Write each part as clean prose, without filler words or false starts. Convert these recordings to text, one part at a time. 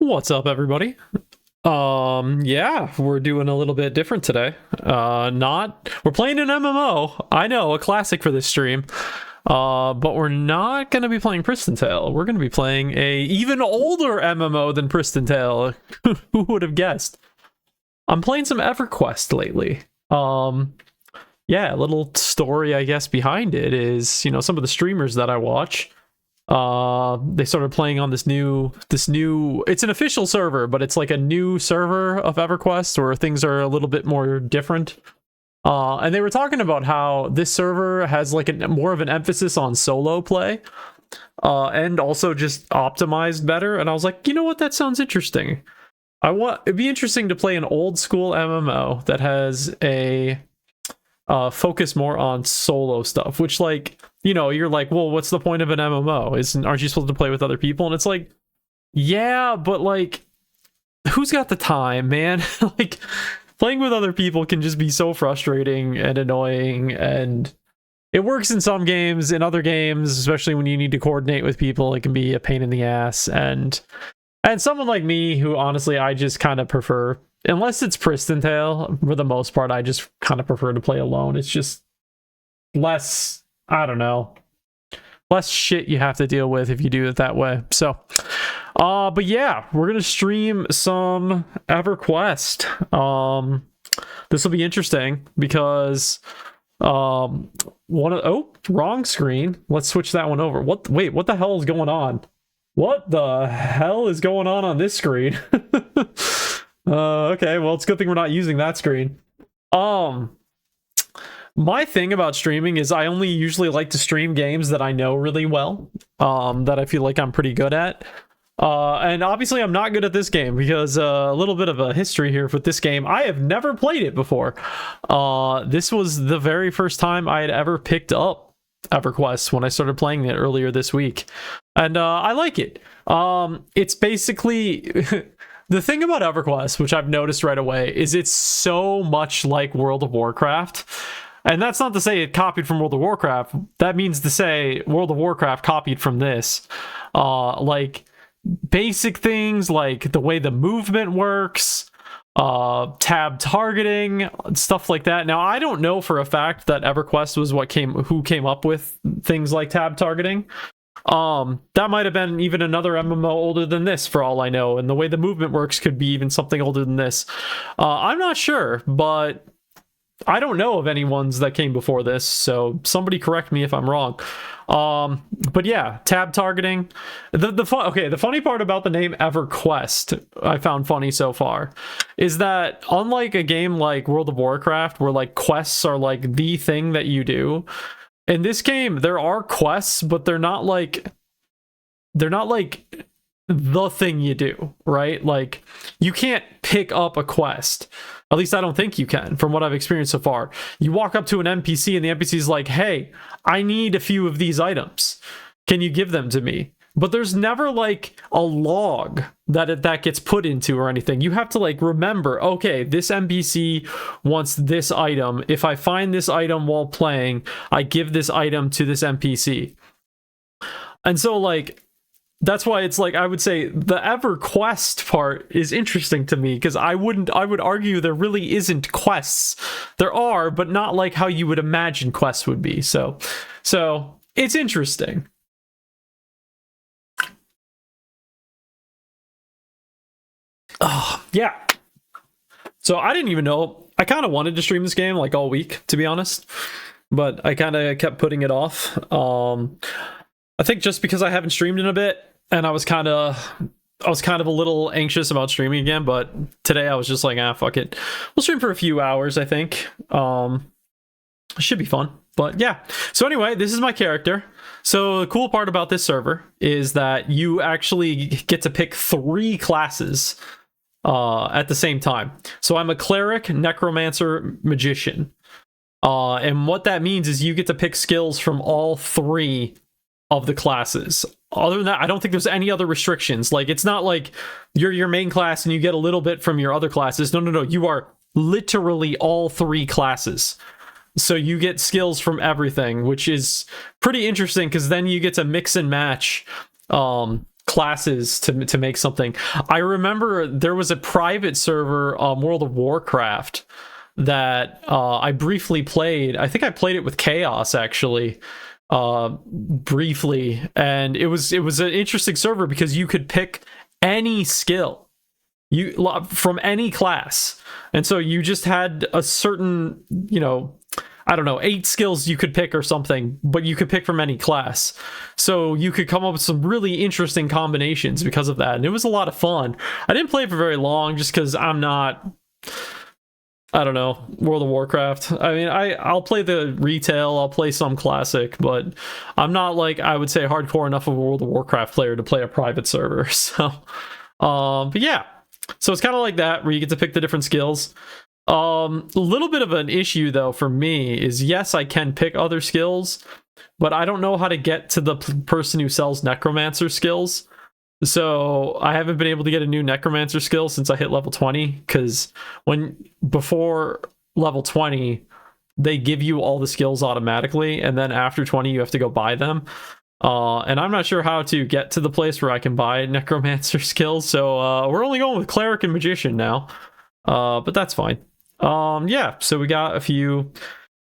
What's up, everybody? Yeah, we're doing a little bit different today. We're playing an MMO. I know, a classic for this stream. But we're not going to be playing Prison Tale. We're going to be playing a even older MMO than Prison Tale. Who would have guessed? I'm playing some EverQuest lately. Yeah, a little story, I guess, behind it is, some of the streamers that I watch, they started playing on this new, it's an official server, but it's like a new server of EverQuest where things are a little bit more different. And they were talking about how this server has like more of an emphasis on solo play, and also just optimized better. And I was like, you know what, that sounds interesting. It'd be interesting to play an old school MMO that has a focus more on solo stuff, which, like, you're like, well, what's the point of an MMO? Aren't you supposed to play with other people? And it's like, yeah, but like, who's got the time, man? Like, playing with other people can just be so frustrating and annoying, and it works in some games. In other games, especially when you need to coordinate with people, it can be a pain in the ass. And someone like me, who honestly I just kind of prefer, unless it's Prison Tale, for the most part, I just kind of prefer to play alone. It's just less, I don't know, less shit you have to deal with if you do it that way. So, but yeah, we're gonna stream some EverQuest. This will be interesting because wrong screen. Let's switch that one over. Wait, what the hell is going on? What the hell is going on this screen? Okay, well, it's a good thing we're not using that screen. My thing about streaming is I only usually like to stream games that I know really well, that I feel like I'm pretty good at. And obviously I'm not good at this game because a little bit of a history here with this game. I have never played it before. This was the very first time I had ever picked up EverQuest when I started playing it earlier this week. And I like it. It's basically... The thing about EverQuest, which I've noticed right away, is it's so much like World of Warcraft. And that's not to say it copied from World of Warcraft. That means to say World of Warcraft copied from this. Like, basic things like the way the movement works, tab targeting, stuff like that. Now, I don't know for a fact that EverQuest was who came up with things like tab targeting. That might have been even another MMO older than this, for all I know, and the way the movement works could be even something older than this. I'm not sure, but I don't know of any ones that came before this, so somebody correct me if I'm wrong. But yeah, tab targeting. The funny part about the name EverQuest, I found funny so far, is that unlike a game like World of Warcraft, where like quests are like the thing that you do, in this game, there are quests, but they're not like the thing you do, right? Like, you can't pick up a quest. At least I don't think you can, from what I've experienced so far. You walk up to an NPC and the NPC's like, hey, I need a few of these items. Can you give them to me? But there's never like a log that gets put into or anything. You have to like remember, okay, this NPC wants this item. If I find this item while playing, I give this item to this NPC. And so like, that's why it's like, I would say the EverQuest part is interesting to me, because I would argue there really isn't quests. There are, but not like how you would imagine quests would be. So it's interesting. Oh, yeah. So I didn't even know. I kind of wanted to stream this game like all week, to be honest, but I kind of kept putting it off. I think just because I haven't streamed in a bit, and I was kind of a little anxious about streaming again. But today I was just like, fuck it. We'll stream for a few hours, I think. It should be fun. But yeah. So anyway, this is my character. So the cool part about this server is that you actually get to pick 3 classes at the same time. So I'm a cleric, necromancer, magician. And what that means is you get to pick skills from all 3 of the classes. Other than that, I don't think there's any other restrictions. Like, it's not like you're your main class and you get a little bit from your other classes. No. You are literally all 3 classes. So you get skills from everything, which is pretty interesting, because then you get to mix and match classes to make something. I remember there was a private server, World of Warcraft, that I briefly played. I think I played it with Chaos actually, briefly, and it was an interesting server because you could pick any skill from any class, and so you just had a certain, I don't know, 8 skills you could pick or something, but you could pick from any class. So you could come up with some really interesting combinations because of that. And it was a lot of fun. I didn't play it for very long just because I'm not, I don't know, World of Warcraft. I mean, I'll play the retail, I'll play some classic, but I'm not, like, I would say hardcore enough of a World of Warcraft player to play a private server. So, but yeah. So it's kind of like that, where you get to pick the different skills. A little bit of an issue though for me is, yes, I can pick other skills, but I don't know how to get to the person who sells necromancer skills. So I haven't been able to get a new necromancer skill since I hit level 20, because before level 20 they give you all the skills automatically, and then after 20 you have to go buy them. And I'm not sure how to get to the place where I can buy necromancer skills, so we're only going with cleric and magician now, but that's fine. Yeah, so we got a few,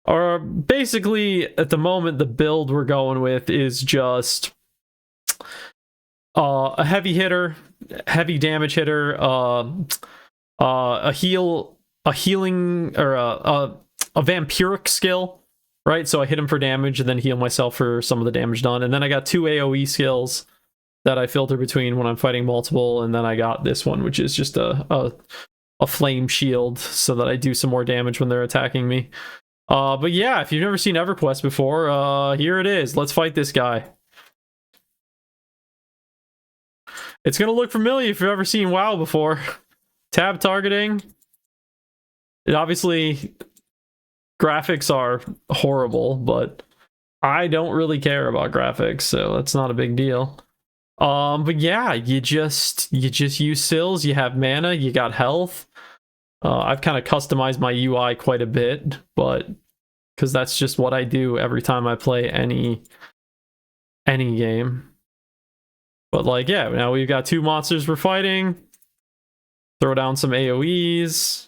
or basically at the moment the build we're going with is just a heavy hitter, heavy damage hitter, a healing, or a vampiric skill, right? So I hit him for damage and then heal myself for some of the damage done, and then I got 2 AoE skills that I filter between when I'm fighting multiple, and then I got this one, which is just a flame shield, so that I do some more damage when they're attacking me. But yeah, if you've never seen EverQuest before, here it is. Let's fight this guy. It's gonna look familiar if you've ever seen WoW before. Tab targeting. It obviously, graphics are horrible, but I don't really care about graphics, so that's not a big deal. But yeah, you just use sills, you have mana, you got health. I've kind of customized my UI quite a bit, but because that's just what I do every time I play any game. But like, yeah, now we've got 2 monsters we're fighting. Throw down some AoEs.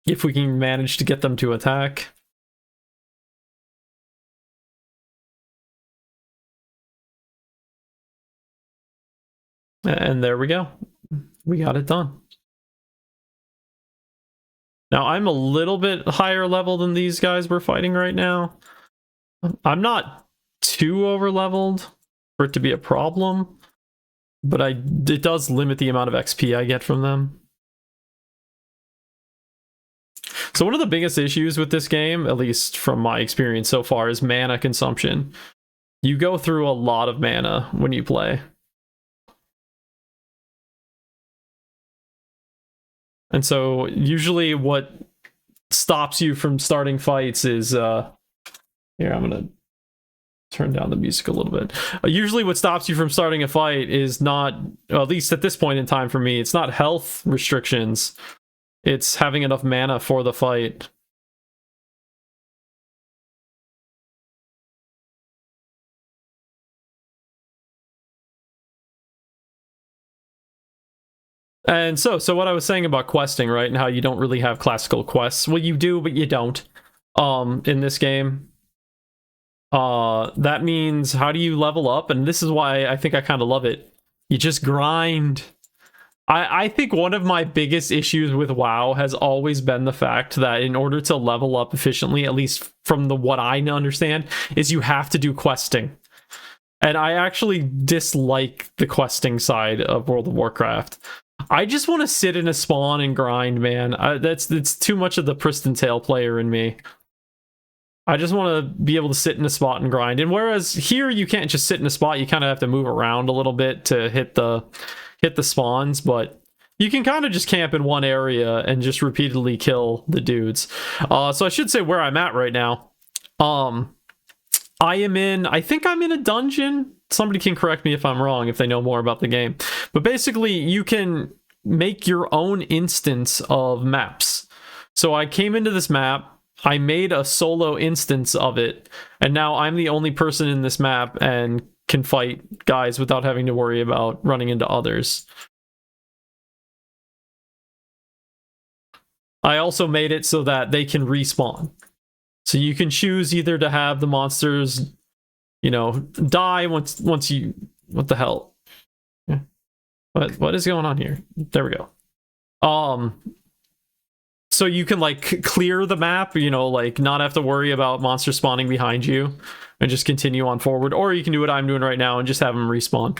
If we can manage to get them to attack. And there we go. We got it done. Now, I'm a little bit higher level than these guys we're fighting right now. I'm not too over leveled for it to be a problem, but it does limit the amount of XP I get from them. So one of the biggest issues with this game, at least from my experience so far, is mana consumption. You go through a lot of mana when you play. And so usually what stops you from starting fights is, here, I'm gonna turn down the music a little bit. Usually what stops you from starting a fight is not, well, at least at this point in time for me, it's not health restrictions. It's having enough mana for the fight. And so what I was saying about questing, right, and how you don't really have classical quests. Well, you do, but you don't, in this game. That means, how do you level up? And this is why I think I kind of love it. You just grind. I think one of my biggest issues with WoW has always been the fact that in order to level up efficiently, at least from what I understand, is you have to do questing. And I actually dislike the questing side of World of Warcraft. I just want to sit in a spawn and grind, man. It's too much of the Priston Tail player in me. I just want to be able to sit in a spot and grind. And whereas here you can't just sit in a spot, you kind of have to move around a little bit to hit the spawns, but you can kind of just camp in one area and just repeatedly kill the dudes. So I should say where I'm at right now. I think I'm in a dungeon. Somebody can correct me if I'm wrong, if they know more about the game. But basically, you can make your own instance of maps. So I came into this map, I made a solo instance of it, and now I'm the only person in this map and can fight guys without having to worry about running into others. I also made it so that they can respawn. So you can choose either to have the monsters, you know, die once you... What the hell? What is going on here? There we go. So you can like clear the map, you know, like not have to worry about monsters spawning behind you and just continue on forward. Or you can do what I'm doing right now and just have them respawn.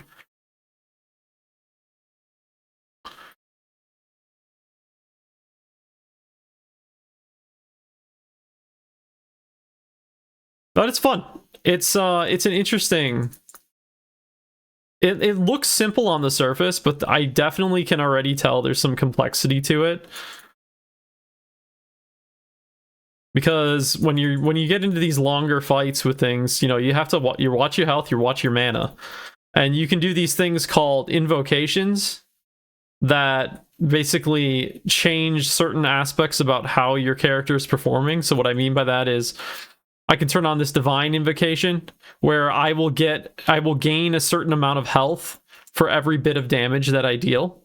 But it's fun. It's an interesting... It looks simple on the surface, but I definitely can already tell there's some complexity to it. Because when you get into these longer fights with things, you know, you have to watch your health, you watch your mana. And you can do these things called invocations that basically change certain aspects about how your character is performing. So what I mean by that is I can turn on this divine invocation where I will gain a certain amount of health for every bit of damage that I deal.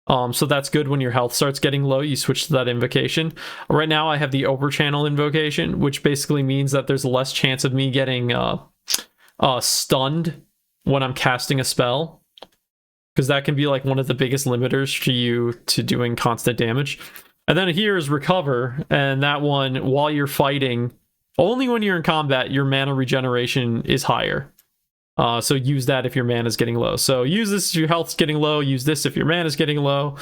So that's good. When your health starts getting low, you switch to that invocation. Right now I have the overchannel invocation, which basically means that there's less chance of me getting stunned when I'm casting a spell, because that can be like one of the biggest limiters for you to doing constant damage. And then here is recover, and that one, while you're fighting, only when you're in combat, your mana regeneration is higher. So use that if your mana is getting low. So use this if your health's getting low. Use this if your mana is getting low.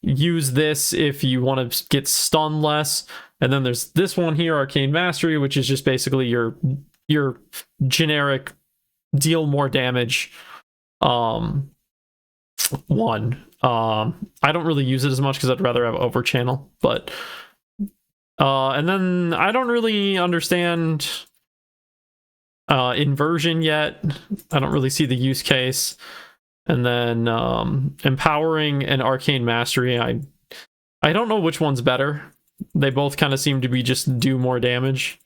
Use this if you want to get stunned less. And then there's this one here, Arcane Mastery, which is just basically your generic deal more damage one. I don't really use it as much because I'd rather have overchannel, but and then I don't really understand inversion yet. I don't really see the use case. And then empowering and arcane mastery, I don't know which one's better. They both kind of seem to be just do more damage.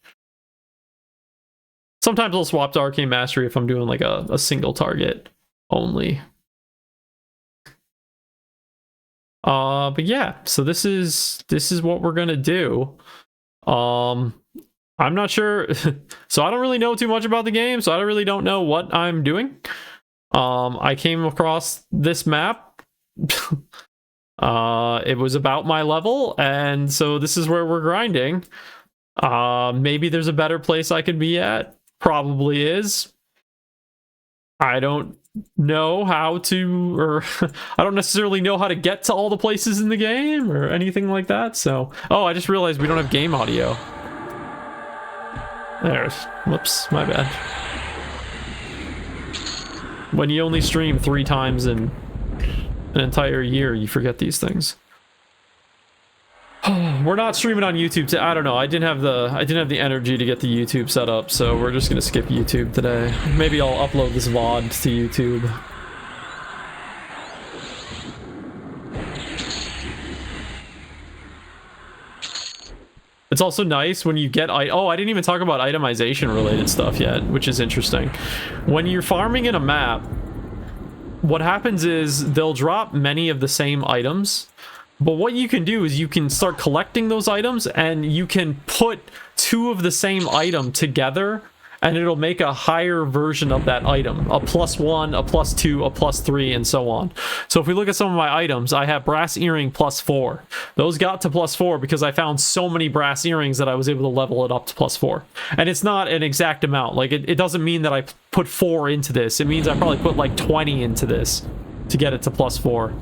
Sometimes I'll swap to arcane mastery if I'm doing like a single target only. But yeah, so this is what we're gonna do. I'm not sure. So I don't really know too much about the game, so I really don't know what I'm doing. I came across this map. It was about my level, and so this is where we're grinding. Maybe there's a better place I could be at. Probably is. I don't know how to, or I don't necessarily know how to get to all the places in the game or anything like that. So, oh, I just realized we don't have game audio. There's, whoops, my bad. When you only stream 3 times in an entire year, you forget these things. We're not streaming on YouTube. I don't know. I didn't have the energy to get the YouTube set up, so we're just gonna skip YouTube today. Maybe I'll upload this VOD to YouTube. It's also nice when you get... Oh, I didn't even talk about itemization related stuff yet, which is interesting. When you're farming in a map, what happens is they'll drop many of the same items, but what you can do is you can start collecting those items, and you can put 2 of the same item together, and it'll make a higher version of that item. A +1, a +2, a +3, and so on. So if we look at some of my items, I have brass earring +4. Those got to +4 because I found so many brass earrings that I was able to level it up to +4. And it's not an exact amount. Like, it doesn't mean that I put 4 into this. It means I probably put like 20 into this to get it to +4.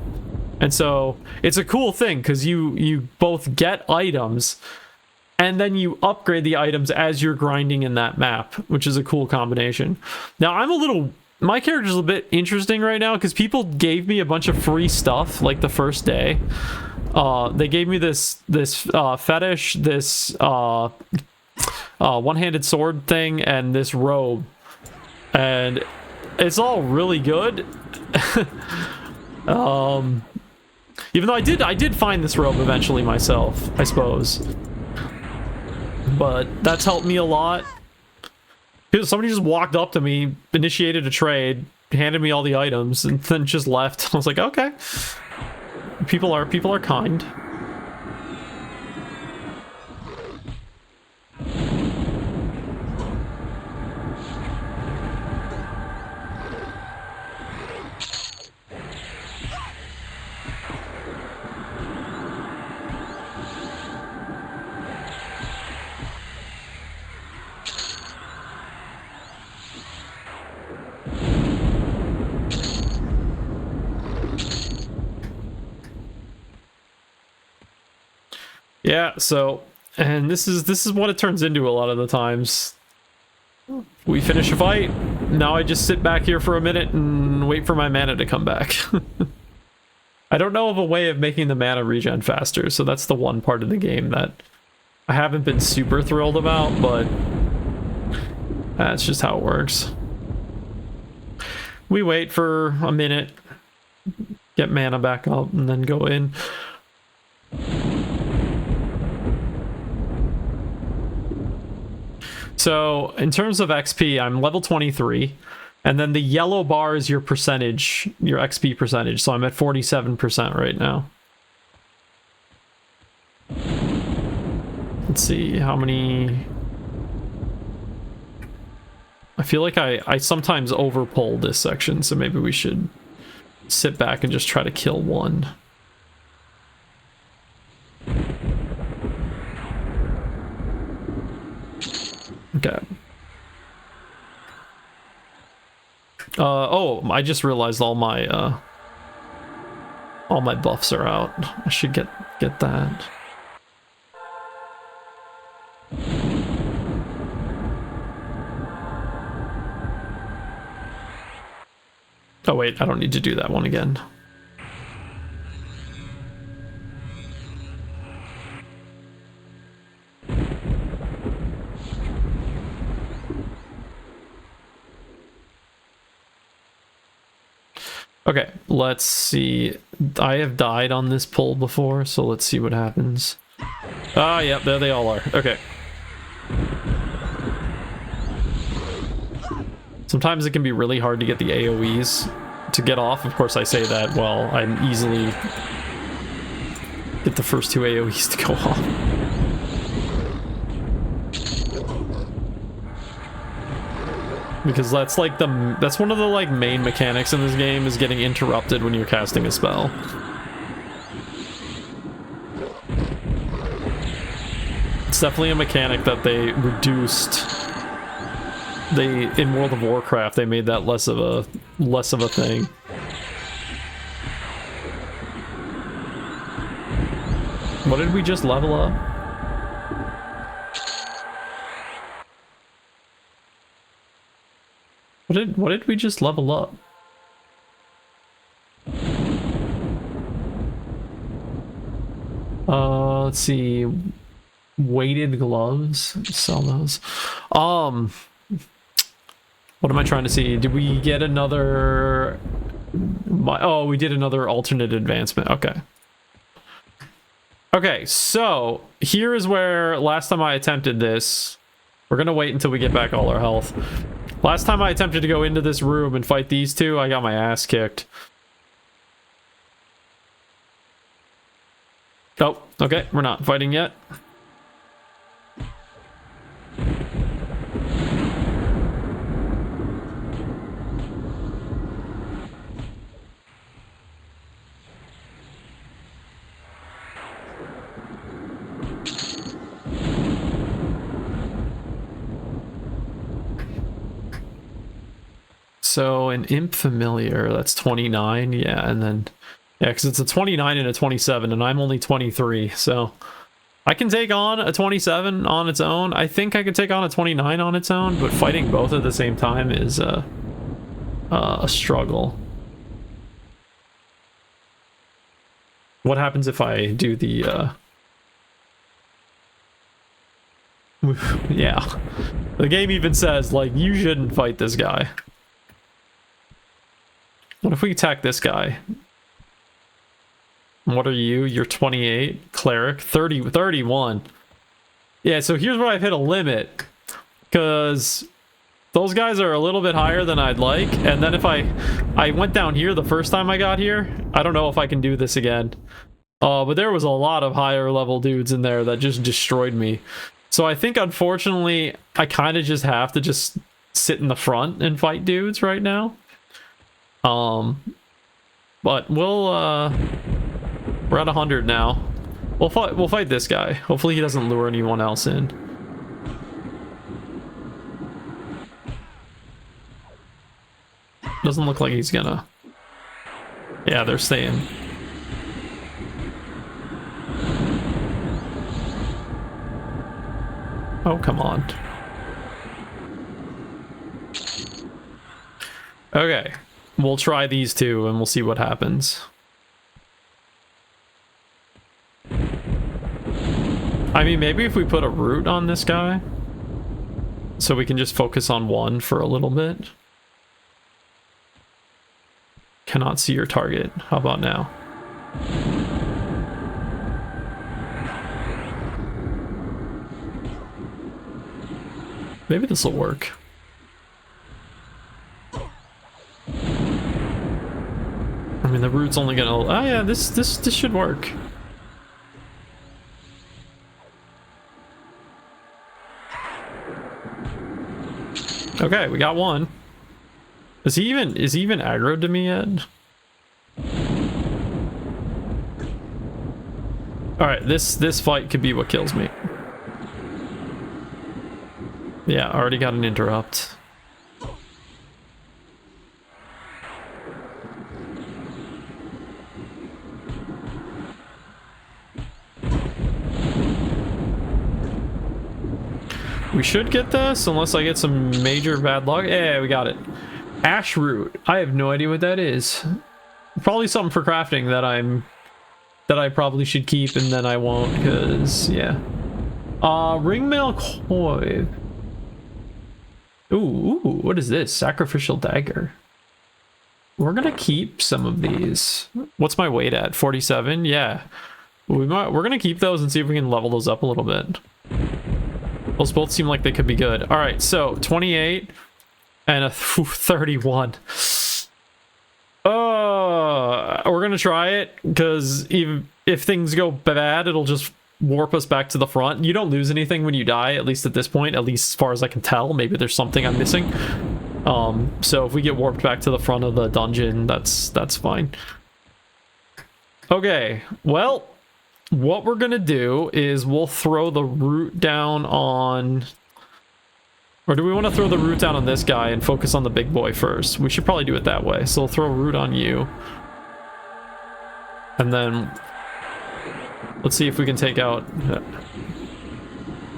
And so it's a cool thing because you both get items, and then you upgrade the items as you're grinding in that map, which is a cool combination. Now, my character's a bit interesting right now because people gave me a bunch of free stuff like the first day. They gave me this fetish, this one-handed sword thing, and this robe, and it's all really good. Even though I did find this robe eventually myself, I suppose. But that's helped me a lot. Somebody just walked up to me, initiated a trade, handed me all the items, and then just left. I was like, okay. People are kind. Yeah, so, and this is what it turns into a lot of the times. We finish a fight, now I just sit back here for a minute and wait for my mana to come back. I don't know of a way of making the mana regen faster, so that's the one part of the game that I haven't been super thrilled about, but that's just how it works. We wait for a minute, get mana back up, and then go in. So in terms of XP, I'm level 23, and then the yellow bar is your percentage, your XP percentage. So I'm at 47% right now. Let's see how many. I feel like I sometimes overpull this section, so maybe we should sit back and just try to kill one. Okay. Oh, I just realized all my buffs are out. I should get that. Oh wait, I don't need to do that one again. Okay, let's see. I have died on this pull before, so let's see what happens. Ah, yep, there they all are. Okay. Sometimes it can be really hard to get the AoEs to get off. Of course, I say that while I'm easily get the first two AoEs to go off. Because that's like that's one of the like main mechanics in this game, is getting interrupted when you're casting a spell. It's definitely a mechanic that they reduced. In World of Warcraft, they made that less of a thing. What did we just level up? What did we just level up? Let's see. Weighted gloves. Sell those. What am I trying to see? Did we get another? Oh, we did another alternate advancement. Okay. Okay, so here is where last time I attempted this. We're gonna wait until we get back all our health. Last time I attempted to go into this room and fight these two, I got my ass kicked. Oh, okay, we're not fighting yet. So an imp familiar, that's 29, yeah, and then yeah, because it's a 29 and a 27, and I'm only 23, so I can take on a 27 on its own. I think I could take on a 29 on its own, but fighting both at the same time is a struggle. What happens if I do the yeah, the game even says like you shouldn't fight this guy. What if we attack this guy? What are you? You're 28. Cleric. 31. Yeah, so here's where I've hit a limit. Because Those guys are a little bit higher than I'd like. And then if I went down here the first time I got here, I don't know if I can do this again. But there was a lot of higher level dudes in there that just destroyed me. So I think, unfortunately, I kind of just have to just sit in the front and fight dudes right now. But we're at 100 now. We'll fight this guy. Hopefully he doesn't lure anyone else in. Doesn't look like he's gonna. Yeah, they're staying. Oh, come on. Okay, we'll try these two and we'll see what happens. I mean, maybe if we put a root on this guy, so we can just focus on one for a little bit. Cannot see your target. How about now? Maybe this will work. I mean, the root's only gonna... Oh yeah, this should work. Okay, we got one. Is he even aggroed to me yet? All right, this fight could be what kills me. Yeah, already got an interrupt. We should get this, unless I get some major bad luck. Yeah, we got it. Ash root. I have no idea what that is. Probably something for crafting that I probably should keep, and then I won't, because yeah. Ringmail coif. Ooh, what is this? Sacrificial dagger. We're gonna keep some of these. What's my weight at? 47? Yeah. We're gonna keep those and see if we can level those up a little bit. Those both seem like they could be good. All right, so 28 and a 31. We're gonna try it, because even if things go bad, it'll just warp us back to the front. You don't lose anything when you die, at least at this point, at least as far as I can tell. Maybe there's something I'm missing. So if we get warped back to the front of the dungeon, that's fine. Okay, well, what we're gonna do is we'll throw the root down on... Or do we want to throw the root down on this guy and focus on the big boy first? We should probably do it that way. So we'll throw root on you. And then... let's see if we can take out...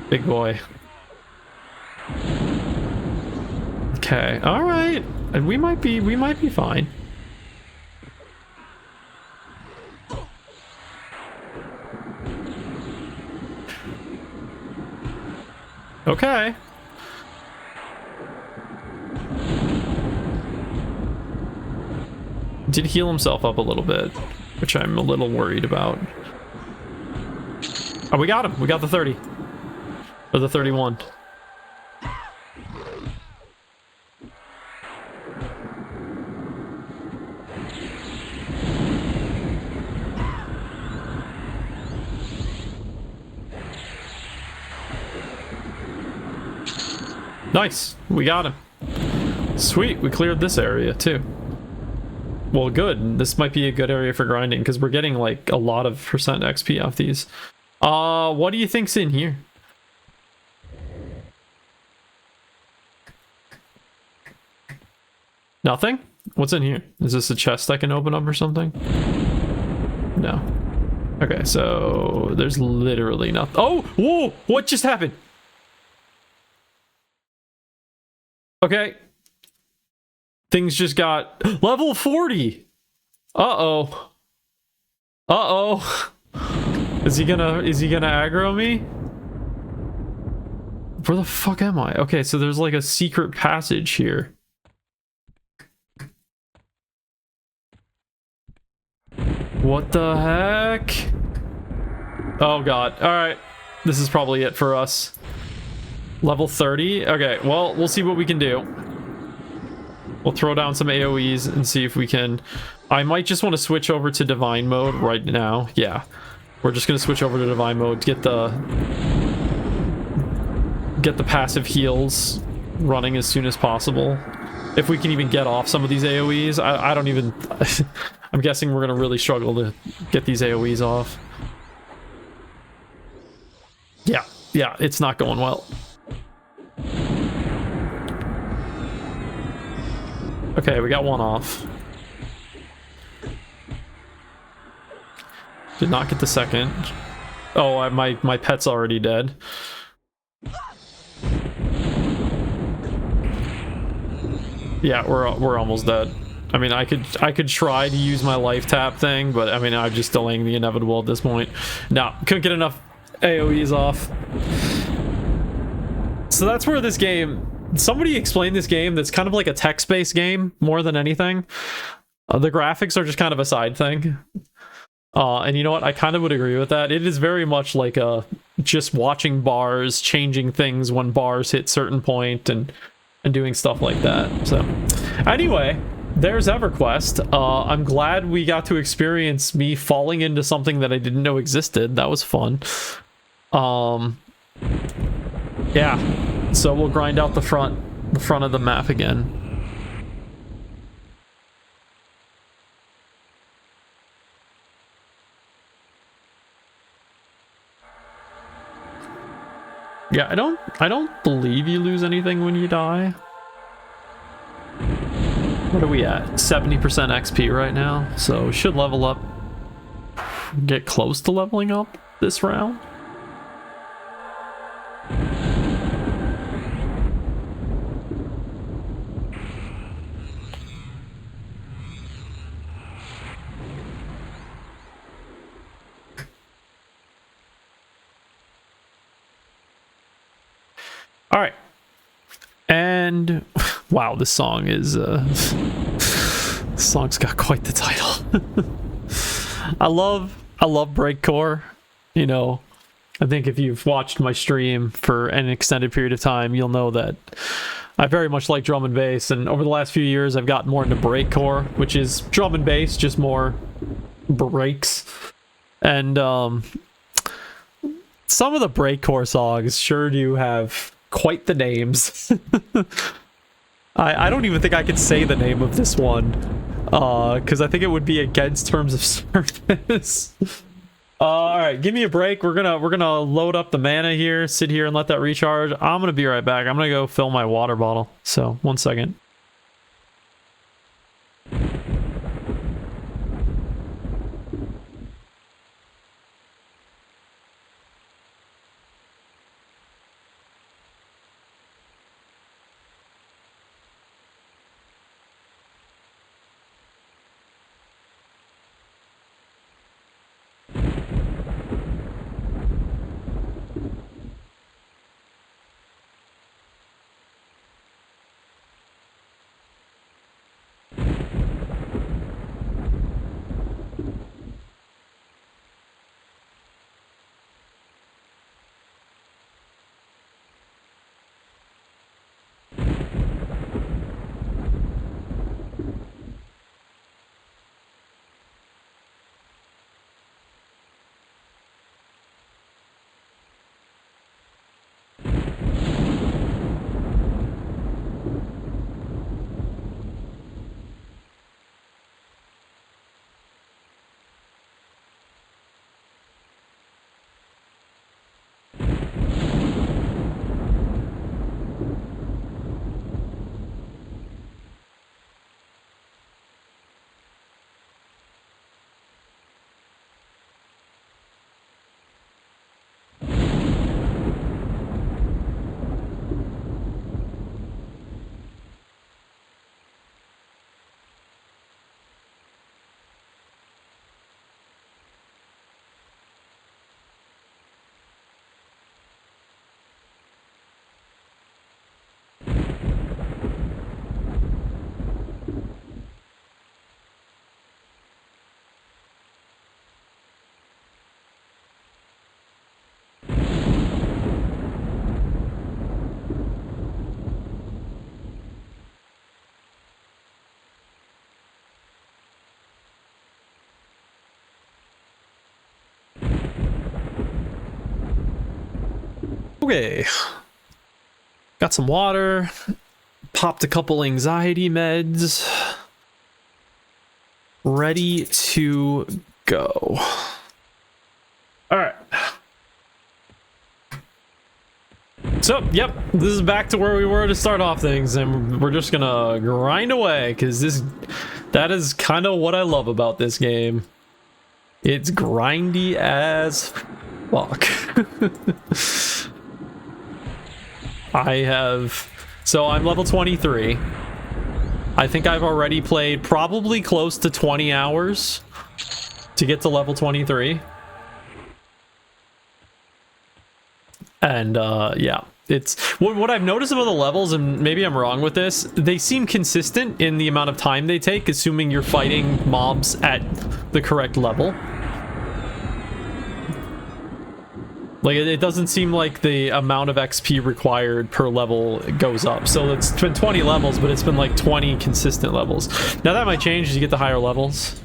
big boy. Okay, alright. And we might be fine. Okay. Did heal himself up a little bit, which I'm a little worried about. Oh, we got him. We got the 30. Or the 31. Nice. We got him. Sweet. We cleared this area too. Well, good. This might be a good area for grinding, because we're getting like a lot of percent XP off these. What do you think's in here? Nothing? What's in here? Is this a chest I can open up or something? No. Okay, so there's literally nothing. Oh, whoa! What just happened? Okay. Things just got level 40. Uh-oh. Uh-oh. Is he gonna aggro me? Where the fuck am I? Okay, so there's like a secret passage here. What the heck? Oh god. Alright. This is probably it for us. Level 30? Okay, well, we'll see what we can do. We'll throw down some AoEs and see if we can... I might just want to switch over to Divine Mode right now. Yeah. We're just going to switch over to Divine Mode to get the passive heals running as soon as possible. If we can even get off some of these AoEs. I don't even... I'm guessing we're going to really struggle to get these AoEs off. Yeah, it's not going well. Okay, we got one off. Did not get the second. Oh, my pet's already dead. Yeah, we're almost dead. I mean, I could try to use my life tap thing, but I mean, I'm just delaying the inevitable at this point. No, couldn't get enough AoEs off. So that's where this game... Somebody explained this game that's kind of like a text-based game more than anything. The graphics are just kind of a side thing. And you know what? I kind of would agree with that. It is very much like just watching bars, changing things when bars hit certain point, and doing stuff like that. So anyway, there's EverQuest. I'm glad we got to experience me falling into something that I didn't know existed. That was fun. Yeah, so we'll grind out the front of the map again. Yeah, I don't believe you lose anything when you die. What are we at? 70% XP right now, so should level up. Get close to leveling up this round. All right, and wow, this song is this song's got quite the title. I love breakcore. You know, I think if you've watched my stream for an extended period of time, you'll know that I very much like drum and bass, and over the last few years I've gotten more into breakcore, which is drum and bass, just more breaks. And some of the breakcore songs sure do have quite the names. I don't even think I could say the name of this one, because I think it would be against terms of service. All right, give me a break. We're gonna load up the mana here, sit here and let that recharge. I'm gonna be right back. I'm gonna go fill my water bottle. So 1 second. Okay. Got some water. Popped a couple anxiety meds. Ready to go. All right. So, yep, this is back to where we were to start off things, and we're just gonna grind away, because that is kind of what I love about this game. It's grindy as fuck. So I'm level 23. I think I've already played probably close to 20 hours to get to level 23. And yeah, it's what I've noticed about the levels, and maybe I'm wrong with this, they seem consistent in the amount of time they take, assuming you're fighting mobs at the correct level. Like, it doesn't seem like the amount of XP required per level goes up. So it's been 20 levels, but it's been like 20 consistent levels. Now that might change as you get to higher levels.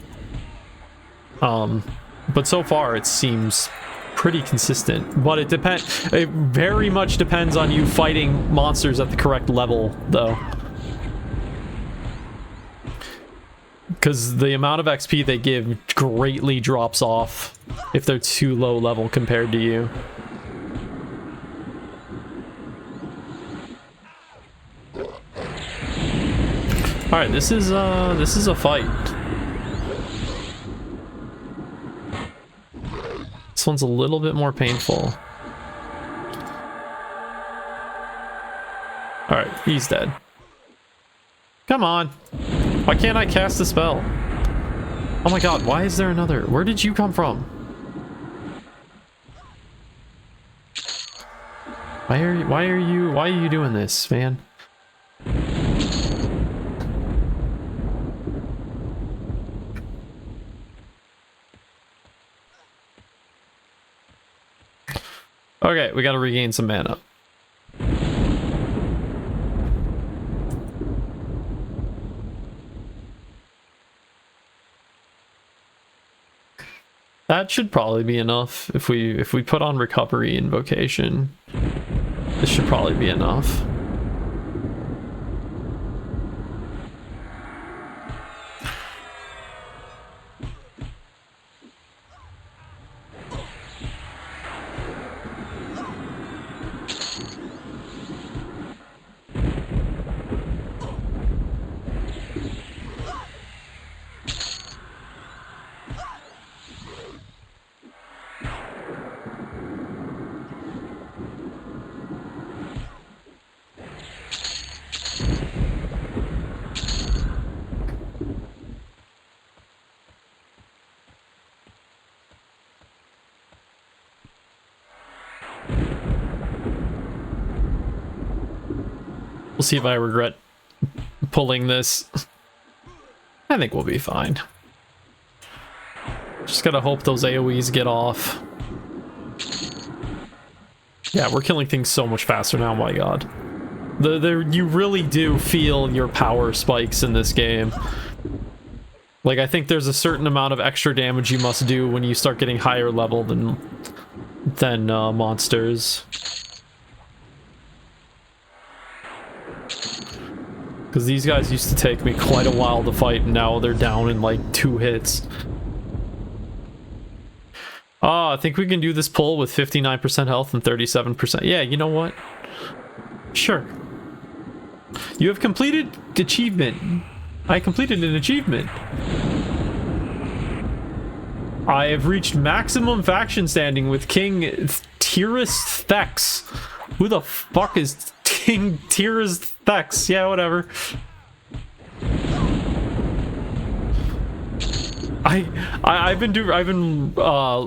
But so far it seems pretty consistent. But it very much depends on you fighting monsters at the correct level, though. Because the amount of XP they give greatly drops off if they're too low level compared to you. Alright, this is a fight. This one's a little bit more painful. Alright, he's dead. Come on. Why can't I cast a spell? Oh my god, why is there another? Where did you come from? Why are you doing this, man? Okay, we gotta regain some mana. That should probably be enough if we put on recovery invocation. This should probably be enough. We'll see if I regret pulling this. I think we'll be fine. Just gotta hope those AoEs get off. Yeah, we're killing things so much faster now, my god. You really do feel your power spikes in this game. Like, I think there's a certain amount of extra damage you must do when you start getting higher level than monsters. Because these guys used to take me quite a while to fight, and now they're down in like 2 hits. Oh, I think we can do this pull with 59% health and 37%. Yeah, you know what? Sure. You have completed achievement. I completed an achievement. I have reached maximum faction standing with King Tyrus Thex. Who the fuck is King Tyrus Thex? Yeah, whatever. I've been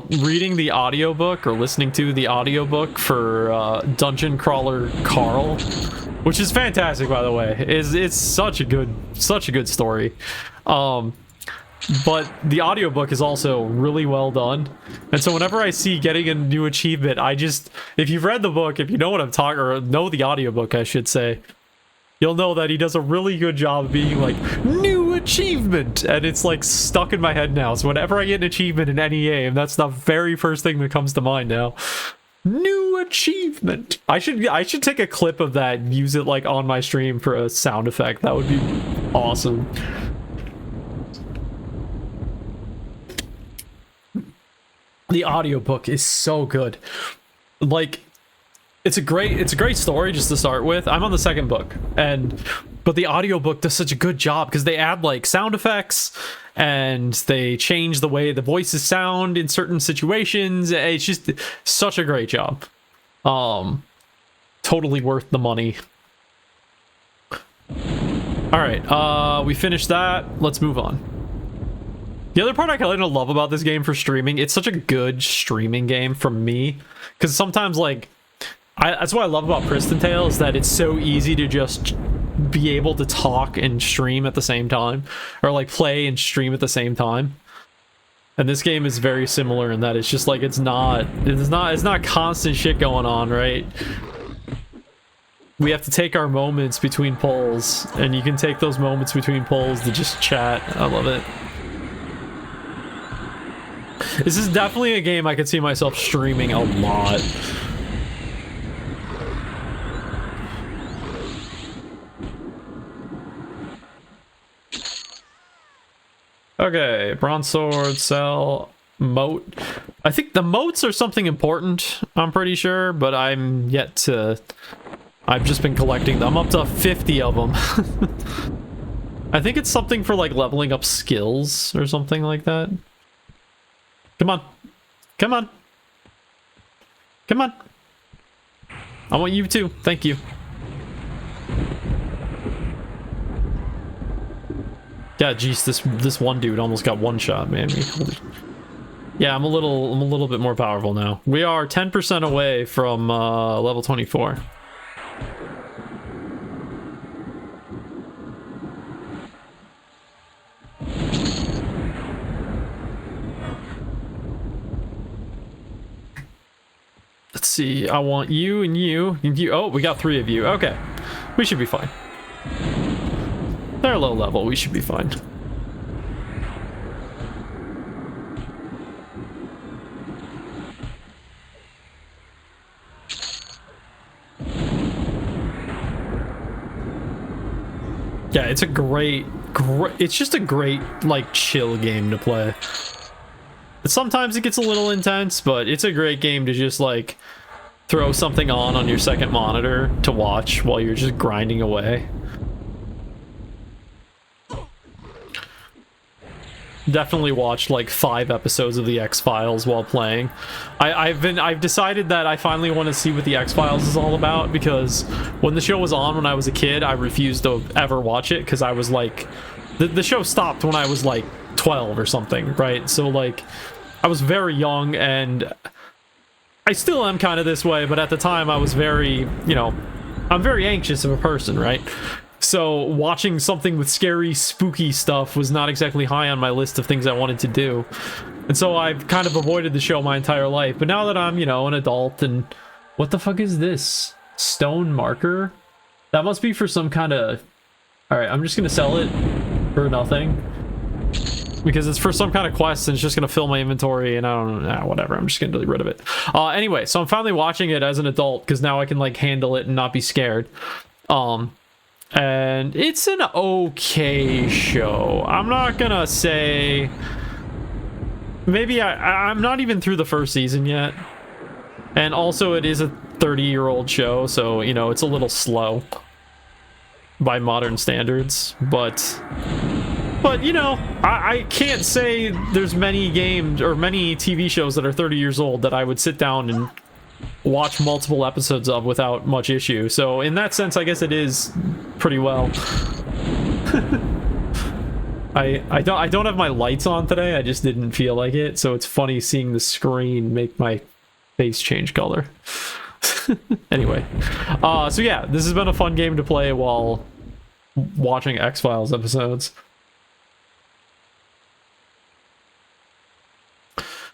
reading the audiobook, or listening to the audiobook for Dungeon Crawler Carl, which is fantastic, by the way. It's such a good story. But the audiobook is also really well done. And so whenever I see getting a new achievement, if you've read the book, if you know what I'm talking, or know the audiobook, I should say, you'll know that he does a really good job of being like, new achievement! And it's like stuck in my head now. So whenever I get an achievement in any game, that's the very first thing that comes to mind now. New achievement. I should take a clip of that and use it like on my stream for a sound effect. That would be awesome. The audiobook is so good. Like, it's a great story just to start with. I'm on the second book, but the audiobook does such a good job because they add like sound effects and they change the way the voices sound in certain situations. It's just such a great job. Totally worth the money. All right, we finished that. Let's move on. The other part I kind of love about this game for streaming, it's such a good streaming game for me, because sometimes like that's what I love about Prison Tale, is that it's so easy to just be able to talk and stream at the same time, or like play and stream at the same time. And this game is very similar in that it's just like it's not constant shit going on, right? We have to take our moments between pulls, and you can take those moments between pulls to just chat. I love it. This is definitely a game I could see myself streaming a lot. Okay, bronze sword, cell, moat. I think the moats are something important, I'm pretty sure, but I'm yet to... I've just been collecting them. I'm up to 50 of them. I think it's something for like leveling up skills or something like that. Come on. Come on. Come on. I want you too. Thank you. Yeah, geez, this one dude almost got one shot, man. Yeah, I'm a little bit more powerful now. We are 10% away from level 24. Let's see, I want you and you and you. Oh, we got 3 of you. Okay, we should be fine. They're low level, we should be fine. Yeah, it's a great, it's just a great, like, chill game to play. Sometimes it gets a little intense, but it's a great game to just, like, throw something on your second monitor to watch while you're just grinding away. Definitely watched like 5 episodes of the X-Files while playing. I've decided that I finally want to see what the X-Files is all about, because when the show was on when I was a kid, I refused to ever watch it because I was like, the show stopped when I was like 12 or something, right? So like I was very young, and I still am kind of this way, but at the time I was very, you know, I'm very anxious of a person, right? So watching something with scary, spooky stuff was not exactly high on my list of things I wanted to do. And so I've kind of avoided the show my entire life. But now that I'm, you know, an adult, and what the fuck is this? Stone marker? That must be for some kind of... Alright, I'm just gonna sell it for nothing, because it's for some kind of quest and it's just gonna fill my inventory, and I don't know, whatever, I'm just gonna get rid of it. Anyway, so I'm finally watching it as an adult because now I can like handle it and not be scared. And it's an okay show. I'm not gonna say... Maybe I'm not even through the first season yet. And also it is a 30-year-old show, so, you know, it's a little slow by modern standards. But you know, I can't say there's many games or many TV shows that are 30 years old that I would sit down and watch multiple episodes of without much issue. So in that sense, I guess it is pretty well. I don't have my lights on today. I just didn't feel like it. So it's funny seeing the screen make my face change color. Anyway, so yeah, this has been a fun game to play while watching X-Files episodes.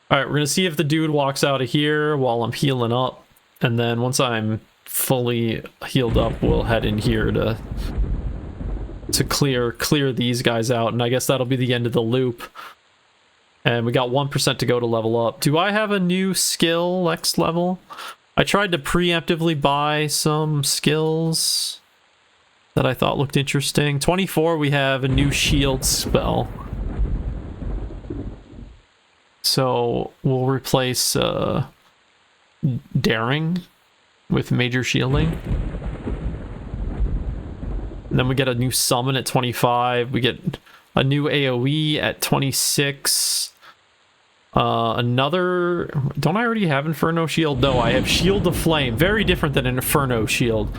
All right, we're gonna see if the dude walks out of here while I'm healing up, and then once I'm fully healed up, we'll head in here to clear these guys out, and I guess that'll be the end of the loop. And we got 1% to go to level up. Do I have a new skill next level? I tried to preemptively buy some skills that I thought looked interesting. 24, we have a new shield spell. So we'll replace daring with major shielding. And then we get a new summon at 25. We get a new AoE at 26. Another... Don't I already have Inferno Shield? No, I have Shield of Flame. Very different than an Inferno Shield.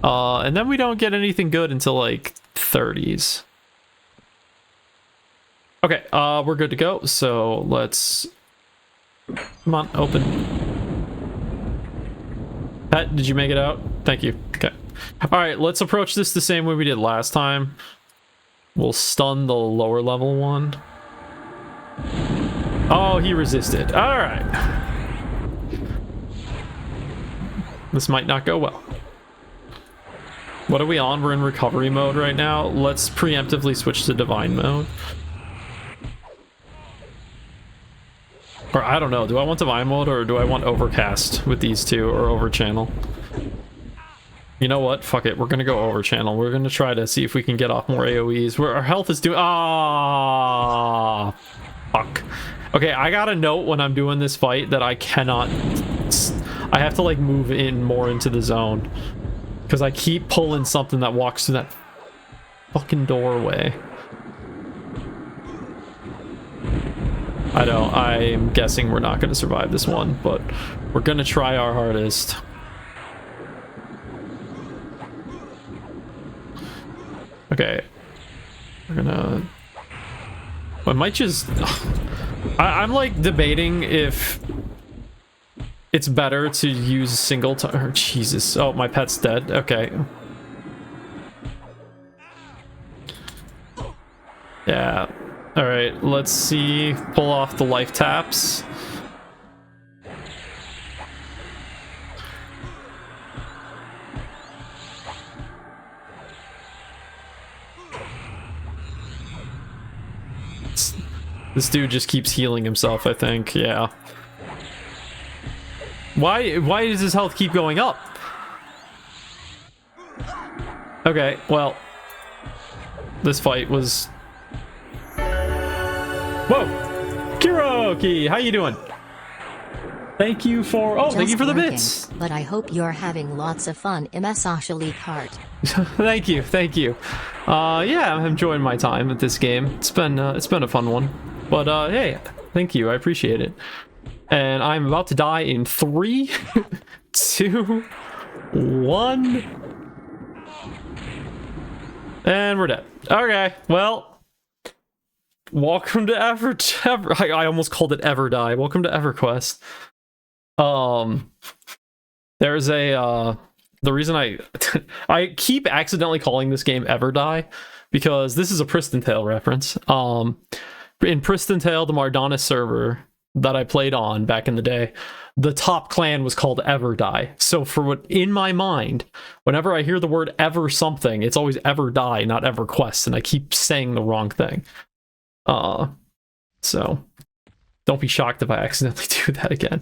And then we don't get anything good until, like, 30s. Okay, we're good to go. So, let's... Come on, open. Pat, did you make it out? Thank you. Okay. Alright, let's approach this the same way we did last time. We'll stun the lower level one. Oh, he resisted. Alright. This might not go well. What are we on? We're in recovery mode right now. Let's preemptively switch to divine mode. Or I don't know. Do I want divine mode or do I want overcast with these two or over channel? You know what? Fuck it. We're gonna go over channel. We're gonna try to see if we can get off more AoEs. Where our health is doing... Ah, fuck. Okay, I gotta note when I'm doing this fight that I cannot... I have to, like, move in more into the zone. Because I keep pulling something that walks through that fucking doorway. I know, I'm guessing we're not gonna survive this one, but we're gonna try our hardest. Okay. We're gonna... I might just... I'm like debating if it's better to use single time. Jesus. Oh, my pet's dead. Okay. Yeah. All right. Let's see. Pull off the life taps. This dude just keeps healing himself, I think. Yeah. Why does his health keep going up? Okay, well, this fight was... Whoa! Kiroki, how you doing? Thank you for... Oh, thank you for the bits! But I hope you're having lots of fun in a socially cart. Thank you, thank you. Yeah, I'm enjoying my time at this game. It's been a fun one. But, hey, thank you, I appreciate it. And I'm about to die in 3, 2, 1... And we're dead. Okay, well... Welcome to I almost called it EverDie. Welcome to EverQuest. There's a, the reason I keep accidentally calling this game EverDie, because this is a Priston Tale reference. In Priston Tale, the Mardonis server that I played on back in the day, the top clan was called EverDie. So for what, in my mind, whenever I hear the word ever something, it's always EverDie, not EverQuest, and I keep saying the wrong thing. So don't be shocked if I accidentally do that again.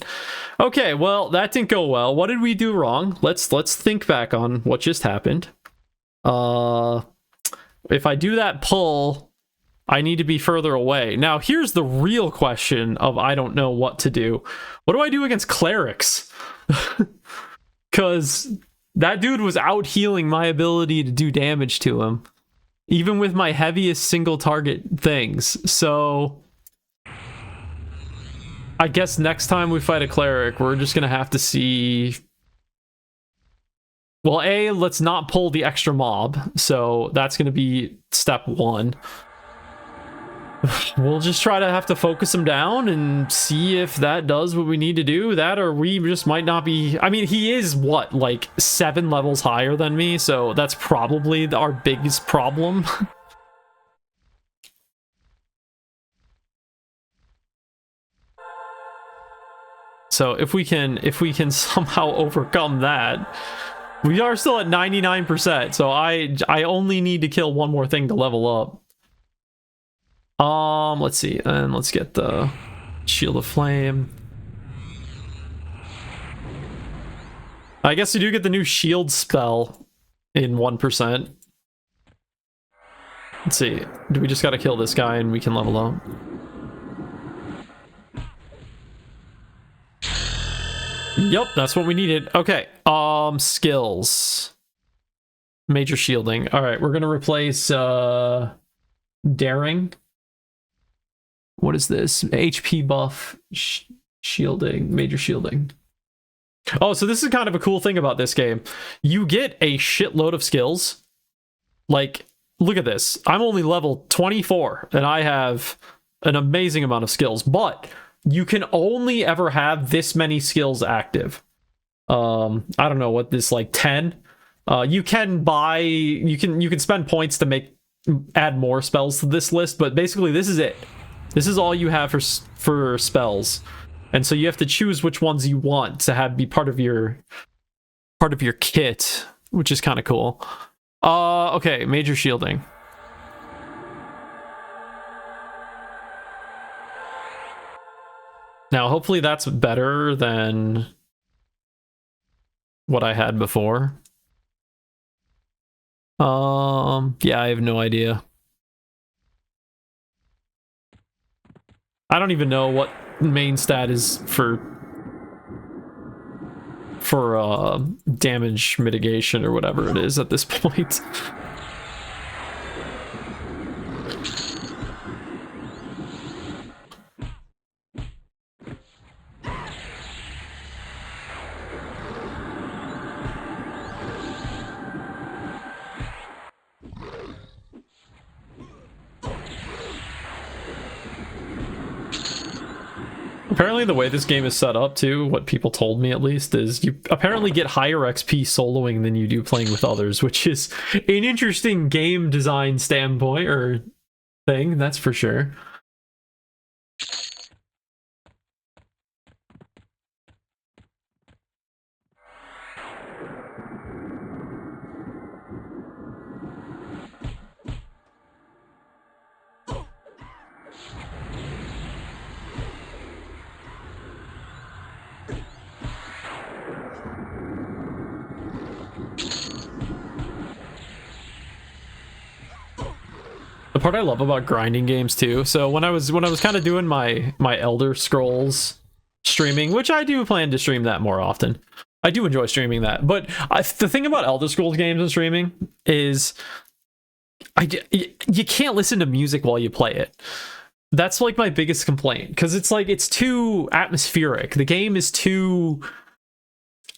Okay, well, that didn't go well. What did we do wrong? Let's think back on what just happened. If I do that pull, I need to be further away. Now, here's the real question of I don't know what to do. What do I do against clerics? Because that dude was out healing my ability to do damage to him, even with my heaviest single target things. So I guess next time we fight a cleric, we're just gonna have to see... Well, A, let's not pull the extra mob. So that's gonna be step 1. We'll just try to have to focus him down and see if that does what we need to do. That, or we just might not be... I mean, he is, what, like 7 levels higher than me, so that's probably our biggest problem. So if we can somehow overcome that, we are still at 99%, so I only need to kill one more thing to level up. Let's see, and let's get the Shield of Flame. I guess you do get the new shield spell in 1%. Let's see. Do we just gotta kill this guy and we can level up? Yep, that's what we needed. Okay. Skills. Major shielding. All right, we're gonna replace daring. What is this? HP buff, shielding, major shielding. Oh, so this is kind of a cool thing about this game. You get a shitload of skills. Like, look at this. I'm only level 24, and I have an amazing amount of skills, but you can only ever have this many skills active. I don't know what this, like 10. You can buy, you can spend points to add more spells to this list, but basically this is it. This is all you have for spells. And so you have to choose which ones you want to be part of your kit, which is kind of cool. Okay, major shielding. Now, hopefully that's better than what I had before. Yeah, I have no idea. I don't even know what main stat is for damage mitigation or whatever it is at this point. Apparently the way this game is set up too, what people told me at least, is you apparently get higher XP soloing than you do playing with others, which is an interesting game design standpoint or thing, that's for sure. The part I love about grinding games too, so when I was kind of doing my Elder Scrolls streaming, which I do plan to stream that more often. I do enjoy streaming that, but the thing about Elder Scrolls games and streaming is you can't listen to music while you play it. That's like my biggest complaint, because it's like it's too atmospheric. The game is too,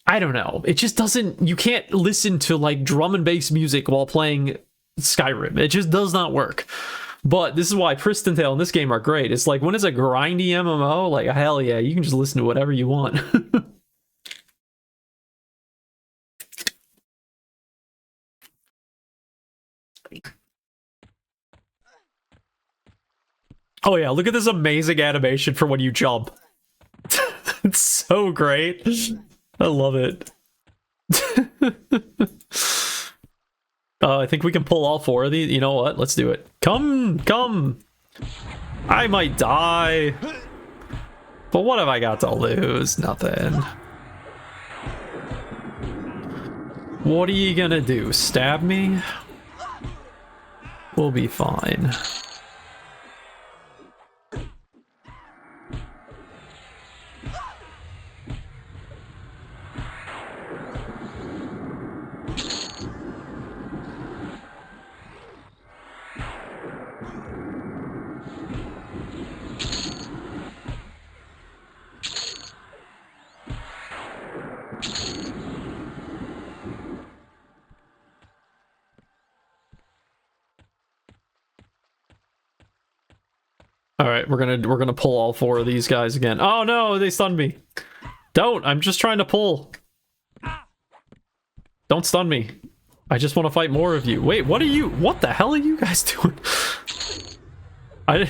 I don't know, it just doesn't, you can't listen to like drum and bass music while playing Skyrim. It just does not work. But this is why Priston Tale and this game are great. It's like when it's a grindy MMO, like hell yeah, you can just listen to whatever you want. Oh yeah, look at this amazing animation for when you jump. It's so great. I love it. I think we can pull all four of these. You know what? Let's do it. Come. I might die. But what have I got to lose? Nothing. What are you gonna do? Stab me? We'll be fine. All right, we're gonna pull all four of these guys again. Oh no, they stunned me. Don't. I'm just trying to pull. Don't stun me. I just want to fight more of you. Wait, what the hell are you guys doing? I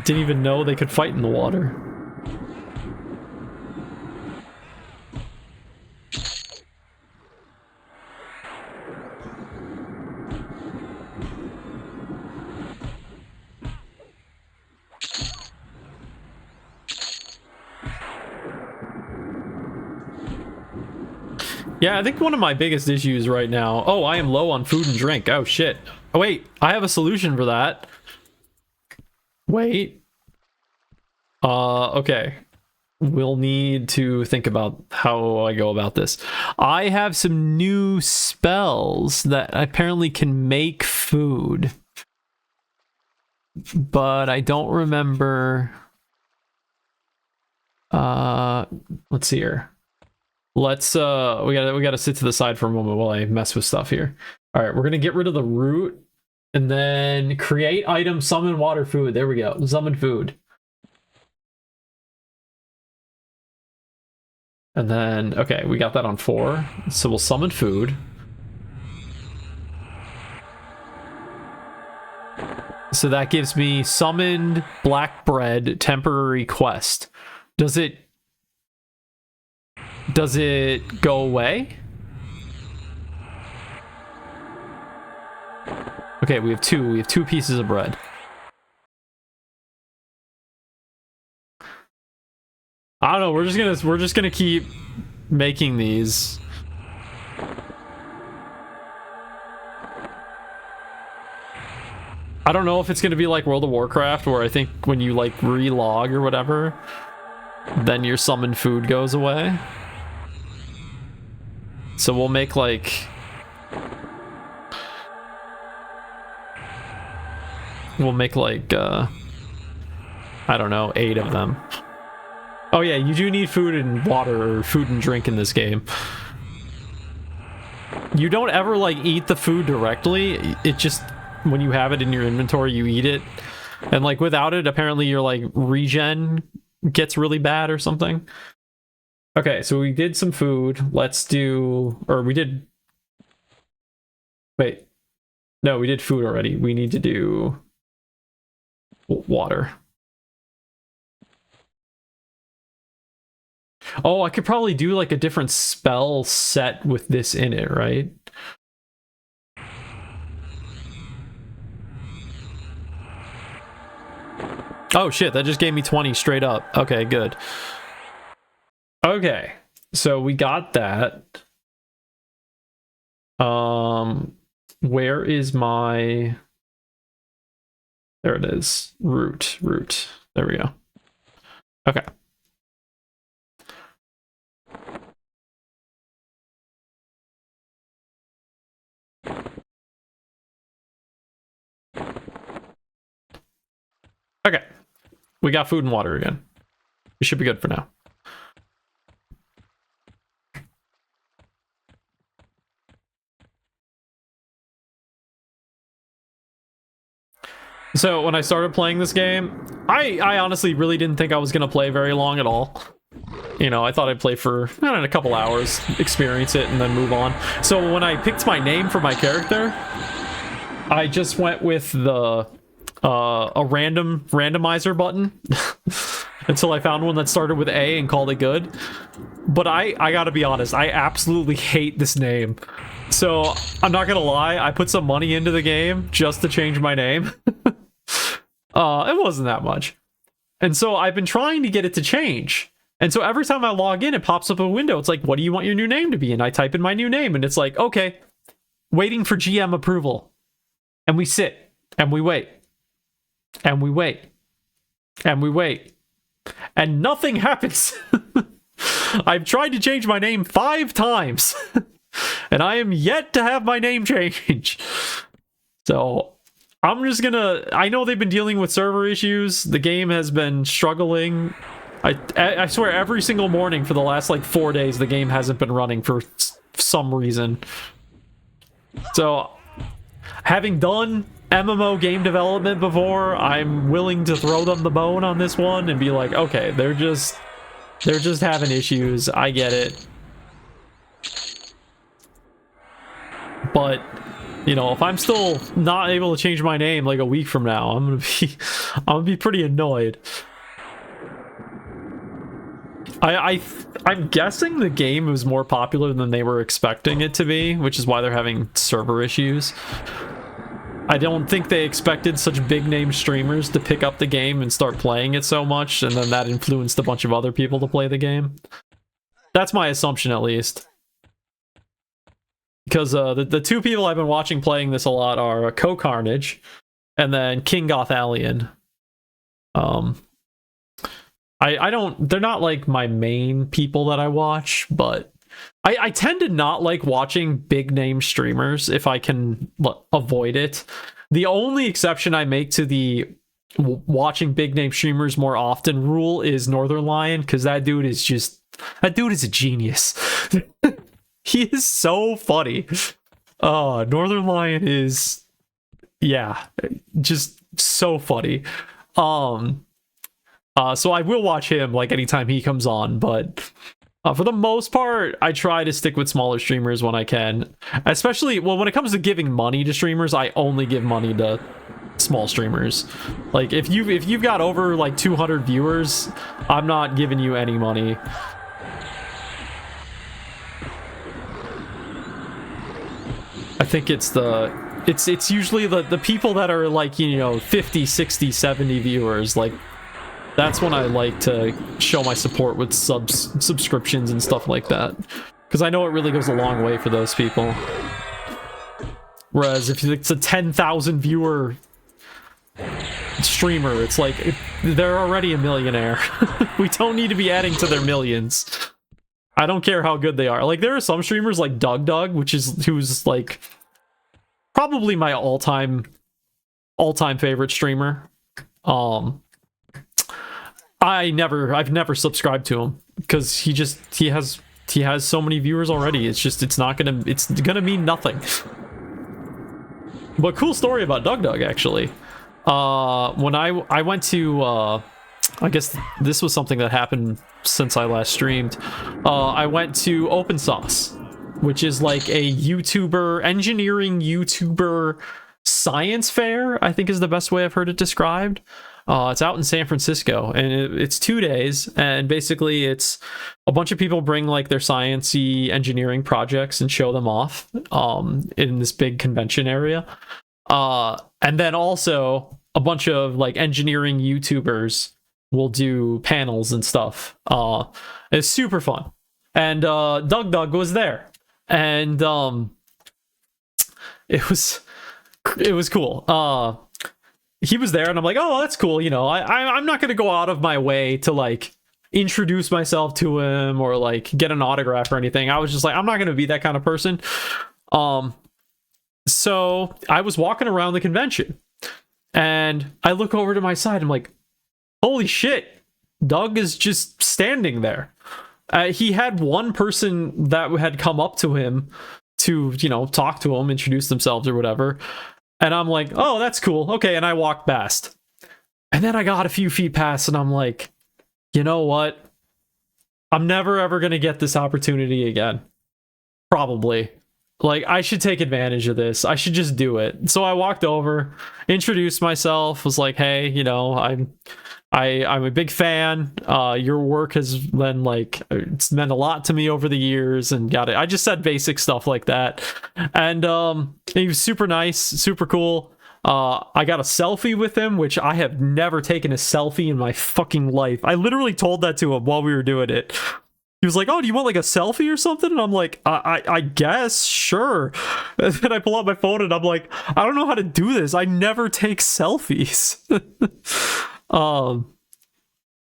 didn't even know they could fight in the water. Yeah, I think one of my biggest issues right now... Oh, I am low on food and drink. Oh, shit. Oh, wait. I have a solution for that. Wait. Okay. We'll need to think about how I go about this. I have some new spells that apparently can make food. But I don't remember... let's see here. Let's we gotta sit to the side for a moment while I mess with stuff here. All right, we're gonna get rid of the root and then create item, summon water, food. There we go. Summon food. And then, okay, we got that on 4. So we'll summon food. So that gives me summoned black bread temporary quest. Does it go away? Okay, we have two pieces of bread. I don't know, we're just gonna keep making these. I don't know if it's gonna be like World of Warcraft, where I think when you like relog or whatever, then your summoned food goes away. So we'll make like... I don't know, 8 of them. Oh yeah, you do need food and water, or food and drink in this game. You don't ever like eat the food directly, it just, when you have it in your inventory, you eat it. And like without it, apparently your like regen gets really bad or something. Okay, so we did some food. Let's do, or we did, wait. No, we did food already. We need to do water. Oh, I could probably do like a different spell set with this in it, right? Oh shit, that just gave me 20 straight up. Okay, good. Okay, so we got that. Where is my... There it is. Root. There we go. Okay. Okay. We got food and water again. We should be good for now. So when I started playing this game, I honestly really didn't think I was going to play very long at all. You know, I thought I'd play for, I don't know, a couple hours, experience it, and then move on. So when I picked my name for my character, I just went with the a randomizer button until I found one that started with A and called it good. But I gotta be honest, I absolutely hate this name. So I'm not gonna lie, I put some money into the game just to change my name. It wasn't that much. And so I've been trying to get it to change. And so every time I log in, it pops up a window. It's like, what do you want your new name to be? And I type in my new name, and it's like, okay, waiting for GM approval. And we sit, and we wait. And we wait. And we wait. And nothing happens. I've tried to change my name 5 times. And I am yet to have my name change. So I'm just gonna... I know they've been dealing with server issues. The game has been struggling. I swear every single morning for the last like 4 days, the game hasn't been running for some reason. So having done MMO game development before, I'm willing to throw them the bone on this one and be like, okay, they're just having issues. I get it. But, you know, if I'm still not able to change my name like a week from now, I'm gonna be pretty annoyed. I'm guessing the game was more popular than they were expecting it to be, which is why they're having server issues. I don't think they expected such big name streamers to pick up the game and start playing it so much, and then that influenced a bunch of other people to play the game. That's my assumption, at least. because the two people I've been watching playing this a lot are Co-Carnage and then King Gothalion. I don't, they're not like my main people that I watch, but I tend to not like watching big name streamers if I can avoid it. The only exception I make to the watching big name streamers more often rule is Northern Lion, because that dude is a genius. He is so funny. Northern Lion is, yeah, just so funny. So I will watch him like anytime he comes on, but for the most part, I try to stick with smaller streamers when I can. Especially, well, when it comes to giving money to streamers, I only give money to small streamers. Like, if you've got over like 200 viewers, I'm not giving you any money. I think it's usually the people that are like, you know, 50, 60, 70 viewers, like, that's when I like to show my support with subscriptions and stuff like that, because I know it really goes a long way for those people. Whereas if it's a 10,000 viewer streamer, it's like they're already a millionaire. We don't need to be adding to their millions. I don't care how good they are. Like, there are some streamers like Doug, who's like probably my all-time favorite streamer. I've never subscribed to him because he has so many viewers already. It's gonna mean nothing. But cool story about Doug actually. When I went to I guess this was something that happened since I last streamed. I went to Open Sauce, which is like a engineering YouTuber science fair, I think is the best way I've heard it described. It's out in San Francisco, and it's 2 days, and basically it's a bunch of people bring like their science-y engineering projects and show them off in this big convention area. And then also a bunch of like engineering YouTubers will do panels and stuff. It's super fun. And Doug was there, and it was cool. He was there, and I'm like, oh, that's cool. You know, I'm not gonna go out of my way to like introduce myself to him or like get an autograph or anything. I was just like, I'm not gonna be that kind of person. So I was walking around the convention, and I look over to my side. I'm like, holy shit, Doug is just standing there. He had one person that had come up to him to, you know, talk to him, introduce themselves or whatever. And I'm like, oh, that's cool. Okay. And I walked past. And then I got a few feet past, and I'm like, you know what? I'm never ever going to get this opportunity again. Probably. Like, I should take advantage of this. I should just do it. So I walked over, introduced myself, was like, hey, you know, I'm a big fan. Your work has been like, it's meant a lot to me over the years, and got it. I just said basic stuff like that. And he was super nice, super cool. I got a selfie with him, which I have never taken a selfie in my fucking life. I literally told that to him while we were doing it. He was like, oh, do you want like a selfie or something? And I'm like, I guess, sure. And then I pull out my phone, and I'm like, I don't know how to do this. I never take selfies.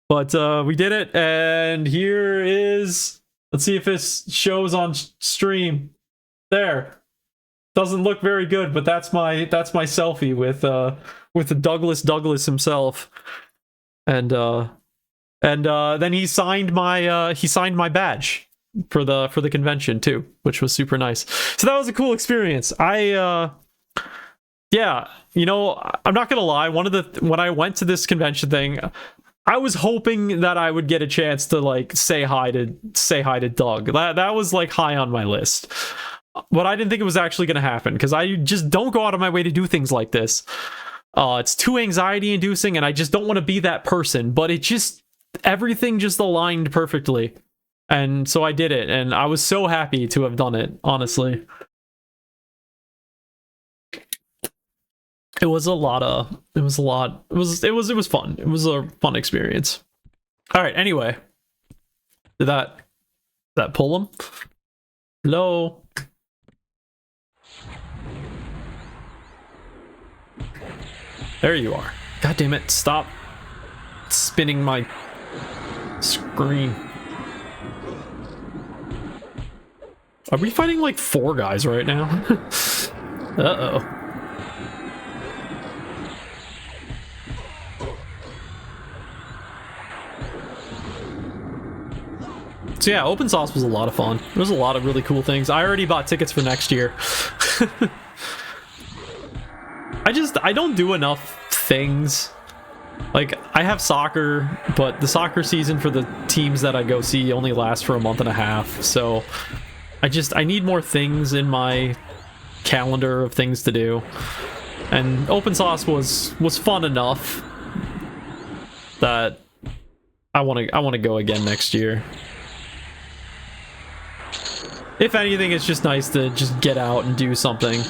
But we did it, and here is, let's see if this shows on stream. There. Doesn't look very good, but that's my selfie with the Douglas himself. And then he signed my badge for the convention too, which was super nice. So that was a cool experience. Yeah, you know, I'm not gonna lie, when I went to this convention thing, I was hoping that I would get a chance to like say hi to Doug. That was like high on my list. But I didn't think it was actually going to happen, because I just don't go out of my way to do things like this. It's too anxiety inducing, and I just don't want to be that person. But everything just aligned perfectly. And so I did it, and I was so happy to have done it, honestly. It was fun. It was a fun experience. All right, anyway. Did that pull him? Hello? There you are. God damn it, stop spinning my screen. Are we fighting like 4 guys right now? Uh-oh. So yeah, open sauce was a lot of fun. There was a lot of really cool things. I already bought tickets for next year. I don't do enough things. Like, I have soccer, but the soccer season for the teams that I go see only lasts for a month and a half. So I need more things in my calendar of things to do. And open sauce was fun enough that I want to go again next year. If anything, it's just nice to just get out and do something.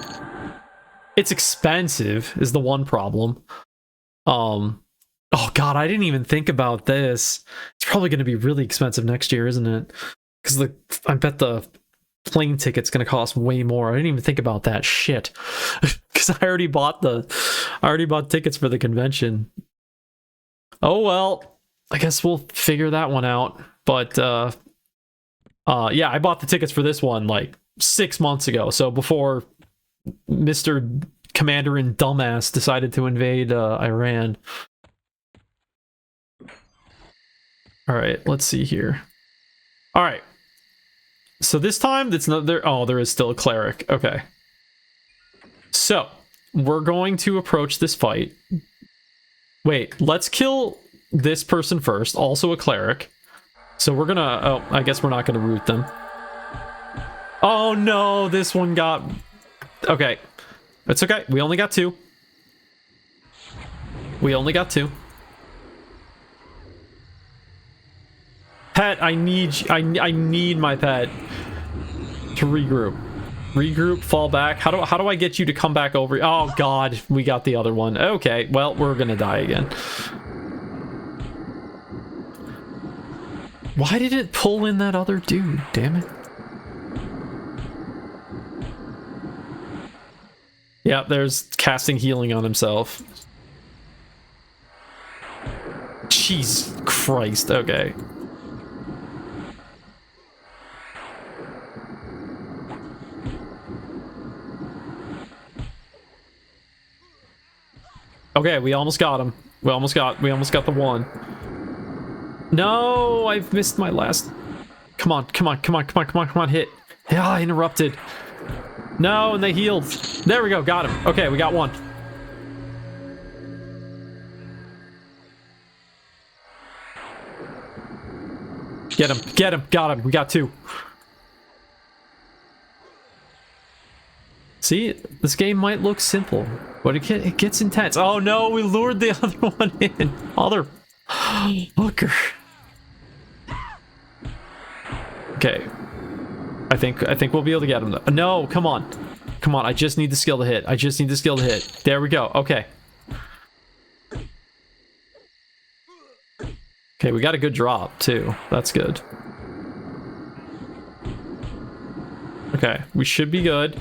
It's expensive is the one problem. Oh god, I didn't even think about this. It's probably going to be really expensive next year, isn't it? Because I bet the plane ticket's going to cost way more. I didn't even think about that shit. Because I already bought tickets for the convention. Oh well, I guess we'll figure that one out. But yeah, I bought the tickets for this one like 6 months ago. So before Mr. Commander and Dumbass decided to invade Iran. All right, let's see here. All right. So this time it's not there. Oh, there is still a cleric. Okay. So we're going to approach this fight. Wait, let's kill this person first. Also a cleric. So we're gonna, oh, I guess we're not gonna root them. Oh no, this one got, okay. It's okay, we only got 2. We only got 2. Pet, I need my pet to regroup. Regroup, fall back. How do I get you to come back over? Oh god, we got the other one. Okay, well, we're gonna die again. Why did it pull in that other dude? Damn it. Yeah, there's casting healing on himself. Jesus Christ, okay. Okay, we almost got him. We almost got the one. No, I've missed my last. Come on, hit. Yeah, I interrupted. No, and they healed. There we go, got him. Okay, we got one. Get him, got him. We got 2. See, this game might look simple, but it gets intense. Oh no, we lured the other one in. Other hooker. Okay. I think we'll be able to get him though. No, come on. Come on, I just need the skill to hit. There we go. Okay. Okay, we got a good drop too. That's good. Okay, we should be good.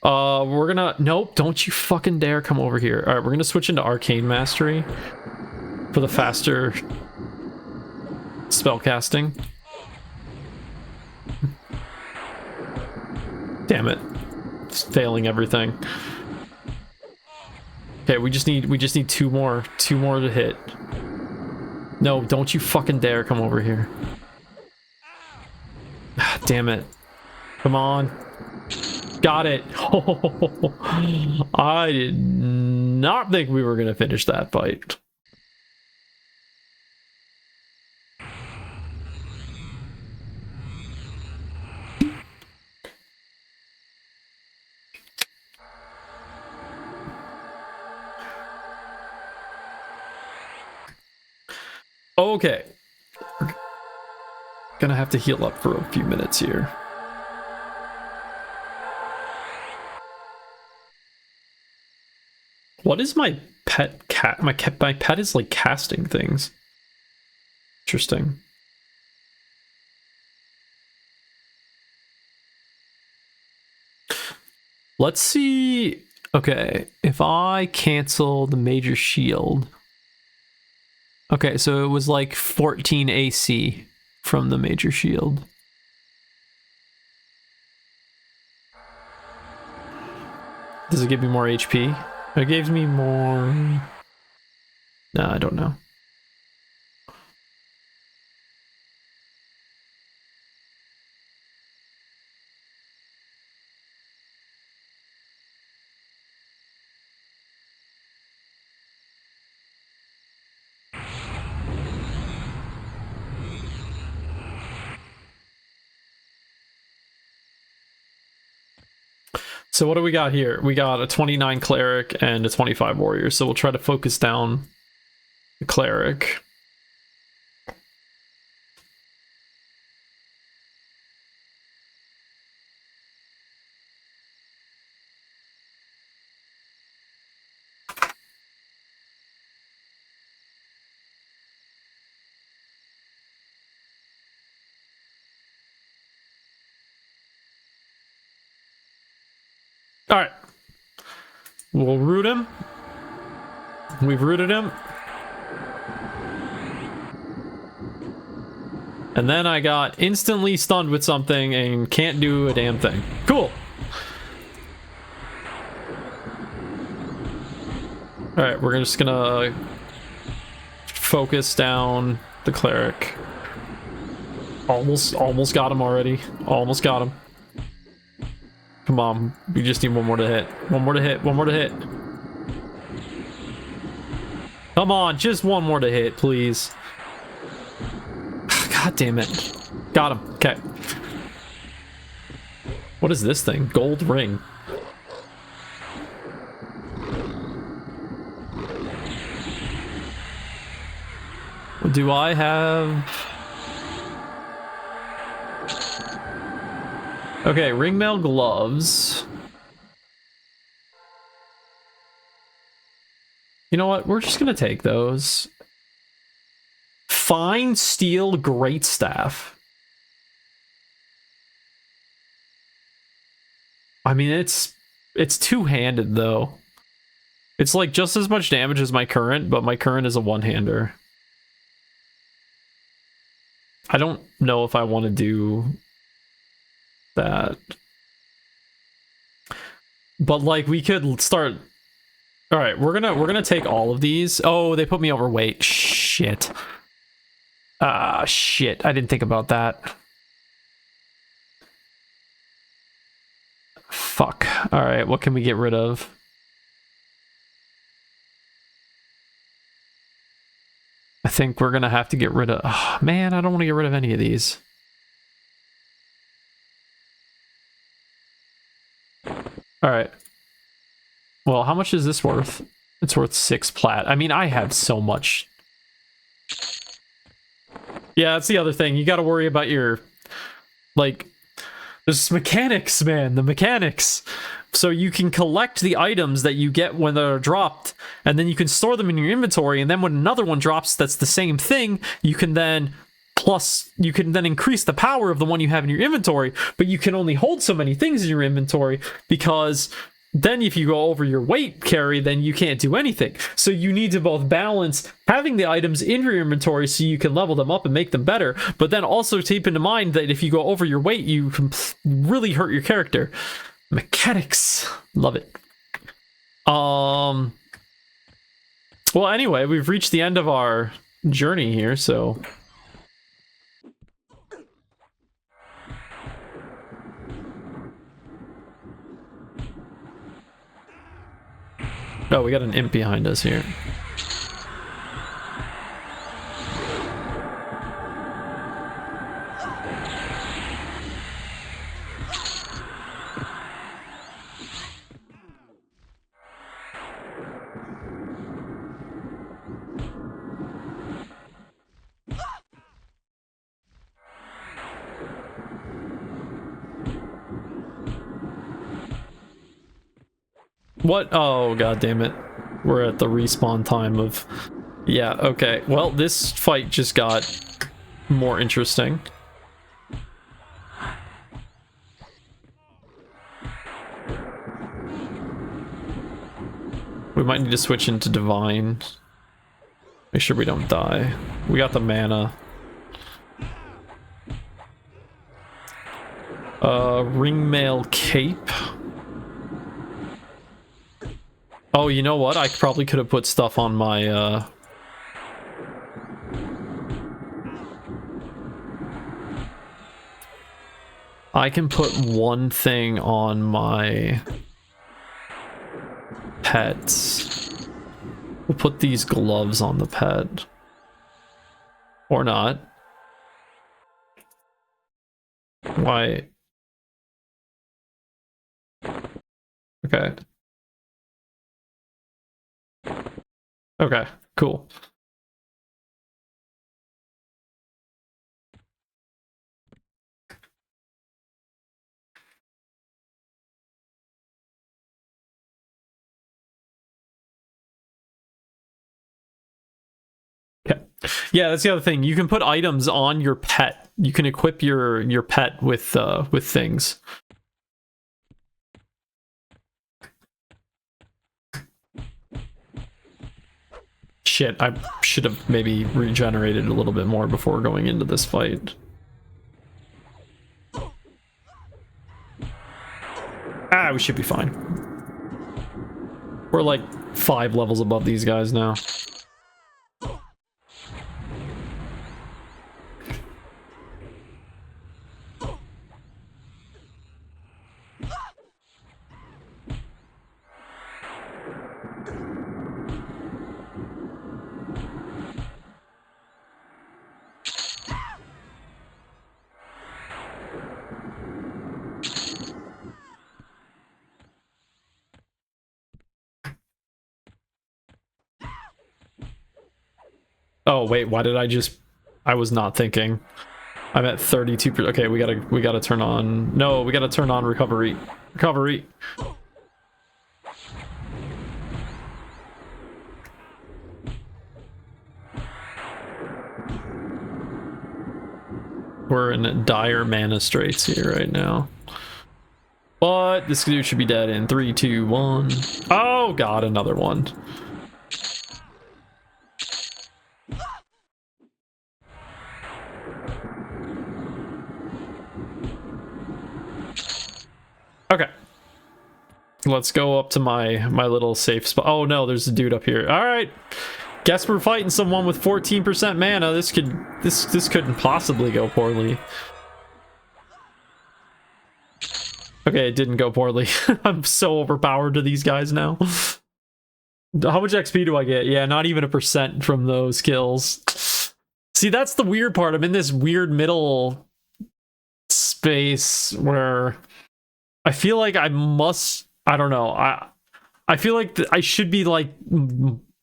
We're gonna, nope, don't you fucking dare come over here. All right, we're gonna switch into Arcane Mastery for the faster spellcasting. Damn it. Just failing everything. Okay, we just need 2 more to hit. No, don't you fucking dare come over here. Ah, damn it. Come on. Got it. Oh, I did not think we were gonna finish that fight. Okay. Gonna have to heal up for a few minutes here. What is my pet cat? My pet is like casting things. Interesting. Let's see Okay, if I cancel the major shield. Okay, so it was like 14 AC from the major shield. Does it give me more HP? It gives me more... No, I don't know. So what do we got here? We got a 29 cleric and a 25 warrior. So we'll try to focus down the cleric. All right. We'll root him. We've rooted him. And then I got instantly stunned with something and can't do a damn thing. Cool. All right, we're just gonna focus down the cleric. Almost got him already. Almost got him. Come on, we just need one more to hit. One more to hit, one more to hit. Come on, just one more to hit, please. God damn it. Got him, okay. What is this thing? Gold ring. Do I have... Okay, ringmail gloves. You know what? We're just gonna take those. Fine steel greatstaff. I mean, it's two-handed though. It's like just as much damage as my current, but my current is a one-hander. I don't know if I want to do that. But like we could start. All right, we're gonna take all of these. Oh, they put me overweight. Shit. Shit. I didn't think about that. Fuck. All right, what can we get rid of? I think we're gonna have to get rid of... Oh, man, I don't want to get rid of any of these. All right. Well, how much is this worth? It's worth 6 plat. I mean, I have so much. Yeah, that's the other thing. You got to worry about your... Like, there's mechanics, man. The mechanics. So you can collect the items that you get when they're dropped, and then you can store them in your inventory, and then when another one drops that's the same thing, you can then increase the power of the one you have in your inventory, but you can only hold so many things in your inventory, because then if you go over your weight carry, then you can't do anything. So you need to both balance having the items in your inventory so you can level them up and make them better, but then also keep in mind that if you go over your weight, you can really hurt your character. Mechanics. Love it. Well, anyway, we've reached the end of our journey here, so... Oh, we got an imp behind us here. What? Oh, god damn it. We're at the respawn time of... Yeah, okay. Well, this fight just got more interesting. We might need to switch into divine. Make sure we don't die. We got the mana. Ringmail cape. Oh, you know what? I probably could have put stuff on my I can put one thing on my pets. We'll put these gloves on the pet. Or not. Why? Okay. Okay, cool. Yeah, that's the other thing. You can put items on your pet. You can equip your pet with things. Shit, I should have maybe regenerated a little bit more before going into this fight. Ah, we should be fine. We're like 5 levels above these guys now. Oh wait, why did I was not thinking. I'm at 32%. Okay, we gotta turn on. No, we gotta turn on recovery. Recovery. We're in dire mana straits here right now. But this dude should be dead in 3, 2, 1. Oh god, another one. Okay. Let's go up to my little safe spot. Oh no, there's a dude up here. All right. Guess we're fighting someone with 14% mana. This couldn't possibly go poorly. Okay, it didn't go poorly. I'm so overpowered to these guys now. How much XP do I get? Yeah, not even 1% from those kills. See, that's the weird part. I'm in this weird middle space where I feel like I don't know. I feel like I should be like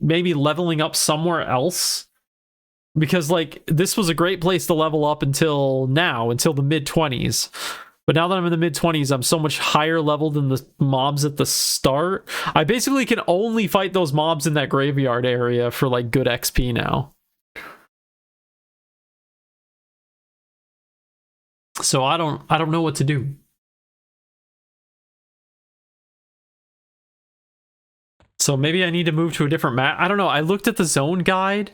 maybe leveling up somewhere else, because like this was a great place to level up until now, until the mid-20s. But now that I'm in the mid-20s, I'm so much higher level than the mobs at the start. I basically can only fight those mobs in that graveyard area for like good XP now. So I don't know what to do. So maybe I need to move to a different map. I don't know. I looked at the zone guide,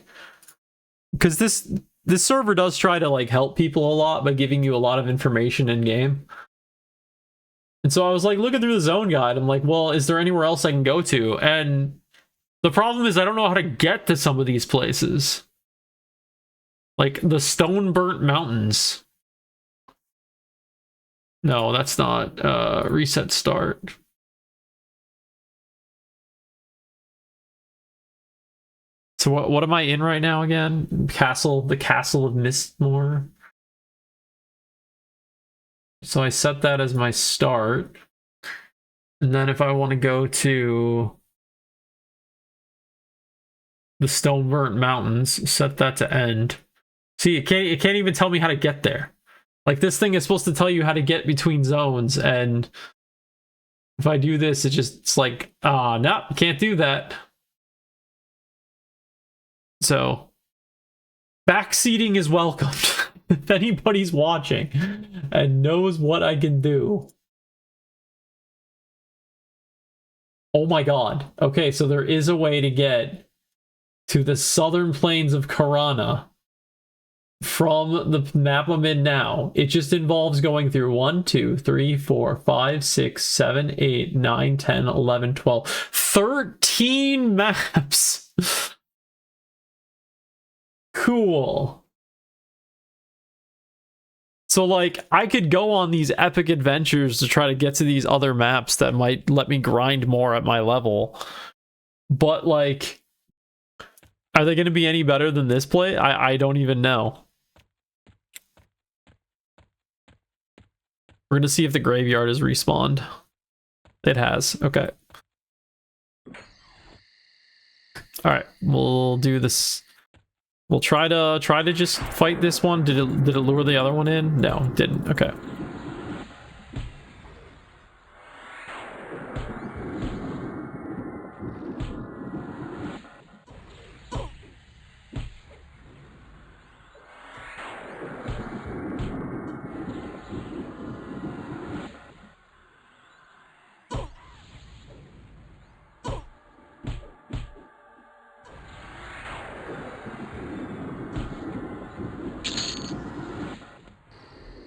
because this server does try to like help people a lot by giving you a lot of information in game. And so I was like looking through the zone guide. I'm like, well, is there anywhere else I can go to? And the problem is I don't know how to get to some of these places. Like the Stone Burnt Mountains. No, that's not reset start. So what am I in right now again? The Castle of Mistmore. So I set that as my start. And then if I want to go to the Stoneburnt Mountains, set that to end. See, it can't even tell me how to get there. Like this thing is supposed to tell you how to get between zones, and if I do this, it's like, no, can't do that. So, backseating is welcomed. If anybody's watching and knows what I can do. Oh my god. Okay, so there is a way to get to the southern plains of Karana from the map I'm in now. It just involves going through 1, 2, 3, 4, 5, 6, 7, 8, 9, 10, 11, 12, 13 maps. Cool. So, like, I could go on these epic adventures to try to get to these other maps that might let me grind more at my level. But, like, are they going to be any better than this play? I don't even know. We're going to see if the graveyard has respawned. It has. Okay. All right. We'll do this. We'll try to just fight this one. Did it lure the other one in? No, it didn't. Okay.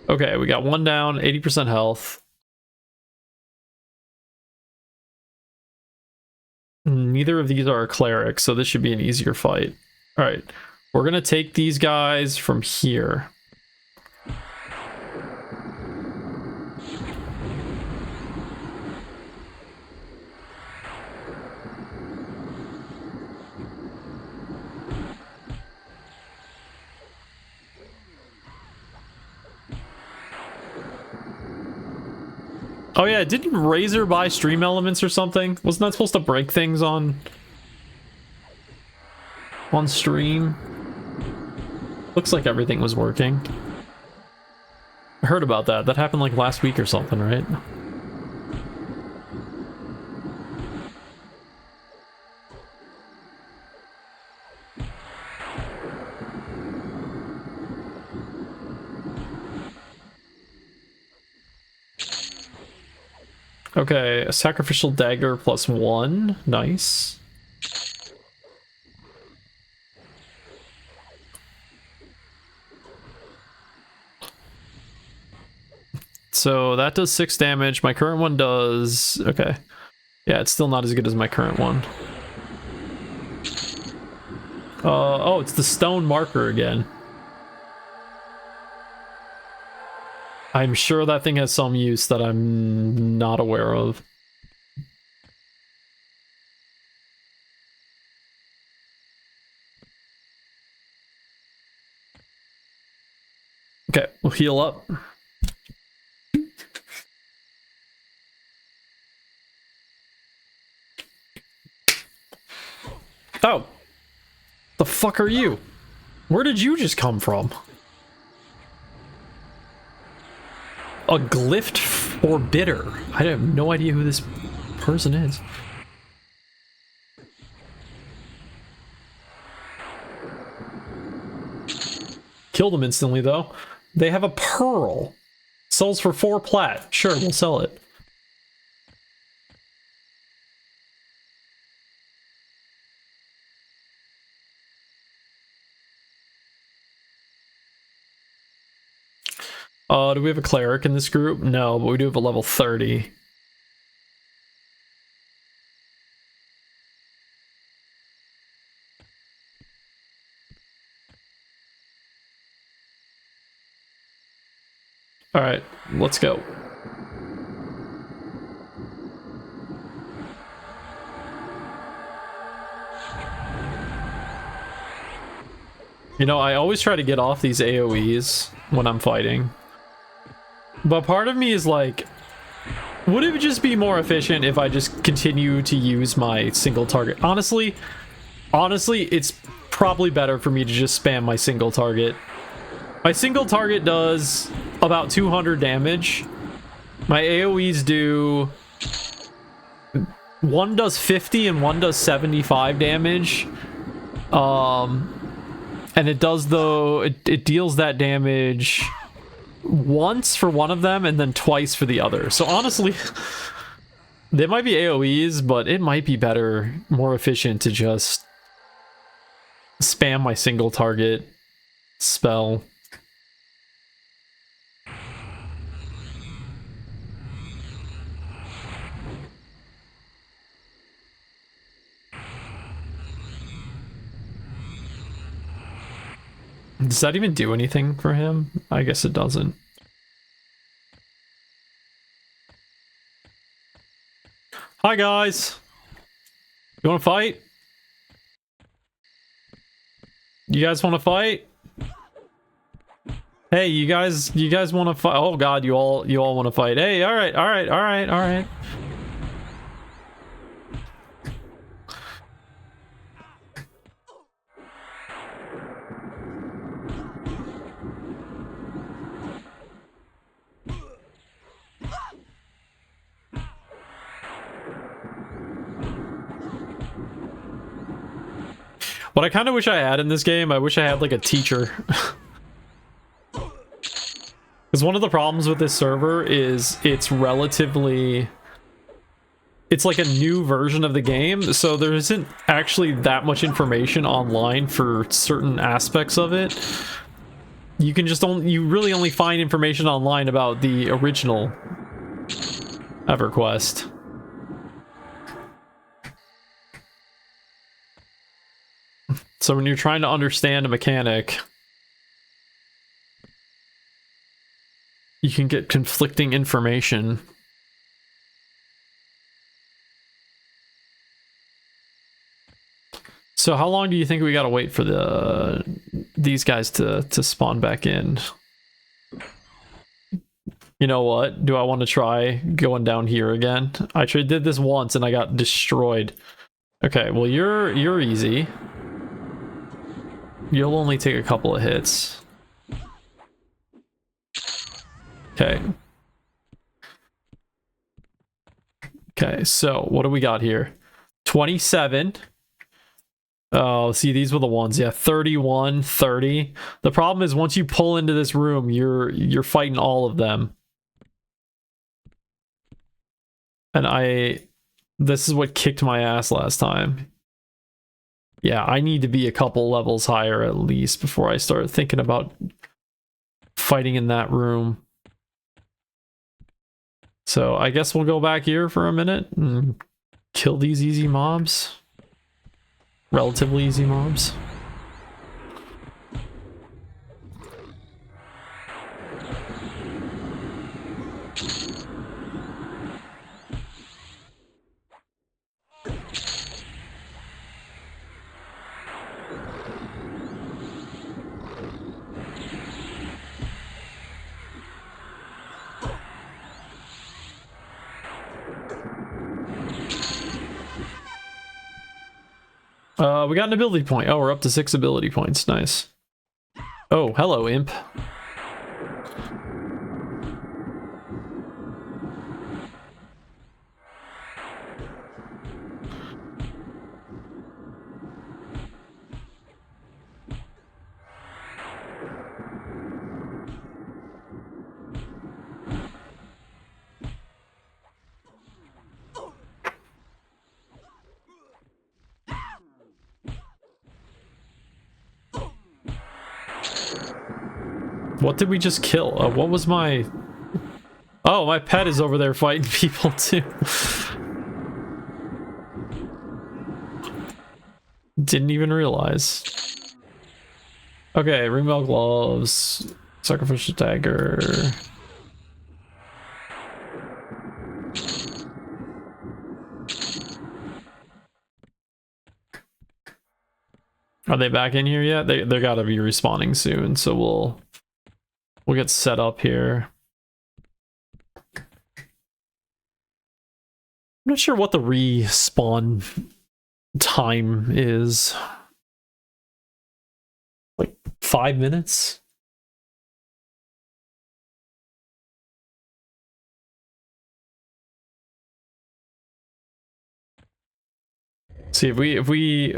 Okay, we got one down, 80% health. Neither of these are a cleric, so this should be an easier fight. All right, we're gonna take these guys from here. Oh yeah, didn't Razor buy stream elements or something? Wasn't that supposed to break things on stream? Looks like everything was working. I heard about that. That happened like last week or something, right? Okay, a sacrificial dagger +1. Nice. So that does 6 damage. My current one does... Okay. Yeah, it's still not as good as my current one. Oh, it's the stone marker again. I'm sure that thing has some use that I'm not aware of. Okay, we'll heal up. Oh! The fuck are you? Where did you just come from? A glyph forbitter. I have no idea who this person is. Killed them instantly, though. They have a pearl. Sells for 4 plat. Sure, we'll sell it. Do we have a cleric in this group? No, but we do have a level 30. Alright, let's go. You know, I always try to get off these AoEs when I'm fighting. But part of me is like, would it just be more efficient if I just continue to use my single target? Honestly, it's probably better for me to just spam my single target. My single target does about 200 damage. My AoEs do... One does 50 and one does 75 damage. And it does, though, it deals that damage once for one of them and then twice for the other. So honestly, They might be AoEs, but it might be better, more efficient to just spam my single target spell. Does that even do anything for him? I guess it doesn't. Hi guys! You wanna fight? You guys wanna fight? Hey, you guys wanna fight? Oh god, you all wanna fight. Hey, alright. What I kind of wish I had in this game, I wish I had like a teacher. Because one of the problems with this server is it's relatively... It's like a new version of the game, so there isn't actually that much information online for certain aspects of it. You can just you really only find information online about the original EverQuest. So when you're trying to understand a mechanic, you can get conflicting information. So how long do you think we gotta wait for these guys to spawn back in? You know what? Do I want to try going down here again? I did this once and I got destroyed. Okay, well you're easy. You'll only take a couple of hits. Okay. Okay, so what do we got here? 27. Oh, see, these were the ones. Yeah, 31, 30. The problem is once you pull into this room, you're fighting all of them. And this is what kicked my ass last time. Yeah, I need to be a couple levels higher at least before I start thinking about fighting in that room. So I guess we'll go back here for a minute and kill these easy mobs. Relatively easy mobs. We got an ability point. Oh, we're up to 6 ability points. Nice. Oh, hello, imp. What did we just kill? What was my... Oh, my pet is over there fighting people too. Didn't even realize. Okay, ringmail gloves, sacrificial dagger. Are they back in here yet? They gotta be respawning soon, so we'll get set up here. I'm not sure what the respawn time is. Like 5 minutes? See, if we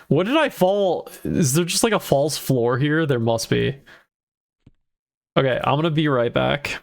what did I fall? Is there just like a false floor here? There must be. Okay, I'm gonna be right back.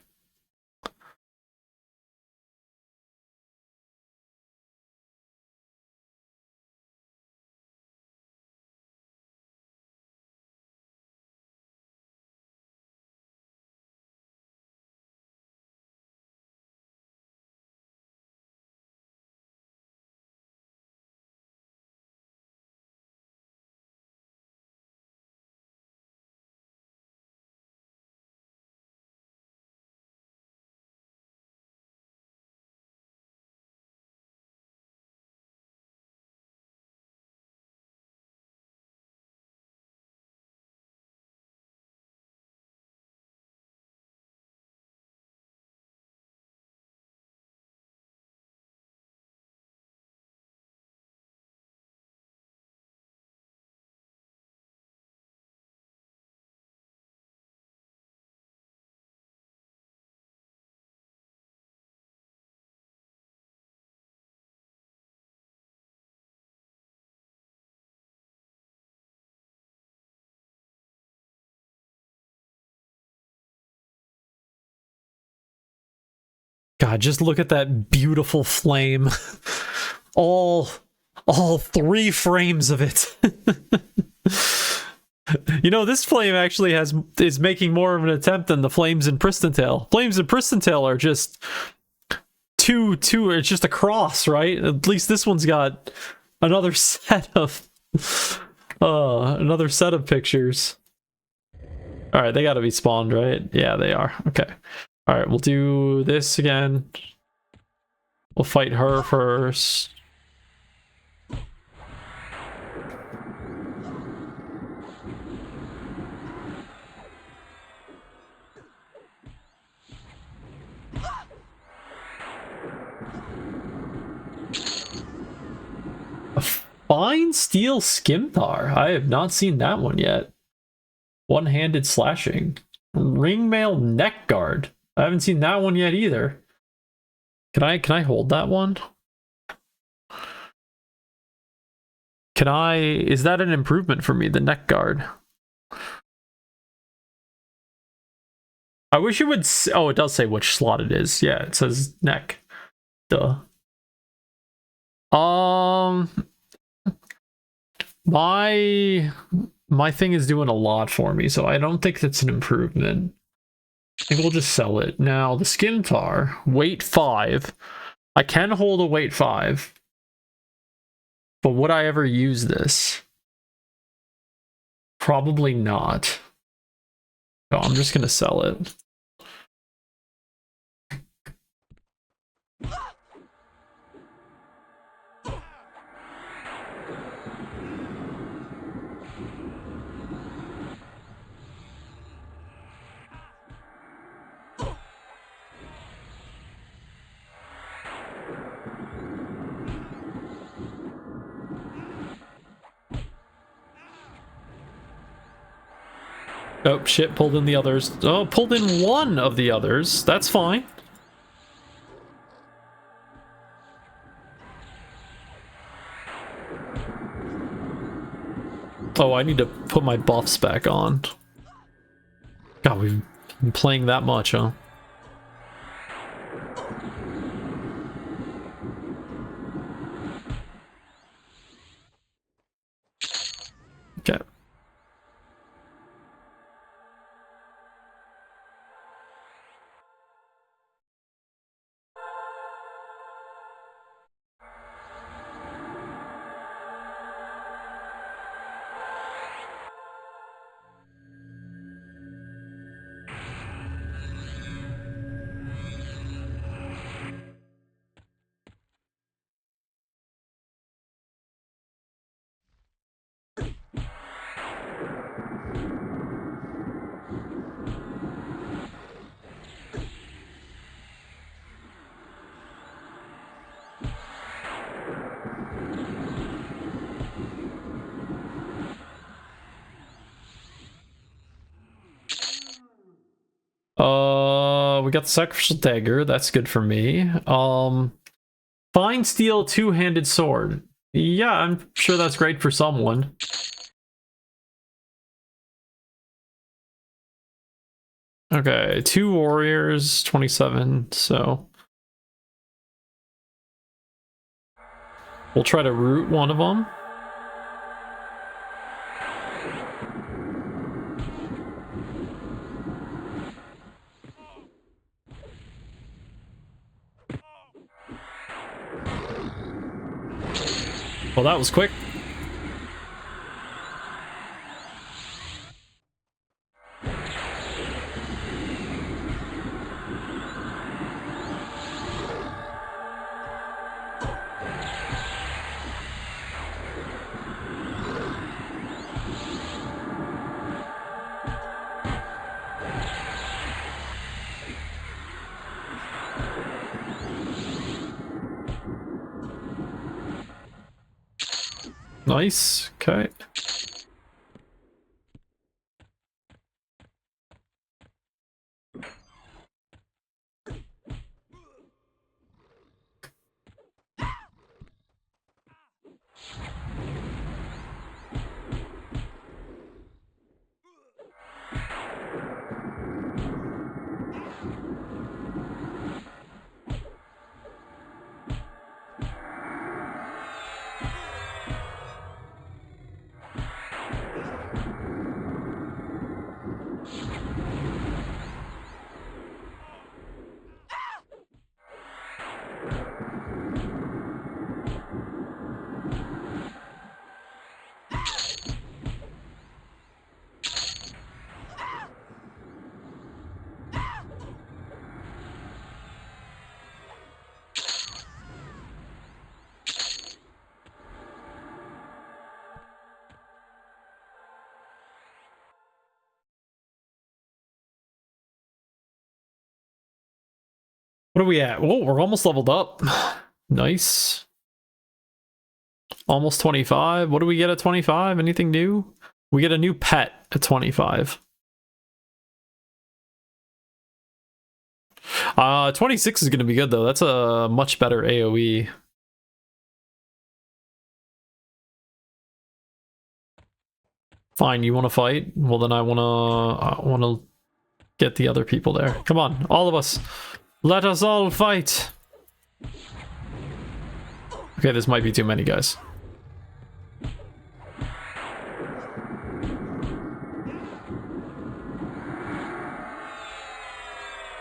God, just look at that beautiful flame. all 3 frames of it. You know, this flame actually is making more of an attempt than the flames in Pristantale. Flames in Pristantale are just two. It's just a cross, right? At least this one's got another set of pictures. All right, they got to be spawned, right? Yeah, they are. Okay. All right, we'll do this again. We'll fight her first. A fine steel skimthar. I have not seen that one yet. One-handed slashing. Ringmail neck guard. I haven't seen that one yet either. Can I hold that one? Is that an improvement for me, the neck guard? I wish it would, oh, it does say which slot it is. Yeah, it says neck. Duh. My thing is doing a lot for me, so I don't think that's an improvement. I think we'll just sell it. Now, the skimthar, weight 5. I can hold a weight 5. But would I ever use this? Probably not. So I'm just gonna sell it. Oh, shit, pulled in the others. Oh, pulled in one of the others. That's fine. Oh, I need to put my buffs back on. God, we've been playing that much, huh? Okay. We got the sacrificial dagger. That's good for me. Fine steel two-handed sword. Yeah, I'm sure that's great for someone. Okay, 2 warriors, 27, so we'll try to root one of them. Well, that was quick. Nice. Okay. What are we at? Oh, we're almost leveled up. Nice. Almost 25. What do we get at 25? Anything new? We get a new pet at 25. 26 is going to be good, though. That's a much better AoE. Fine, you want to fight? Well, then I want to get the other people there. Come on, all of us. Let us all fight. Okay, this might be too many guys.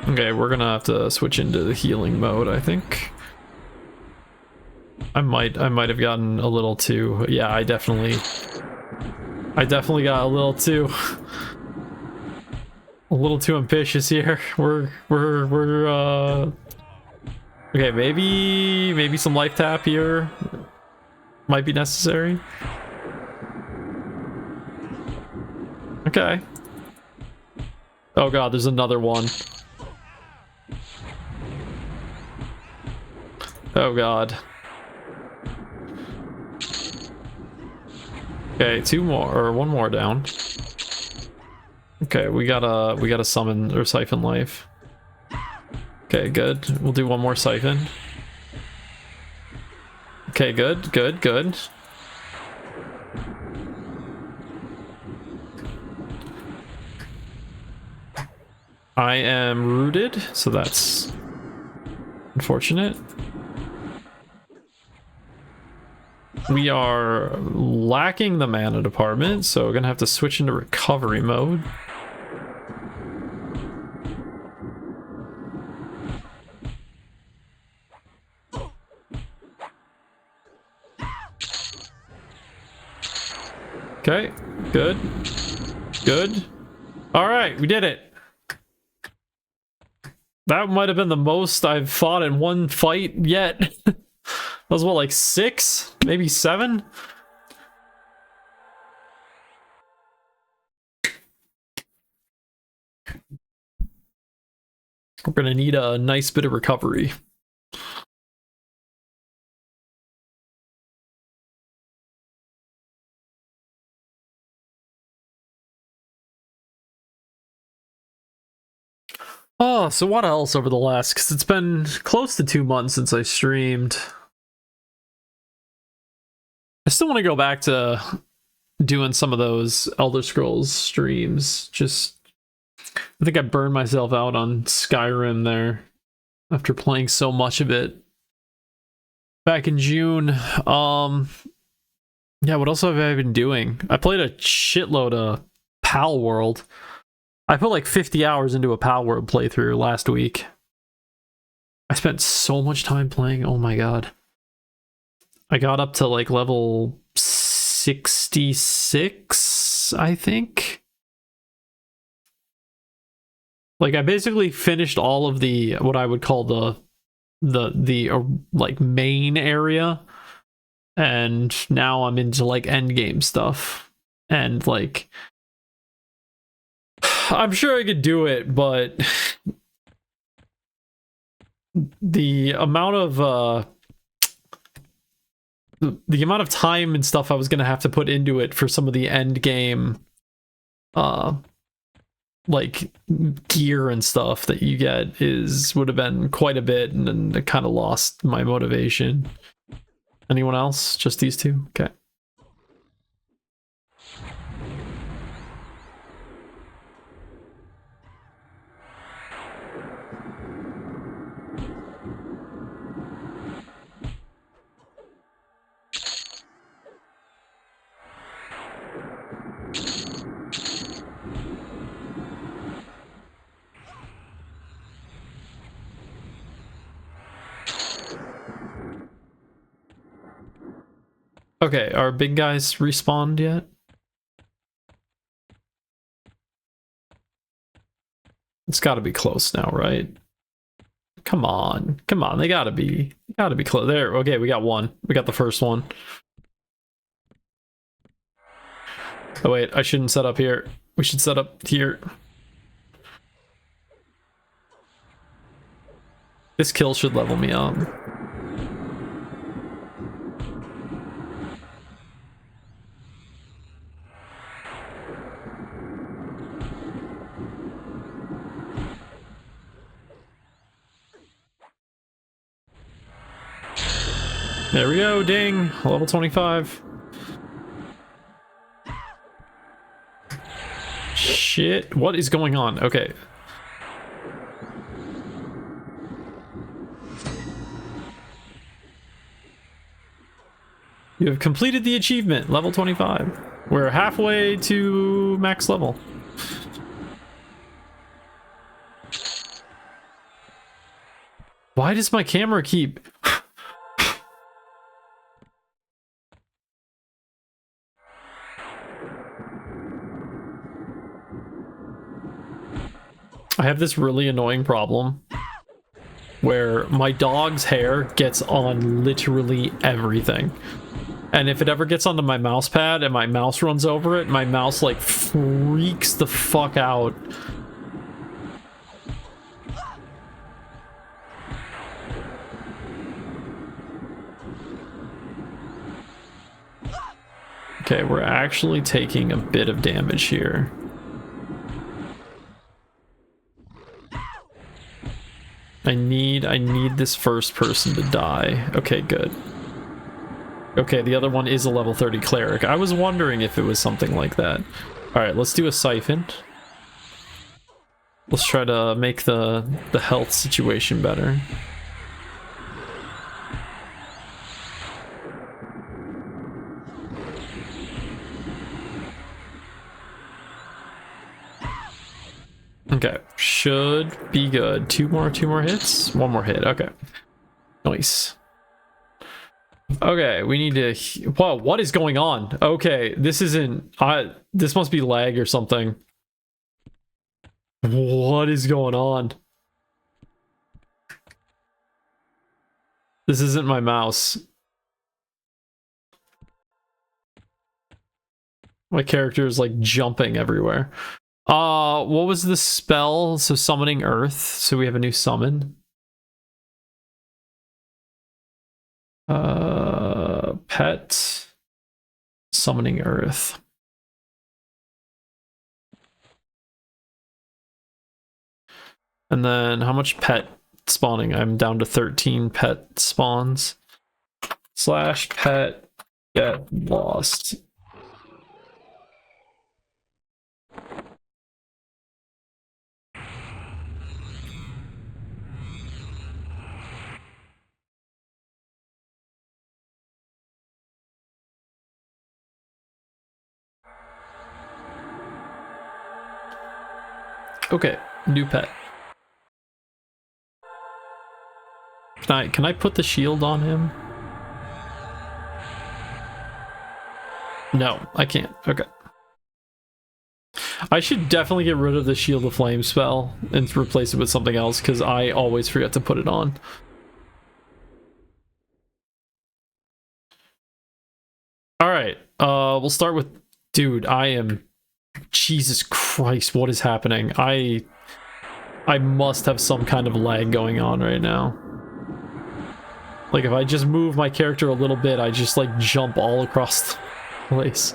Okay, we're gonna have to switch into the healing mode, I think. I might have gotten a little too... Yeah, I definitely got a little too ambitious here. Okay, maybe some life tap here might be necessary. Okay. Oh god, there's another one. Oh god. Okay, two more, or one more down. Okay, we gotta summon or siphon life. Okay, good. We'll do one more siphon. Okay, good. I am rooted, so that's unfortunate. We are lacking the mana department, so we're gonna have to switch into recovery mode. Okay, good. All right, we did it. That might have been the most I've fought in one fight yet. That was what, like 6? Maybe 7? We're gonna need a nice bit of recovery. Oh, so what else over the last... Because it's been close to 2 months since I streamed. I still want to go back to doing some of those Elder Scrolls streams. Just... I think I burned myself out on Skyrim there after playing so much of it back in June. Yeah, what else have I been doing? I played a shitload of Pal World. I put like 50 hours into a Pal World playthrough last week. I spent so much time playing, oh my god. I got up to like level 66, I think. Like I basically finished all of the, what I would call the like main area. And now I'm into like end game stuff. And like, I'm sure I could do it, but the amount of time and stuff I was gonna have to put into it for some of the end game like gear and stuff that you get would have been quite a bit, and then it kind of lost my motivation. Anyone else? Just these two? Okay. Okay, are big guys respawned yet? It's got to be close now, right? Come on, they gotta be close. There, okay, we got one. We got the first one. Oh wait, I shouldn't set up here. We should set up here. This kill should level me up. There we go, ding, level 25. Shit, what is going on? Okay. You have completed the achievement, level 25. We're halfway to max level. Why does my camera keep... I have this really annoying problem where my dog's hair gets on literally everything. And if it ever gets onto my mouse pad and my mouse runs over it, my mouse like freaks the fuck out. Okay, we're actually taking a bit of damage here. I need this first person to die. Okay, good. Okay, the other one is a level 30 cleric. I was wondering if it was something like that. Alright, let's do a siphon. Let's try to make the health situation better. Okay, should be good. Two more hits? One more hit, okay. Nice. Okay, we need to... Whoa, what is going on? Okay, this isn't... this must be lag or something. What is going on? This isn't my mouse. My character is like jumping everywhere. What was the spell? So summoning earth. So we have a new summon. Pet. Summoning earth. And then how much pet spawning? I'm down to 13 pet spawns. Slash pet get lost. Okay, new pet. Can I put the shield on him? No, I can't. Okay. I should definitely get rid of the Shield of Flame spell and replace it with something else, because I always forget to put it on. Alright, we'll start with... Dude, I am... Jesus Christ, what is happening? I must have some kind of lag going on right now. Like, if I just move my character a little bit, I just, like, jump all across the place.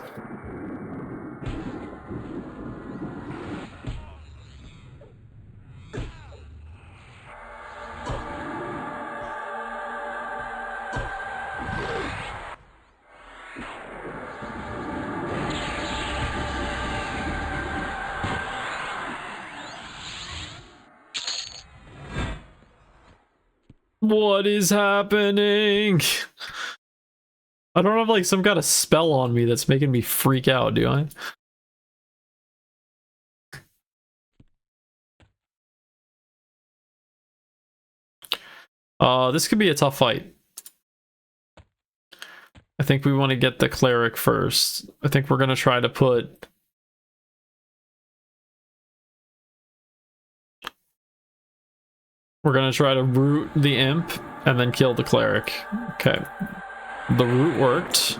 What is happening? I don't have like some kind of spell on me that's making me freak out, do I? This could be a tough fight. I think we want to get the cleric first. I think we're gonna try to put... We're gonna try to root the imp and then kill the cleric. Okay. The root worked.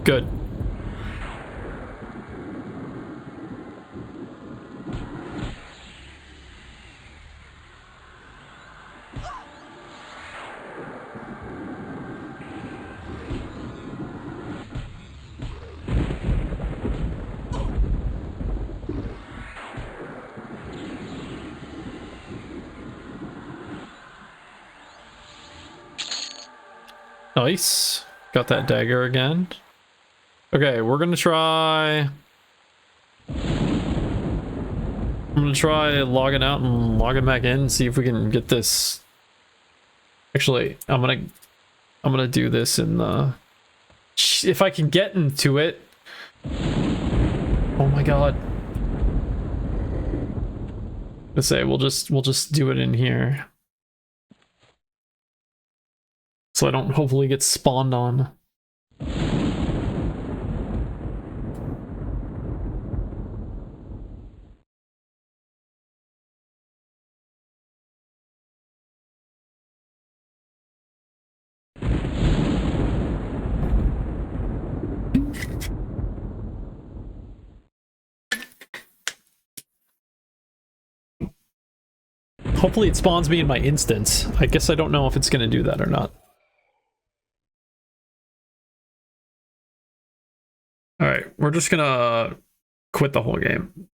Good. Nice. Got that dagger again. Okay, we're gonna try... I'm gonna try logging out and logging back in and see if we can get this. Actually, I'm gonna do this in the... If I can get into it. Oh my god. Let's say we'll just do it in here. So I don't hopefully get spawned on. Hopefully it spawns me in my instance. I guess I don't know if it's gonna do that or not. Alright, we're just gonna quit the whole game.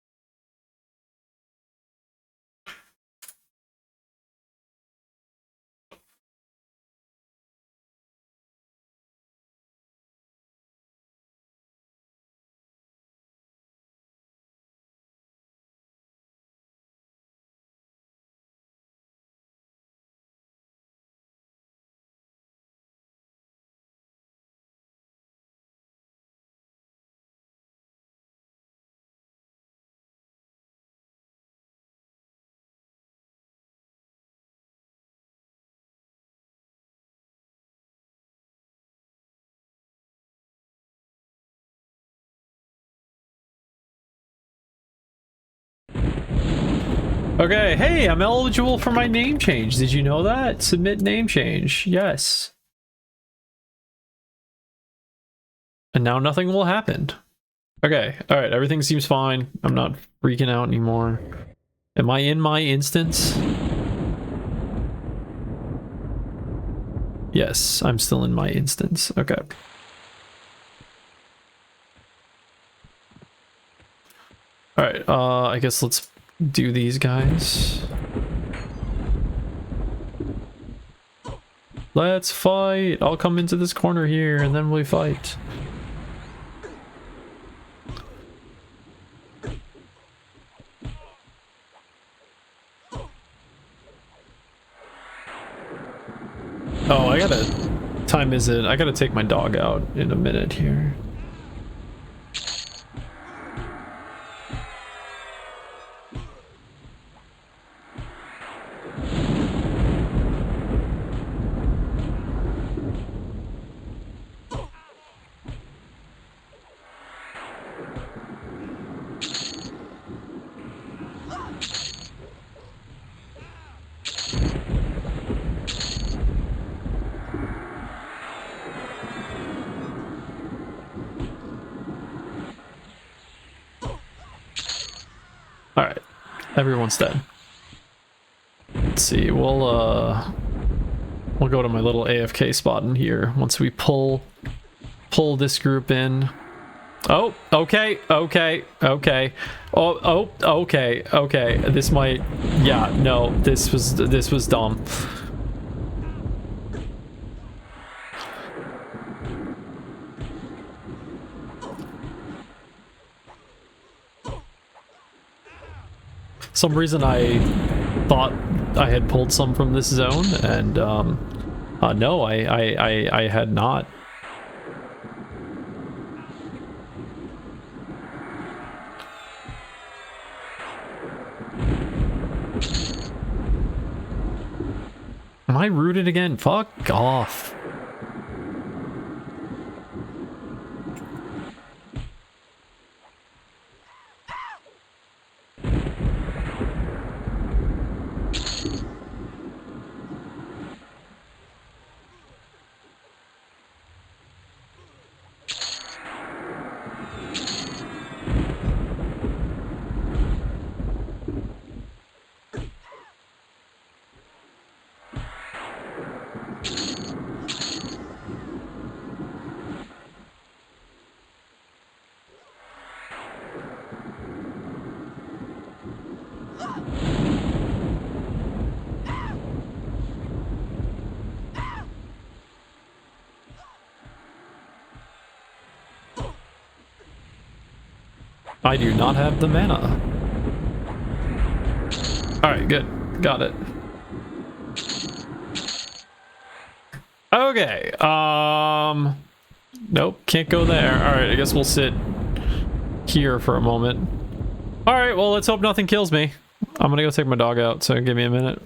Okay, hey, I'm eligible for my name change. Did you know that? Submit name change. Yes. And now nothing will happen. Okay, alright, everything seems fine. I'm not freaking out anymore. Am I in my instance? Yes, I'm still in my instance. Okay. Alright, I guess let's do these guys. Let's fight! I'll come into this corner here and then we fight. Oh, I gotta... Time is it? I gotta take my dog out in a minute here. Alright, everyone's dead. Let's see, we'll go to my little AFK spot in here once we pull this group in. Oh, okay. Oh, okay. This might, yeah, no, this was dumb. Some reason I thought I had pulled some from this zone, and no, I had not. Am I rooted again? Fuck off. I do not have the mana. Alright, good. Got it. Okay, nope, can't go there. Alright, I guess we'll sit here for a moment. Alright, well, let's hope nothing kills me. I'm gonna go take my dog out, so give me a minute.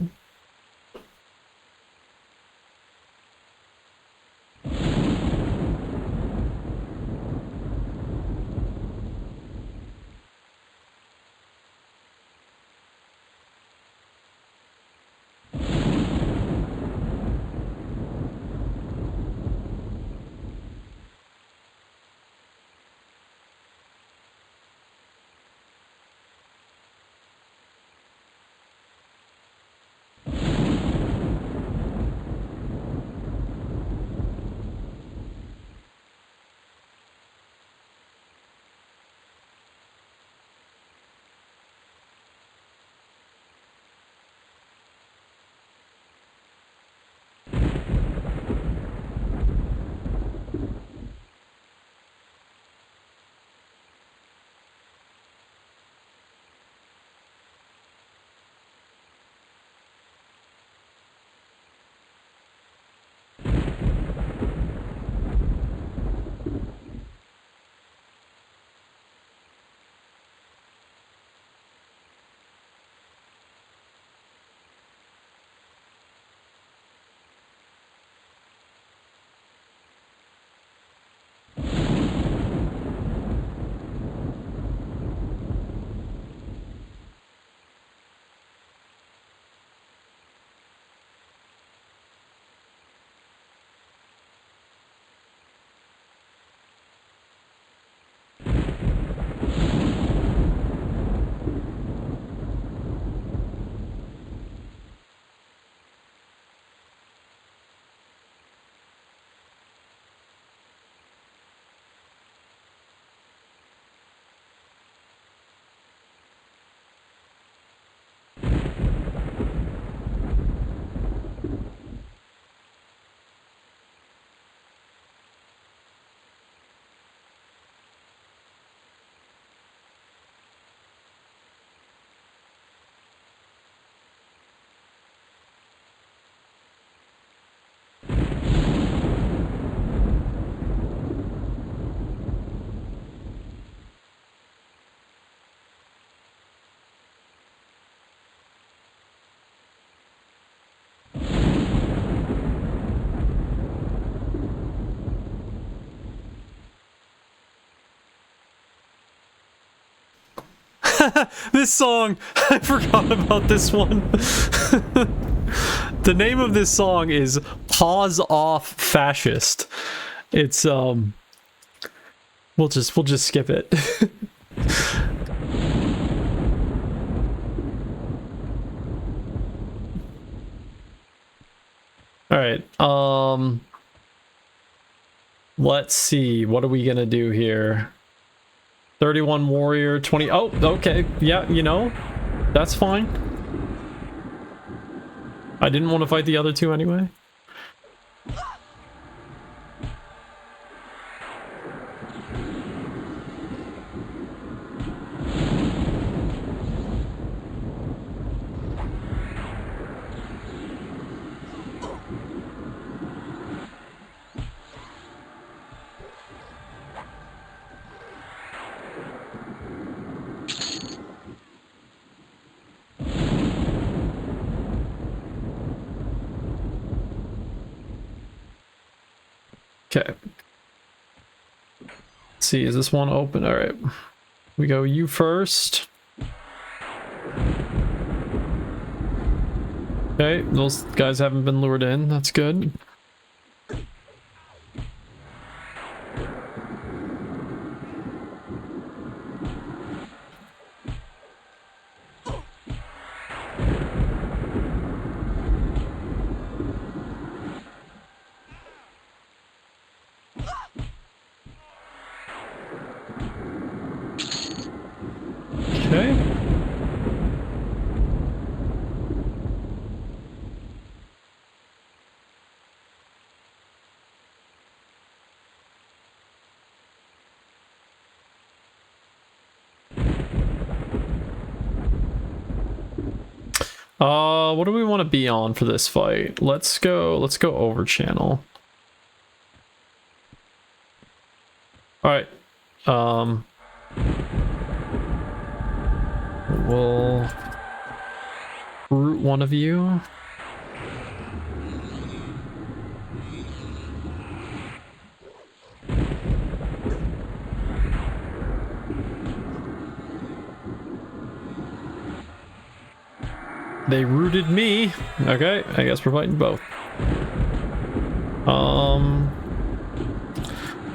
This song, I forgot about this one. The name of this song is Paws Off Fascist. It's we'll just skip it. All right. Let's see. What are we gonna do here? 31 warrior, 20. Oh, okay. Yeah, you know, that's fine. I didn't want to fight the other two anyway. Okay. Let's see, is this one open? All right. We go you first. Okay, those guys haven't been lured in. That's good. Okay. What do we want to be on for this fight? Let's go over channel. All right. We'll root one of you. They rooted me. Okay, I guess we're fighting both.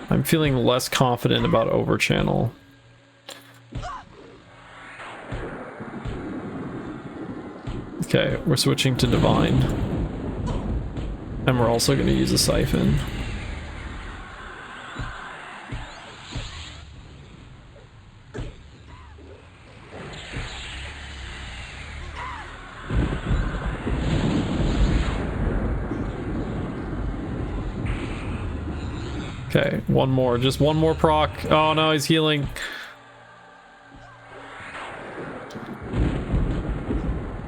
I'm feeling less confident about over channel. Okay, we're switching to divine. And we're also going to use a siphon. Okay, one more. Just one more proc. Oh no, he's healing.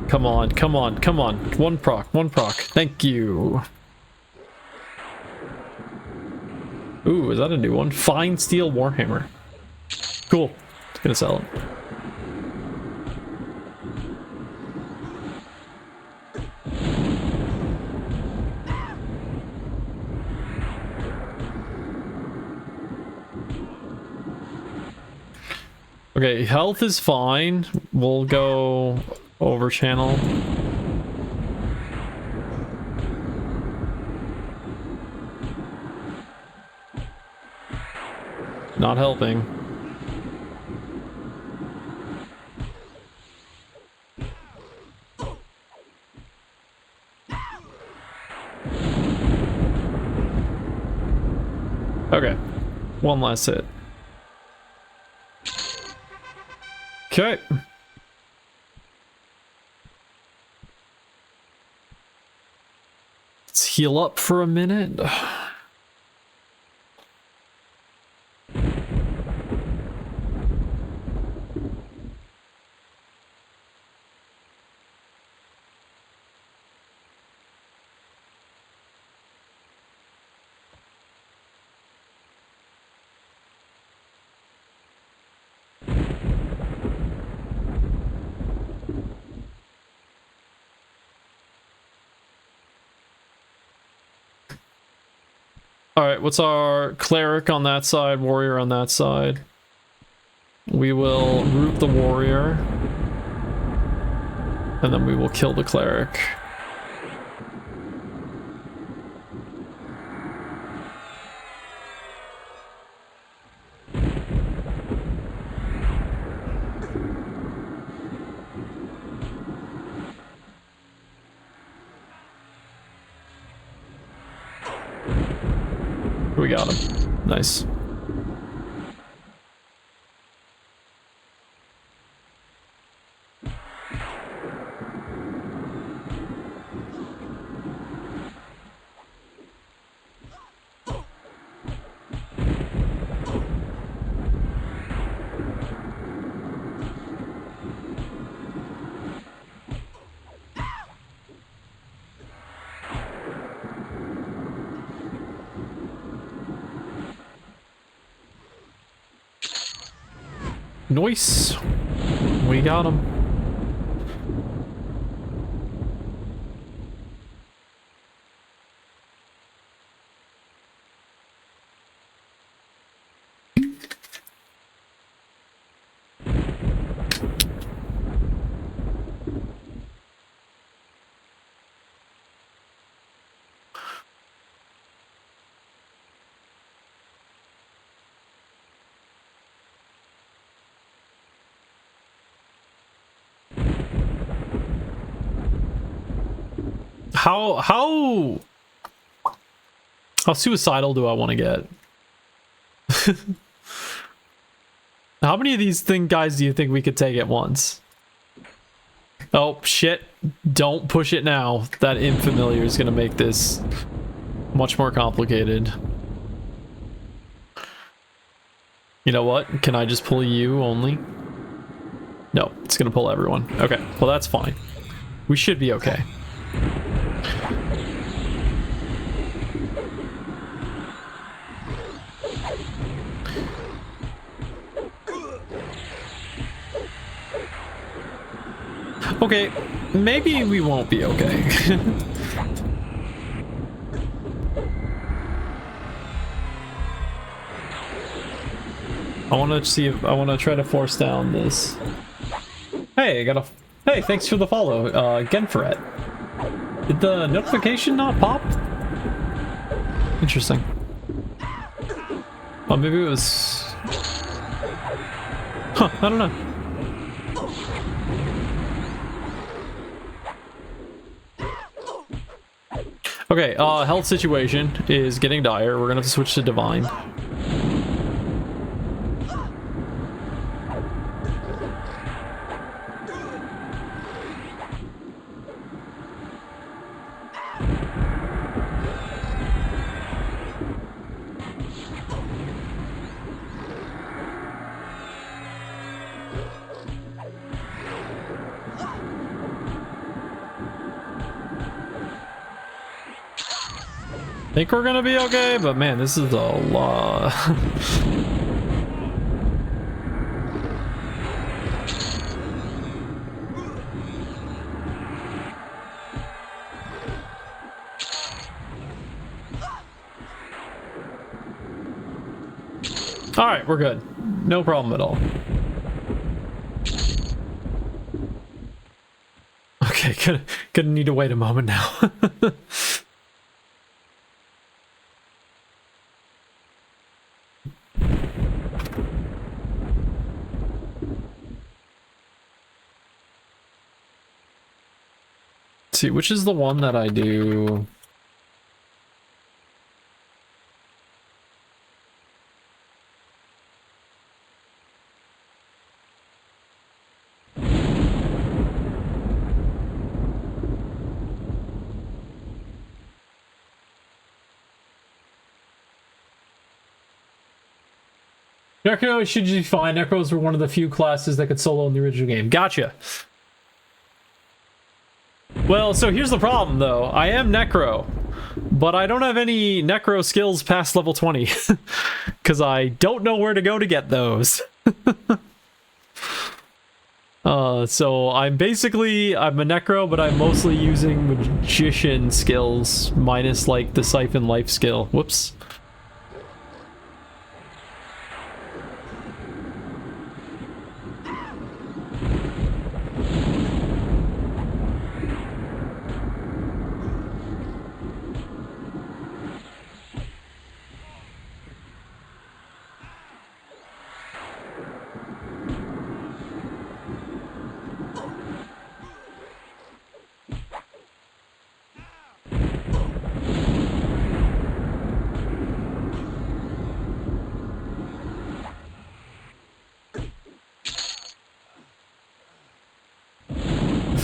Come on, come on, come on. One proc, one proc. Thank you. Ooh, is that a new one? Fine Steel Warhammer. Cool. Gonna sell it. Okay, health is fine. We'll go over channel. Not helping. Okay, one last hit. Okay. Let's heal up for a minute. Alright, what's our cleric on that side, warrior on that side? We will root the warrior. And then we will kill the cleric. We got him. Nice. Nice. We got him. How suicidal do I want to get? How many of these guys do you think we could take at once? Oh shit, don't push it now. That infamiliar is gonna make this much more complicated. You know what? Can I just pull you only? No, it's gonna pull everyone. Okay, well that's fine. We should be okay. Okay, maybe we won't be okay. I want to see if I want to try to force down this. Hey, I got a. Hey, thanks for the follow, Genfret. Did the notification not pop? Interesting. Oh, maybe it was. Huh, I don't know. Okay, health situation is getting dire. We're gonna have to switch to Divine. Think we're gonna be okay, but man, this is a lot. All right, we're good. No problem at all. Okay, gonna need to wait a moment now. Let's see, which is the one that I do? Necro should be fine. Necros were one of the few classes that could solo in the original game. Gotcha. Well, so here's the problem, though. I am Necro, but I don't have any Necro skills past level 20, because I don't know where to go to get those. So I'm a Necro, but I'm mostly using Magician skills, minus, like, the Siphon Life skill. Whoops.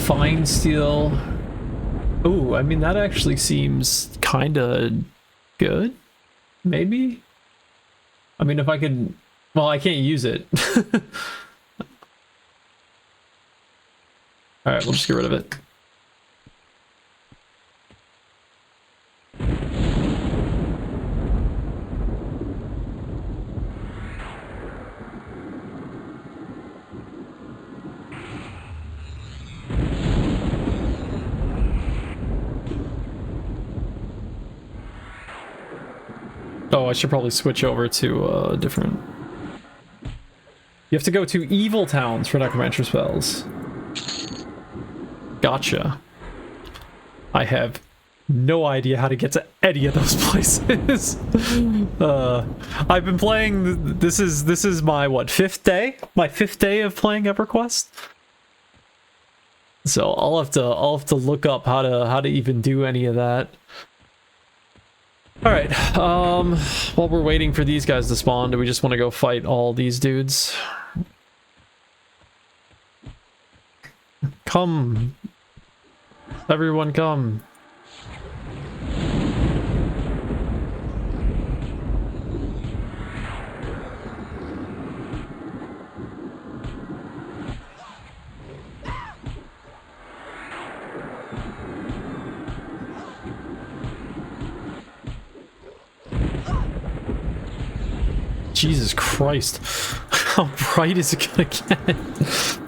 Fine Steel. Ooh, I mean, that actually seems kind of good. Maybe? I mean, if I could... Well, I can't use it. Alright, we'll just get rid of it. Oh, I should probably switch over to different... You have to go to evil towns for necromancer spells. Gotcha. I have no idea how to get to any of those places. I've been playing... This is my, what, 5th day? My 5th day of playing EverQuest? So I'll have to look up how to even do any of that. Alright, while we're waiting for these guys to spawn, do we just want to go fight all these dudes? Come! Everyone come! Jesus Christ. How bright is it gonna get?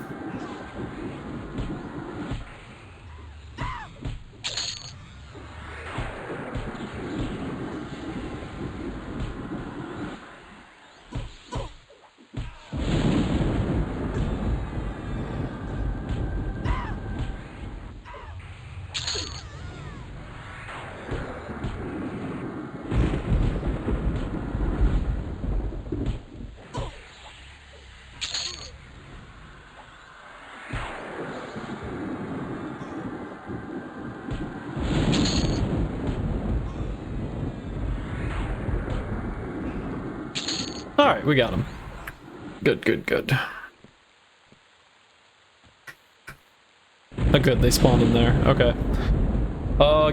Alright, we got him. Good, good, good. Oh, good, they spawned in there. Okay.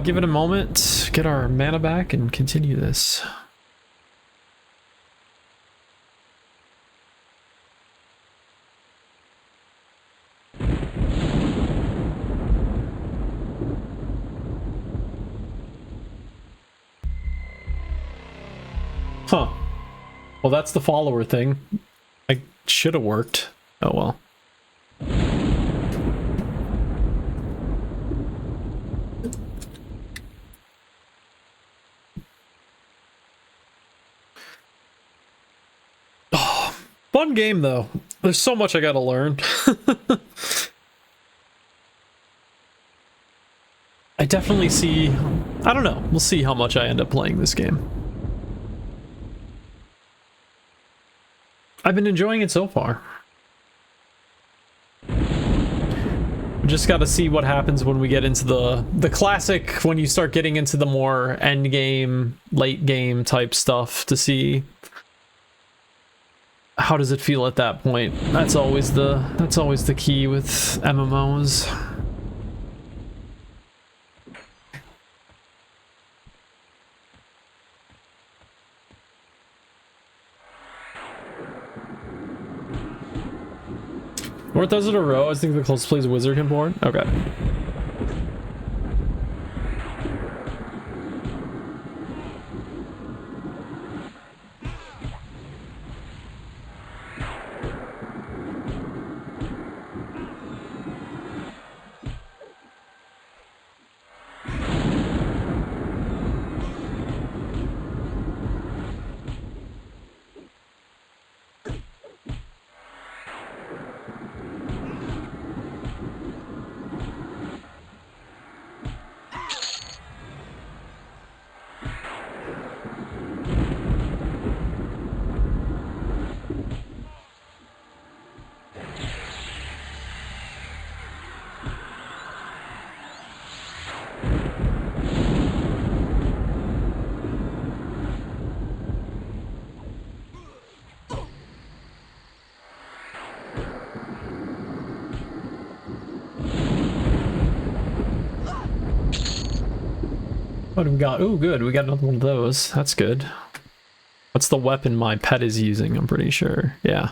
Give it a moment, get our mana back, and continue this. Huh. Well, that's the follower thing. I should have worked. Oh well. Oh, fun game though. There's so much I gotta learn. I definitely see... I don't know. We'll see how much I end up playing this game. I've been enjoying it so far. Just got to see what happens when we get into the classic, when you start getting into the more end game, late game type stuff, to see how does it feel at that point. That's always the key with MMOs. Fourth does it a row. I think the closest plays Wizard can board. Okay. What do we got? Oh, good. We got another one of those. That's good. What's the weapon my pet is using? I'm pretty sure. Yeah.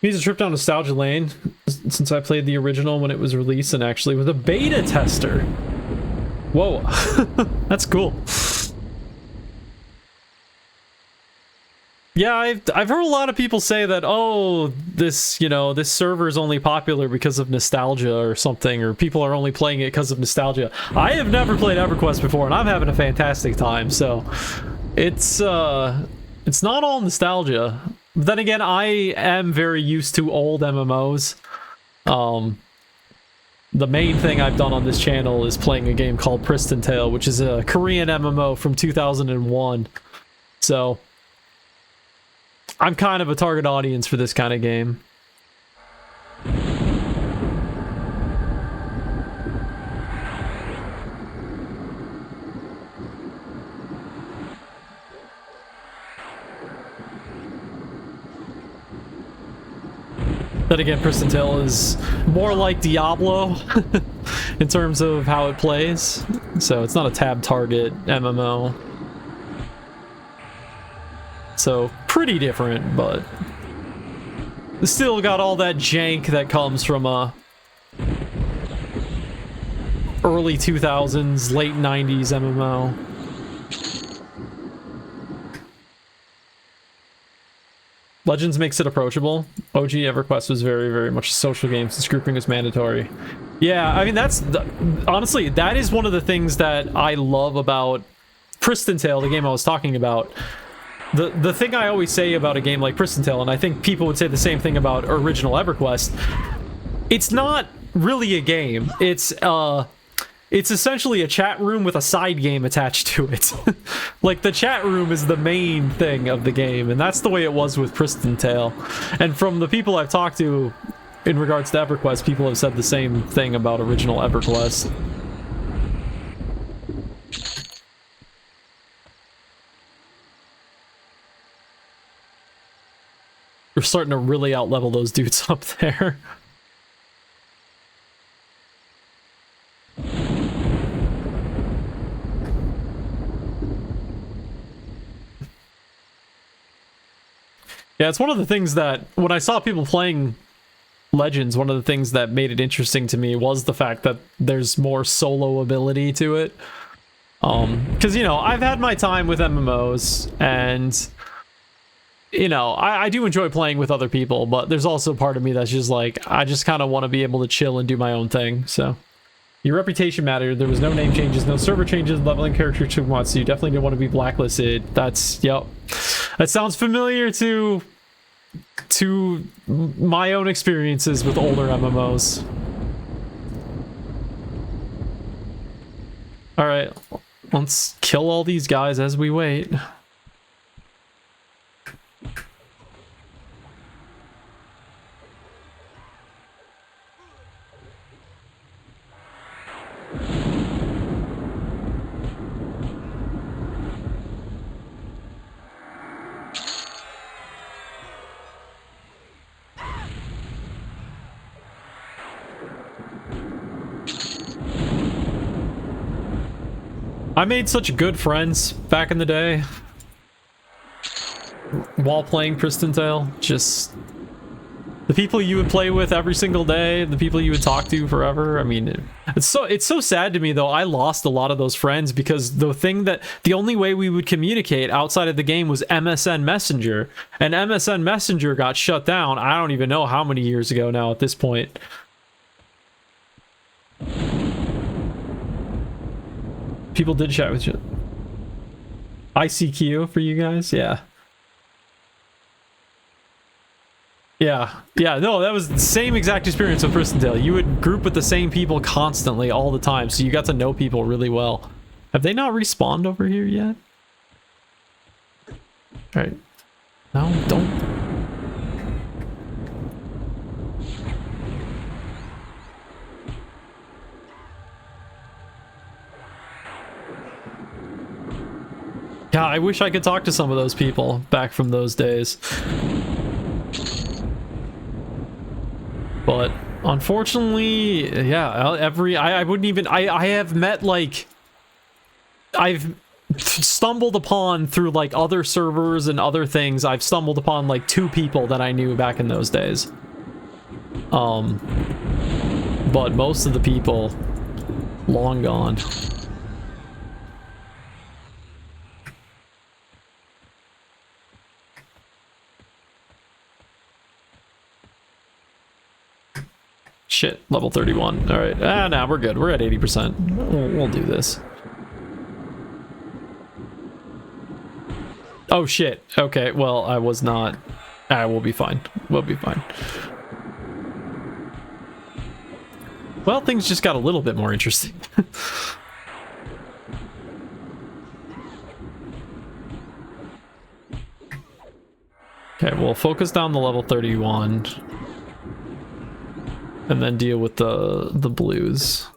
Needs a trip down Nostalgia Lane since I played the original when it was released and actually was a beta tester. Whoa. That's cool. Yeah, I've heard a lot of people say that, oh, this, you know, this server is only popular because of nostalgia or something, or people are only playing it because of nostalgia. I have never played EverQuest before, and I'm having a fantastic time, so it's not all nostalgia. But then again, I am very used to old MMOs. The main thing I've done on this channel is playing a game called Priston Tale, which is a Korean MMO from 2001. So I'm kind of a target audience for this kind of game. Then again, Priston Tale is more like Diablo in terms of how it plays. So it's not a tab target MMO. So pretty different, but still got all that jank that comes from a early 2000s, late 90s MMO. Legends makes it approachable. OG EverQuest was very, very much a social game since grouping was mandatory. Yeah, I mean, honestly, that is one of the things that I love about Priston Tale, the game I was talking about. The thing I always say about a game like Priston Tale, and I think people would say the same thing about original EverQuest, it's not really a game. It's essentially a chat room with a side game attached to it. Like, the chat room is the main thing of the game, and that's the way it was with Priston Tale. And from the people I've talked to in regards to EverQuest, people have said the same thing about original EverQuest. We're starting to really outlevel those dudes up there. Yeah, it's one of the things that, when I saw people playing Legends, one of the things that made it interesting to me was the fact that there's more solo ability to it. Because, you know, I've had my time with MMOs, and, you know, I do enjoy playing with other people, but there's also part of me that's just like, I just kind of want to be able to chill and do my own thing, so. Your reputation mattered. There was no name changes, no server changes, leveling character too much, so you definitely didn't want to be blacklisted. That's, yep. That sounds familiar to my own experiences with older MMOs. Alright, let's kill all these guys as we wait. I made such good friends back in the day while playing Priston Tale. Just the people you would play with every single day, the people you would talk to forever. I mean, it's so sad to me though. I lost a lot of those friends because the only way we would communicate outside of the game was MSN Messenger, and MSN Messenger got shut down. I don't even know how many years ago now at this point. People did chat with you. ICQ for you guys? Yeah. Yeah. Yeah, no, that was the same exact experience with Priston Tale. You would group with the same people constantly all the time, so you got to know people really well. Have they not respawned over here yet? Alright. No, don't. Yeah, I wish I could talk to some of those people back from those days. But unfortunately, yeah, I wouldn't even, I have met, like, I've stumbled upon through, like, other servers and other things, I've stumbled upon, like, 2 people that I knew back in those days. But most of the people, long gone. Shit, level 31. Alright, nah, we're good. We're at 80%. We'll do this. Oh shit, okay, well, I was not... we'll be fine. We'll be fine. Well, things just got a little bit more interesting. Okay, we'll focus down the level 31. And then deal with the blues.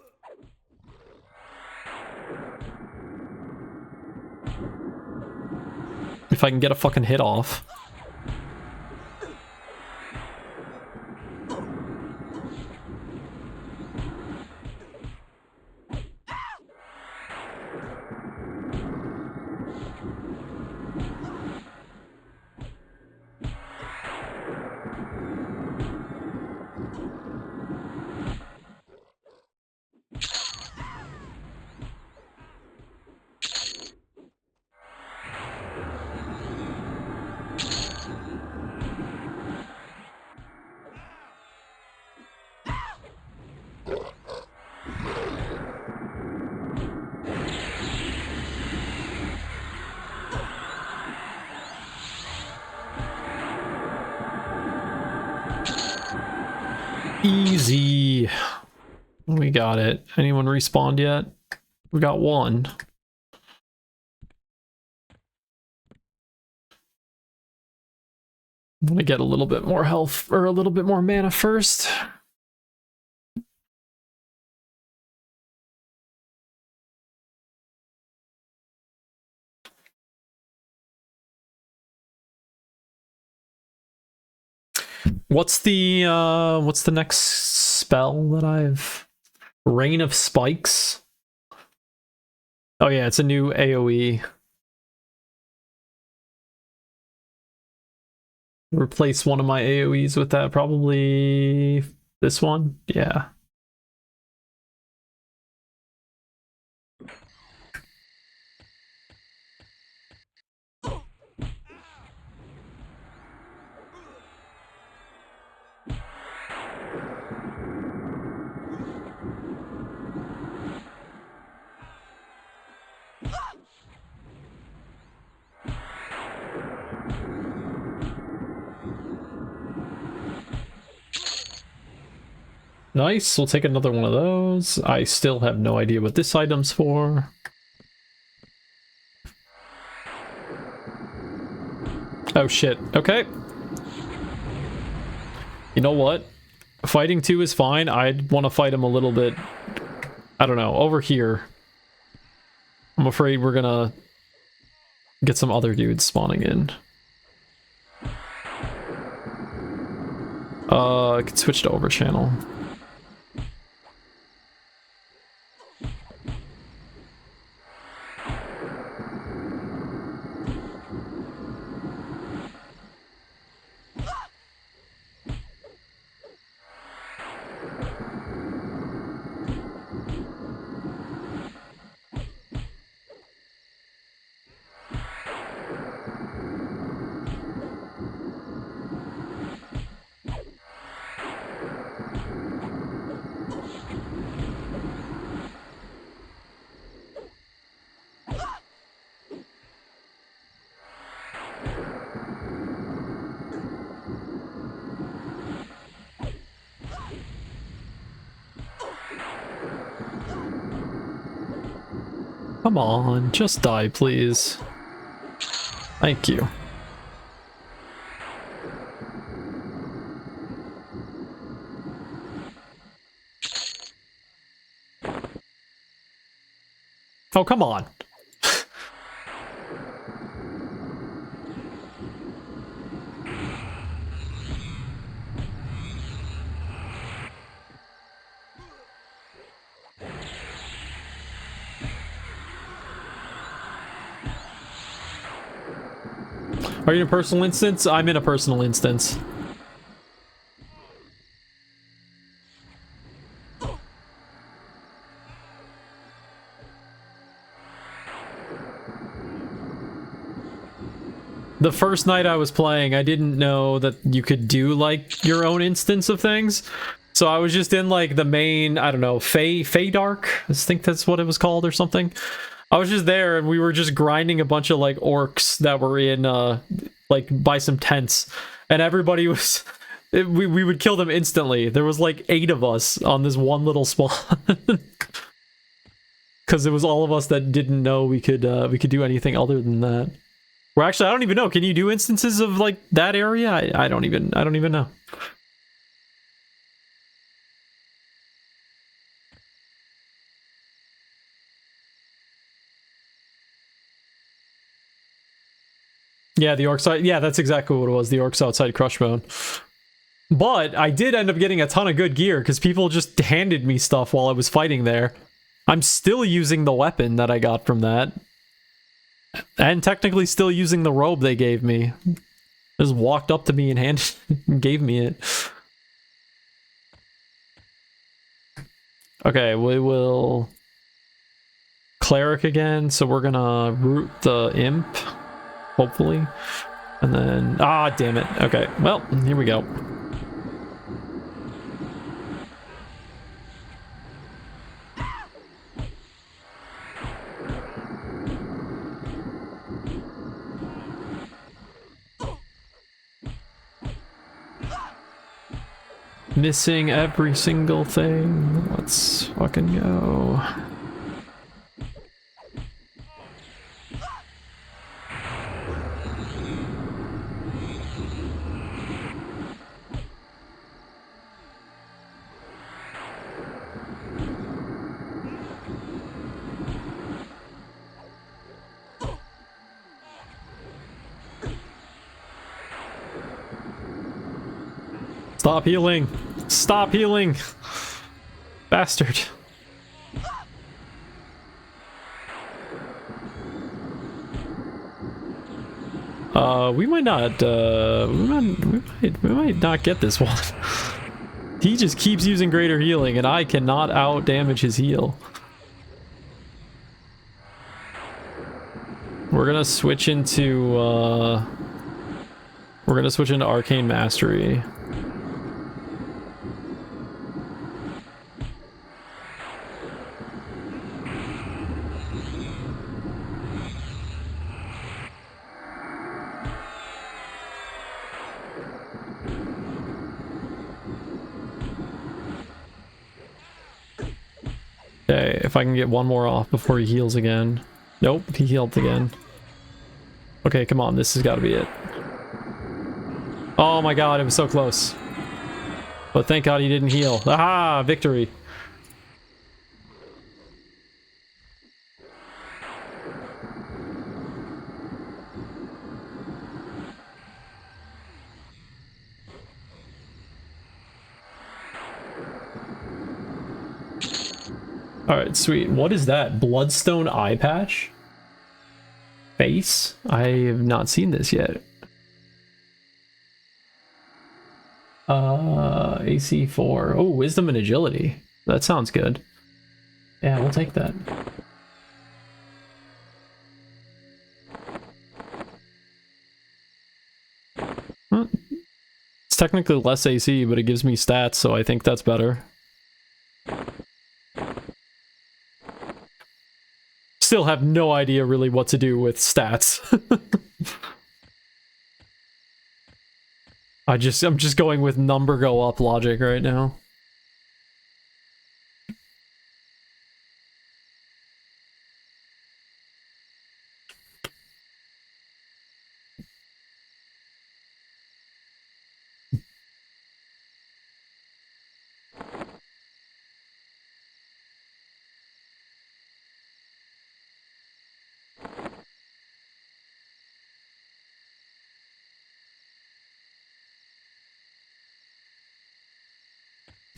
If I can get a fucking hit off. Easy. We got it. Anyone respawned yet? We got one. I'm gonna get a little bit more health, or a little bit more mana first. What's the next spell that I've... Rain of Spikes? Oh yeah, it's a new AoE. Replace one of my AoEs with that, probably this one? Yeah. Nice, we'll take another one of those. I still have no idea what this item's for. Oh shit, okay. You know what? Fighting 2 is fine. I'd want to fight him a little bit, I don't know, over here. I'm afraid we're gonna get some other dudes spawning in. I could switch to over channel. Come on, just die, please. Thank you. Oh, come on. Are you in a personal instance? I'm in a personal instance. The first night I was playing, I didn't know that you could do, like, your own instance of things. So I was just in, like, the main, I don't know, Fey Dark? I think that's what it was called or something. I was just there and we were just grinding a bunch of, like, orcs that were in, like, by some tents. And everybody was... we would kill them instantly. There was, like, 8 of us on this one little spawn. Because it was all of us that didn't know we could do anything other than that. Well, actually, I don't even know. Can you do instances of, like, that area? I don't even know. Yeah, the orcs. Yeah, that's exactly what it was. The orcs outside Crushbone. But I did end up getting a ton of good gear because people just handed me stuff while I was fighting there. I'm still using the weapon that I got from that. And technically still using the robe they gave me. Just walked up to me and gave me it. Okay, we will... Cleric again, so we're gonna root the imp. Hopefully. And then... Ah, damn it. Okay, well, here we go. Missing every single thing. Let's fucking go. Stop healing! Stop healing! Bastard. We might not, we might not get this one. He just keeps using greater healing, and I cannot out-damage his heal. We're gonna switch into, Arcane Mastery. Okay, if I can get one more off before he heals again. Nope, he healed again. Okay, come on, this has got to be it. Oh my god, it was so close. But thank god he didn't heal. Aha, victory. Alright, sweet. What is that? Bloodstone eye patch? Face? I have not seen this yet. AC 4. Oh, wisdom and agility. That sounds good. Yeah, we'll take that. It's technically less AC, but it gives me stats, so I think that's better. Still have no idea really what to do with stats. I'm just going with number go up logic right now.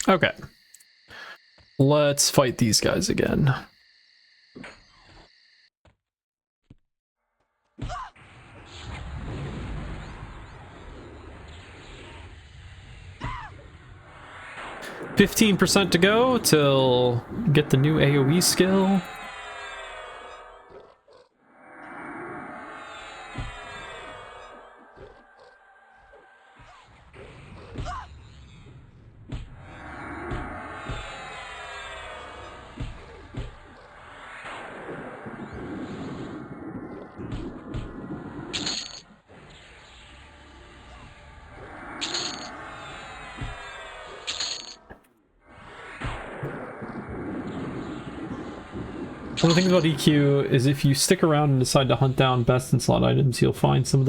Okay. Let's fight these guys again. %15 to go till get the new AoE skill. One of the things about EQ is if you stick around and decide to hunt down best in slot items, you'll find some of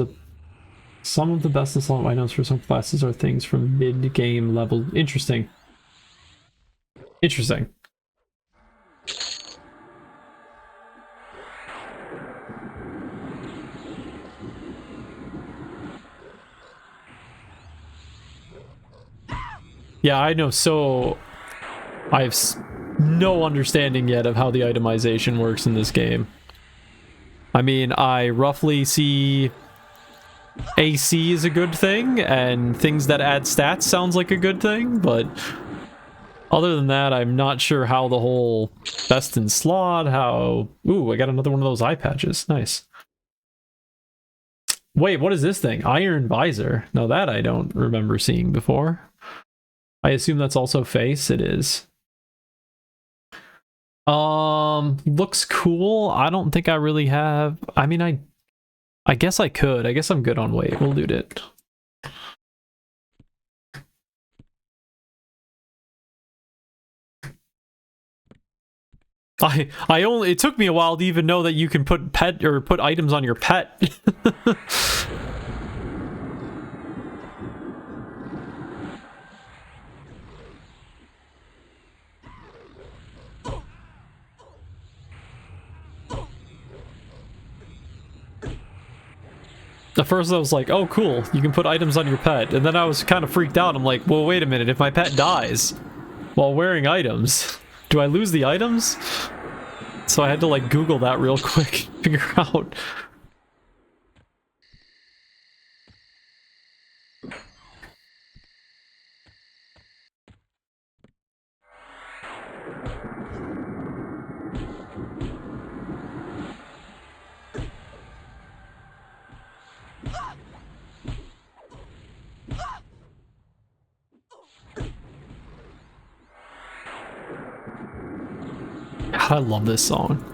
the best in slot items for some classes are things from mid-game level. Interesting. Interesting. Yeah, I know. So I have no understanding yet of how the itemization works in this game. I mean, I roughly see AC is a good thing, and things that add stats sounds like a good thing, but other than that, I'm not sure how the whole best in slot, how... Ooh, I got another one of those eye patches. Nice. Wait, what is this thing? Iron Visor. Now that I don't remember seeing before. I assume that's also face. It is. Looks cool. I don't think I really have... I mean, I guess I could. I guess I'm good on weight. We'll loot it. It took me a while to even know that you can put put items on your pet. At first I was like, oh cool, you can put items on your pet. And then I was kind of freaked out. I'm like, well, wait a minute, if my pet dies while wearing items, do I lose the items? So I had to like Google that real quick, figure out. I love this song.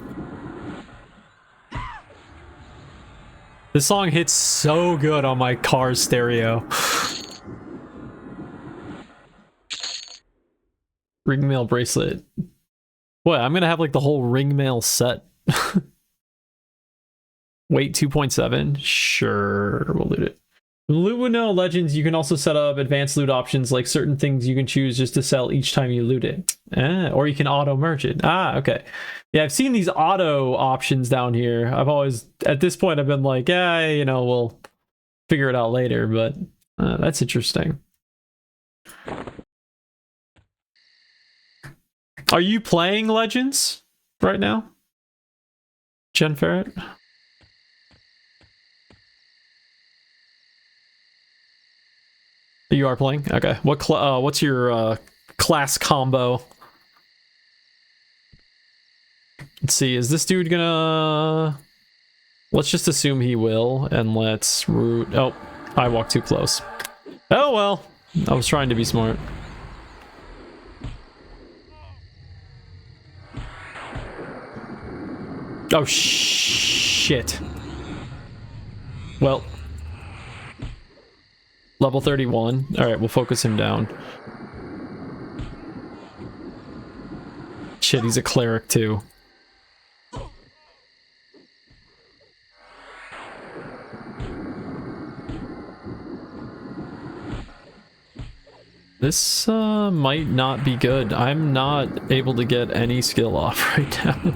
This song hits so good on my car's stereo. Ring mail bracelet. What? I'm gonna have like the whole ring mail set. Weight 2.7. Sure, we'll loot it. Loot Window Legends, you can also set up advanced loot options, like certain things you can choose just to sell each time you loot it. Or you can auto merge it. Okay. Yeah, I've seen these auto options down here. I've always, at this point, I've been like, yeah, you know, we'll figure it out later, but that's interesting. Are you playing Legends right now, Jen Ferret? You are playing? Okay. What's your class combo? Let's see. Is this dude gonna... Let's just assume he will, and let's root... Oh, I walked too close. Oh well. I was trying to be smart. Oh shit. Well... Level 31. Alright, we'll focus him down. Shit, he's a cleric too. This might not be good. I'm not able to get any skill off right now.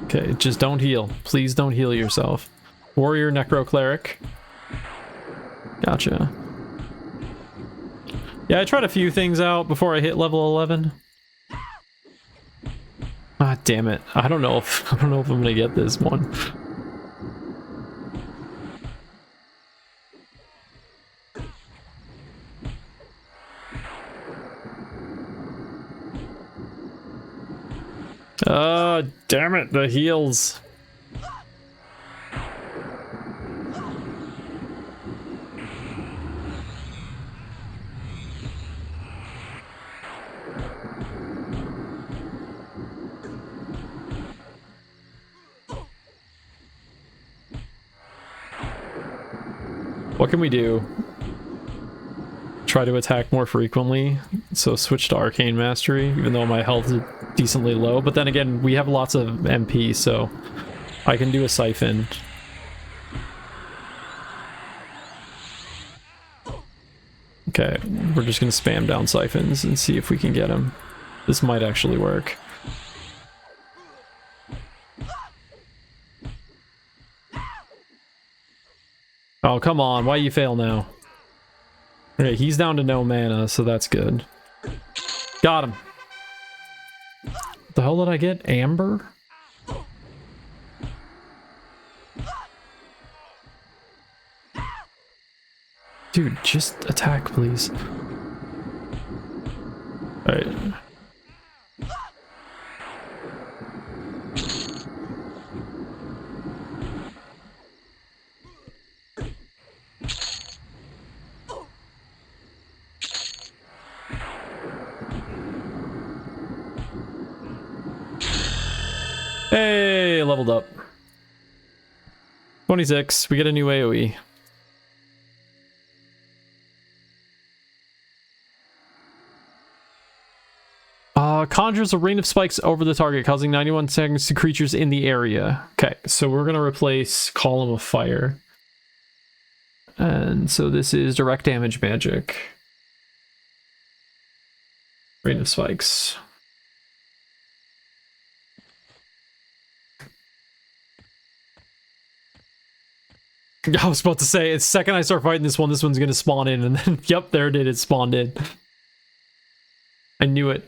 Okay, just don't heal. Please don't heal yourself. Warrior Necro Cleric. Gotcha. Yeah, I tried a few things out before I hit level 11. Ah, damn it. I don't know if I'm gonna get this one. Damn it, the heals. What can we do? Try to attack more frequently, so switch to Arcane Mastery, even though my health is decently low. But then again, we have lots of MP, so I can do a Siphon. Okay, we're just gonna spam down Siphons and see if we can get him. This might actually work. Oh, come on, why you fail now? Okay, he's down to no mana, so that's good. Got him. What the hell did I get? Amber? Dude, just attack, please. Alright. Hey, leveled up. 26. We get a new AoE. Conjures a rain of spikes over the target, causing 91 seconds to creatures in the area. Okay, so we're gonna replace Column of Fire. And so this is direct damage magic. Rain of spikes. I was about to say, it's second I start fighting this one's gonna spawn in, and then, yep, there it did, it spawned in. I knew it.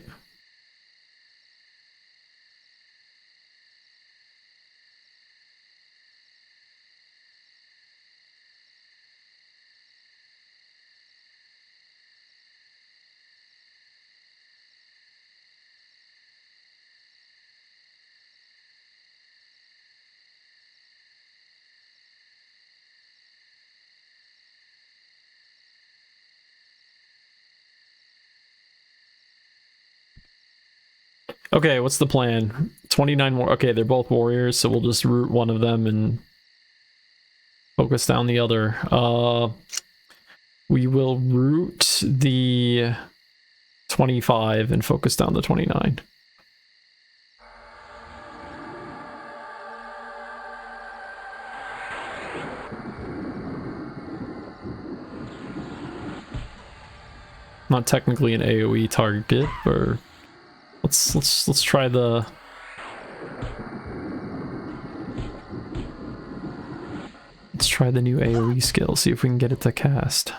Okay, what's the plan? 29 more. Okay, they're both warriors, so we'll just root one of them and focus down the other. We will root the 25 and focus down the 29. Not technically an AoE target, or let's try the new AoE skill, see if we can get it to cast.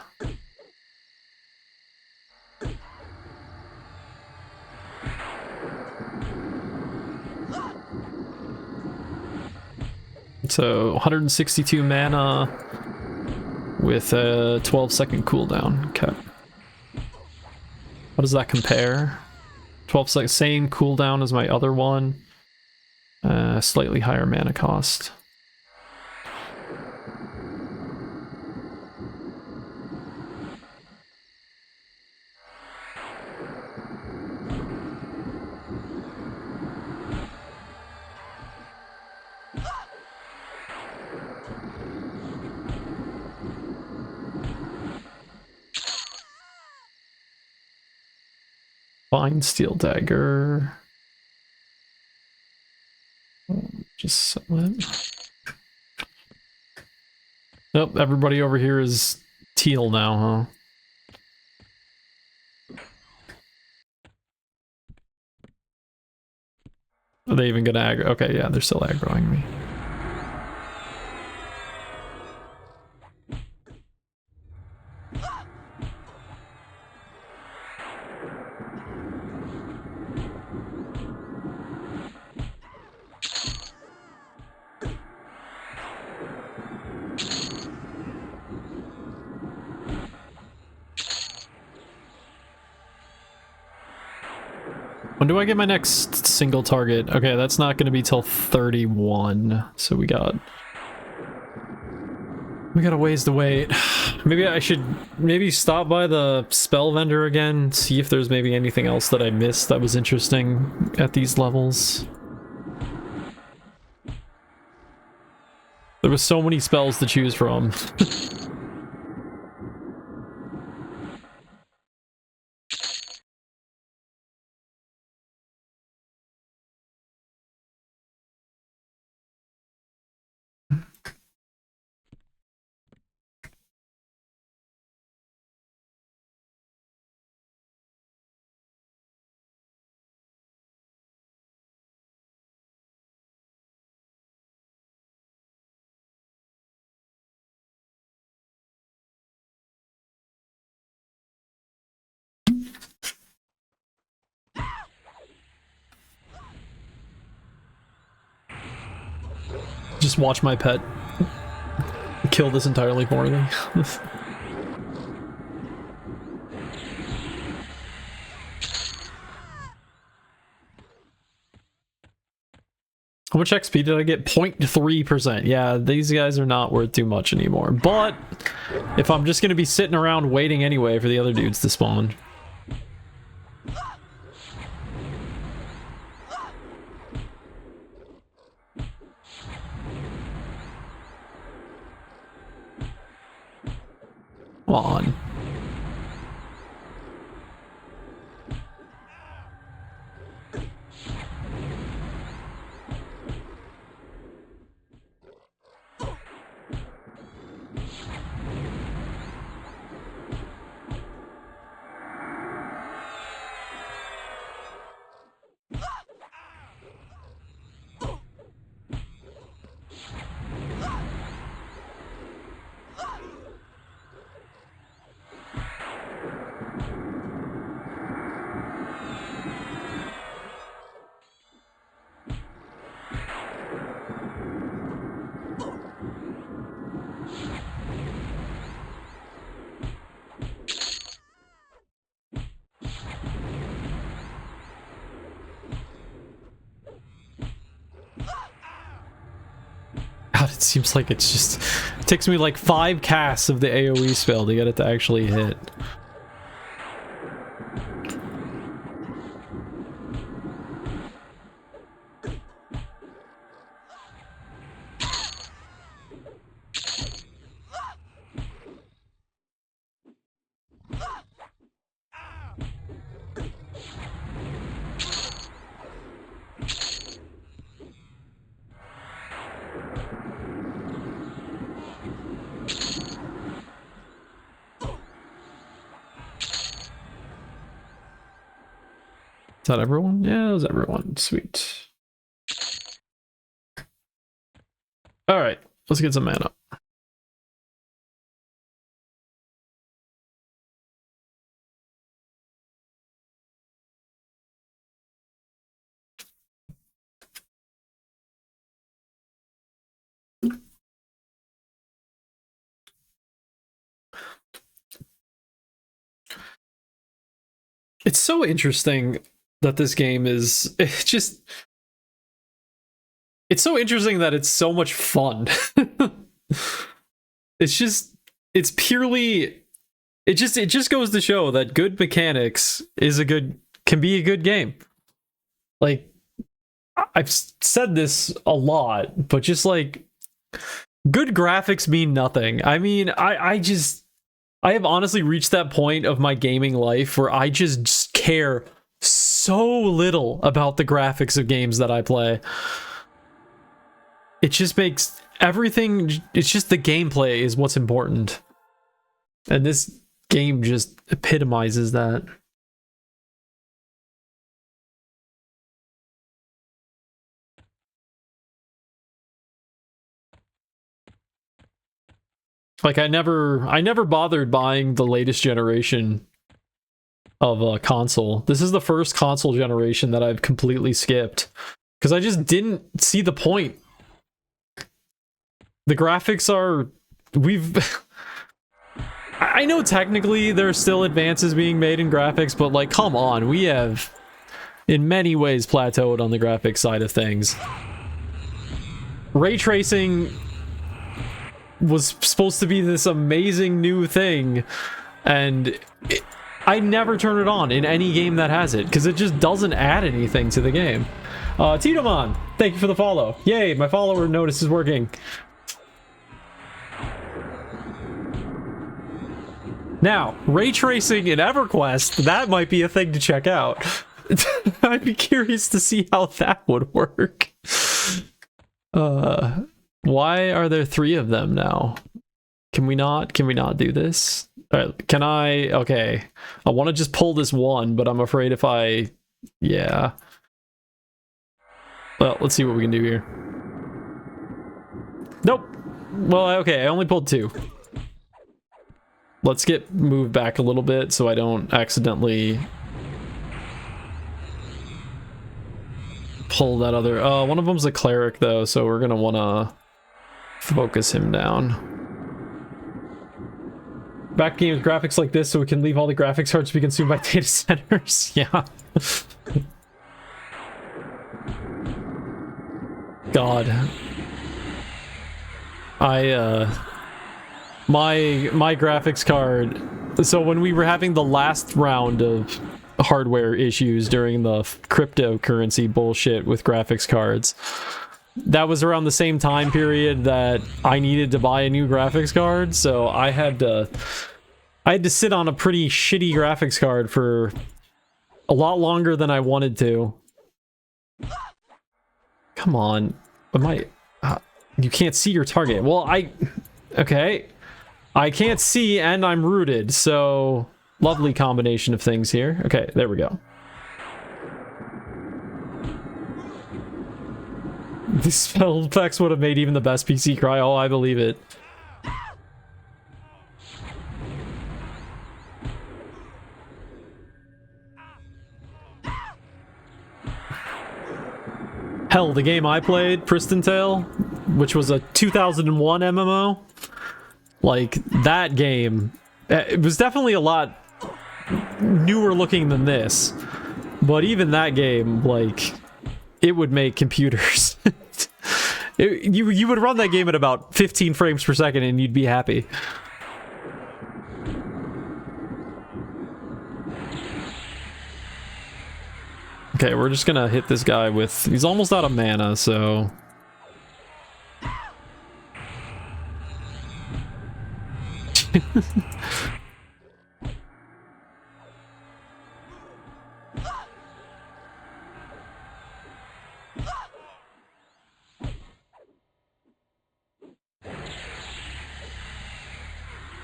So 162 mana with a 12-second cooldown. Okay. How does that compare? 12 seconds, same cooldown as my other one. Slightly higher mana cost. Fine steel dagger. Just sell it. Nope, everybody over here is teal now, huh? Are they even gonna aggro? Okay, yeah, they're still aggroing me. When do I get my next single target? Okay, that's not going to be till 31. So we got a ways to wait. Maybe I should stop by the spell vendor again, see if there's maybe anything else that I missed that was interesting at these levels. There was so many spells to choose from. Just watch my pet kill this entirely poorly. How much XP did I get? 0.3%. Yeah, these guys are not worth too much anymore. But if I'm just going to be sitting around waiting anyway for the other dudes to spawn. Come on. God, it seems like it's just... It takes me like 5 casts of the AoE spell to get it to actually hit. Is that everyone? Yeah, it was everyone. Sweet. Alright, let's get some mana. It's so interesting that this game is... It's so interesting that it's so much fun. It's purely... It just goes to show that good mechanics can be a good game. Like, I've said this a lot, but just like, good graphics mean nothing. I mean, I have honestly reached that point of my gaming life where I just care so little about the graphics of games that I play. It just makes everything, it's just the gameplay is what's important. And this game just epitomizes that. Like, I never bothered buying the latest generation of a console. This is the first console generation that I've completely skipped because I just didn't see the point. The graphics are... I know technically there's still advances being made in graphics, but like, come on, we have in many ways plateaued on the graphics side of things. Ray tracing was supposed to be this amazing new thing, and I never turn it on in any game that has it because it just doesn't add anything to the game. Titomon, thank you for the follow. Yay, my follower notice is working. Now, ray tracing in EverQuest, that might be a thing to check out. I'd be curious to see how that would work. Why are there 3 of them now? Can we not do this? All right, can I? Okay. I want to just pull this one, but I'm afraid if I... Yeah. Well, let's see what we can do here. Nope. Well, okay, I only pulled 2. Let's get moved back a little bit so I don't accidentally pull that other... one of them's a cleric, though, so we're gonna want to focus him down. Back games graphics like this so we can leave all the graphics cards to be consumed by data centers. Yeah. God. My graphics card... So when we were having the last round of hardware issues during the cryptocurrency bullshit with graphics cards, that was around the same time period that I needed to buy a new graphics card, so I had to I had to sit on a pretty shitty graphics card for a lot longer than I wanted to. Come on. Am I... you can't see your target. Well, okay. I can't see and I'm rooted, so... Lovely combination of things here. Okay, there we go. These spell effects would have made even the best PC cry. Oh, I believe it. Hell, the game I played, Priston Tale, which was a 2001 MMO, like, that game, it was definitely a lot newer looking than this, but even that game, like, it would make computers. You would run that game at about 15 frames per second and you'd be happy. Okay, we're just gonna hit this guy with... He's almost out of mana, so...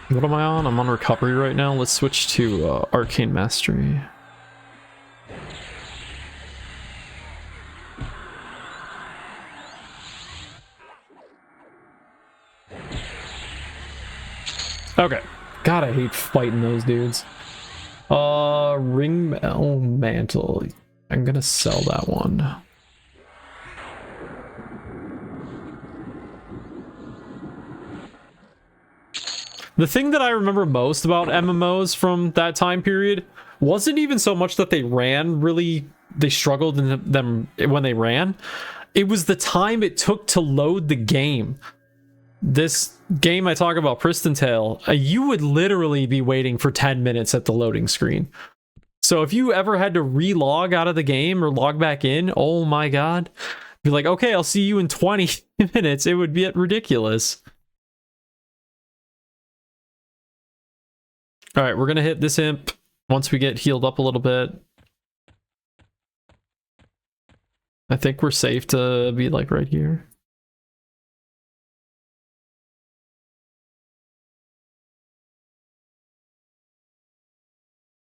What am I on? I'm on recovery right now. Let's switch to Arcane Mastery. Okay. God, I hate fighting those dudes. Ring Mantle. I'm gonna sell that one. The thing that I remember most about MMOs from that time period wasn't even so much that they ran really, they struggled in them when they ran. It was the time it took to load the game. This game I talk about, Priston Tale, you would literally be waiting for 10 minutes at the loading screen. So if you ever had to re-log out of the game or log back in, oh my god, be like, okay, I'll see you in 20 minutes. It would be ridiculous. All right, we're gonna hit this imp once we get healed up a little bit. I think we're safe to be like right here.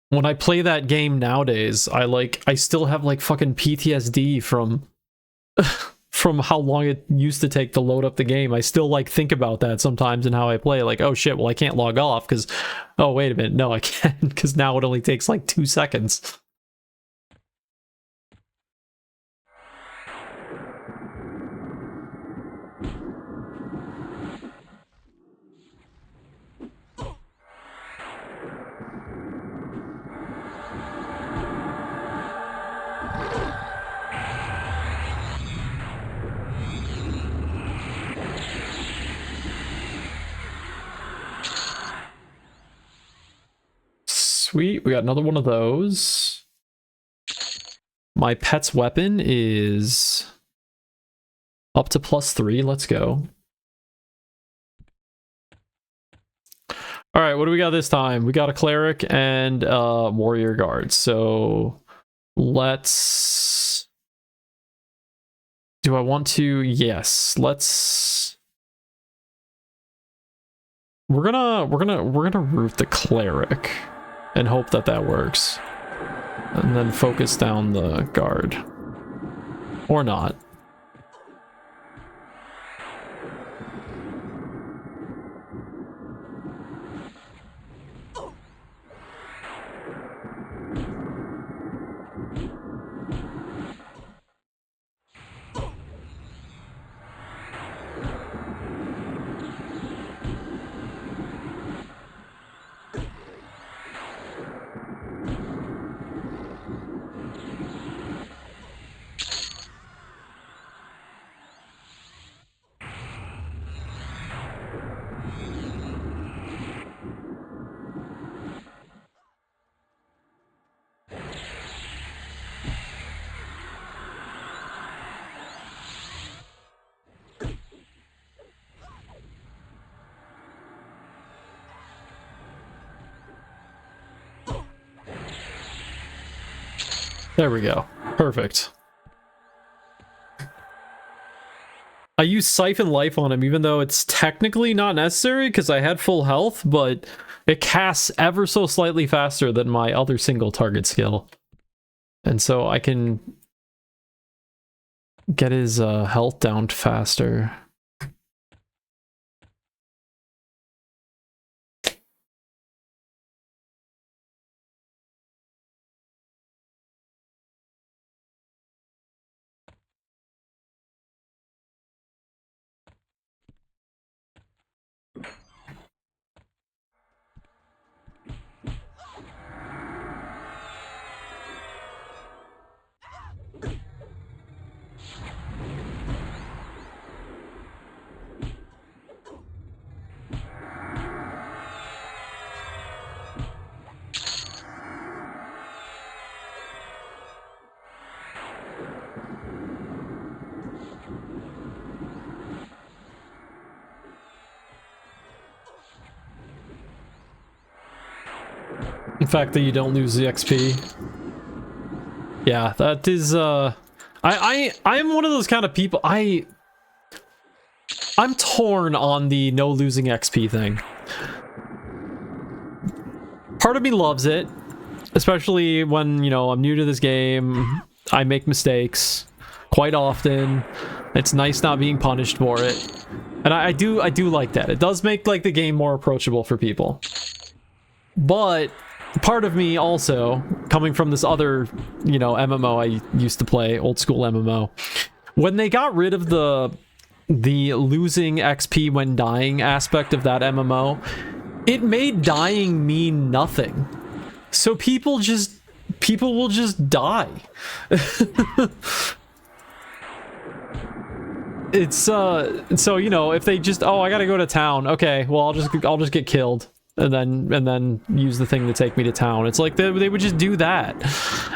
When I play that game nowadays, I still have like fucking PTSD from from how long it used to take to load up the game. I still like think about that sometimes in how I play. Like, oh shit, well I can't log off because, oh wait a minute, no I can't, because now it only takes like 2 seconds. Sweet, we got another one of those. My pet's weapon is up to +3. Let's go. All right, what do we got this time? We got a cleric and warrior guard. So let's... Do I want to? Yes, let's... We're gonna root the cleric and hope that that works. And then focus down the guard. Or not. There we go. Perfect. I used Siphon Life on him, even though it's technically not necessary because I had full health, but it casts ever so slightly faster than my other single target skill. And so I can get his health down faster. The fact that you don't lose the XP. Yeah, that is I'm one of those kind of people. I'm torn on the no losing XP thing. Part of me loves it, especially when, you know, I'm new to this game. I make mistakes quite often. It's nice not being punished for it. And I do like that. It does make like the game more approachable for people. But part of me also, coming from this other, you know, MMO I used to play, old school MMO, when they got rid of the losing XP when dying aspect of that MMO, it made dying mean nothing. So people will just die. It's so, you know, if they just, oh, I gotta go to town, okay, well, I'll just get killed and then use the thing to take me to town. It's like they would just do that.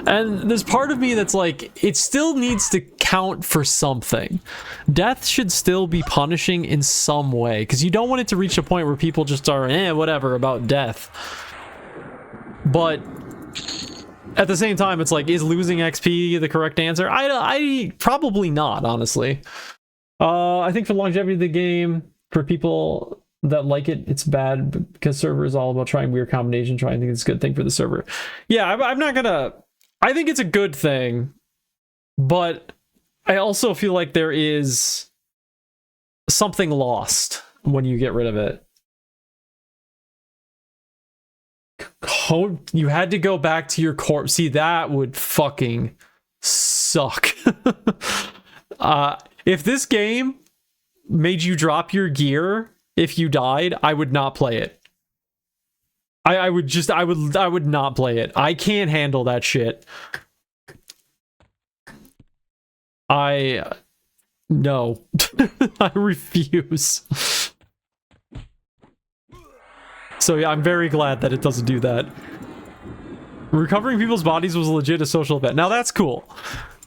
And there's part of me that's like, it still needs to count for something. Death should still be punishing in some way, because you don't want it to reach a point where people just are whatever about death. But at the same time, it's like, is losing XP the correct answer? I probably not, honestly. I think for longevity of the game, for people that like it, it's bad because server is all about trying weird combinations, trying to think it's a good thing for the server. Yeah, I'm not gonna... I think it's a good thing, but I also feel like there is something lost when you get rid of it. You had to go back to your corpse. See, that would fucking suck. If this game made you drop your gear if you died, I would not play it. I would not play it. I can't handle that shit. No. I refuse. So yeah, I'm very glad that it doesn't do that. Recovering people's bodies was legit a social event. Now that's cool.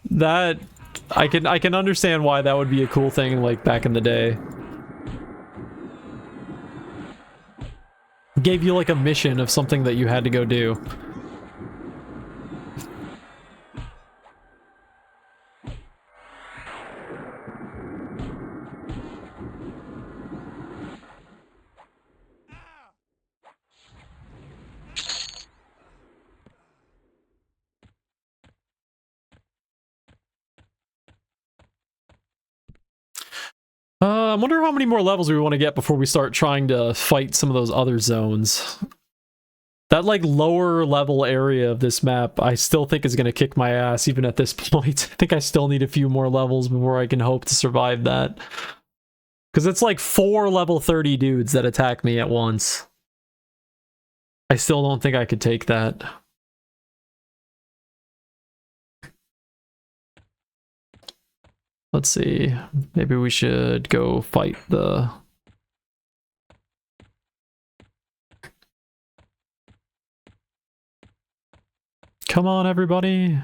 That I can understand why that would be a cool thing, like back in the day. Gave you like a mission of something that you had to go do. I wonder how many more levels we want to get before we start trying to fight some of those other zones. That, like, lower level area of this map, I still think is going to kick my ass even at this point. I think I still need a few more levels before I can hope to survive that. Because it's like 4 level 30 dudes that attack me at once. I still don't think I could take that. Let's see. Maybe we should go fight the... Come on, everybody.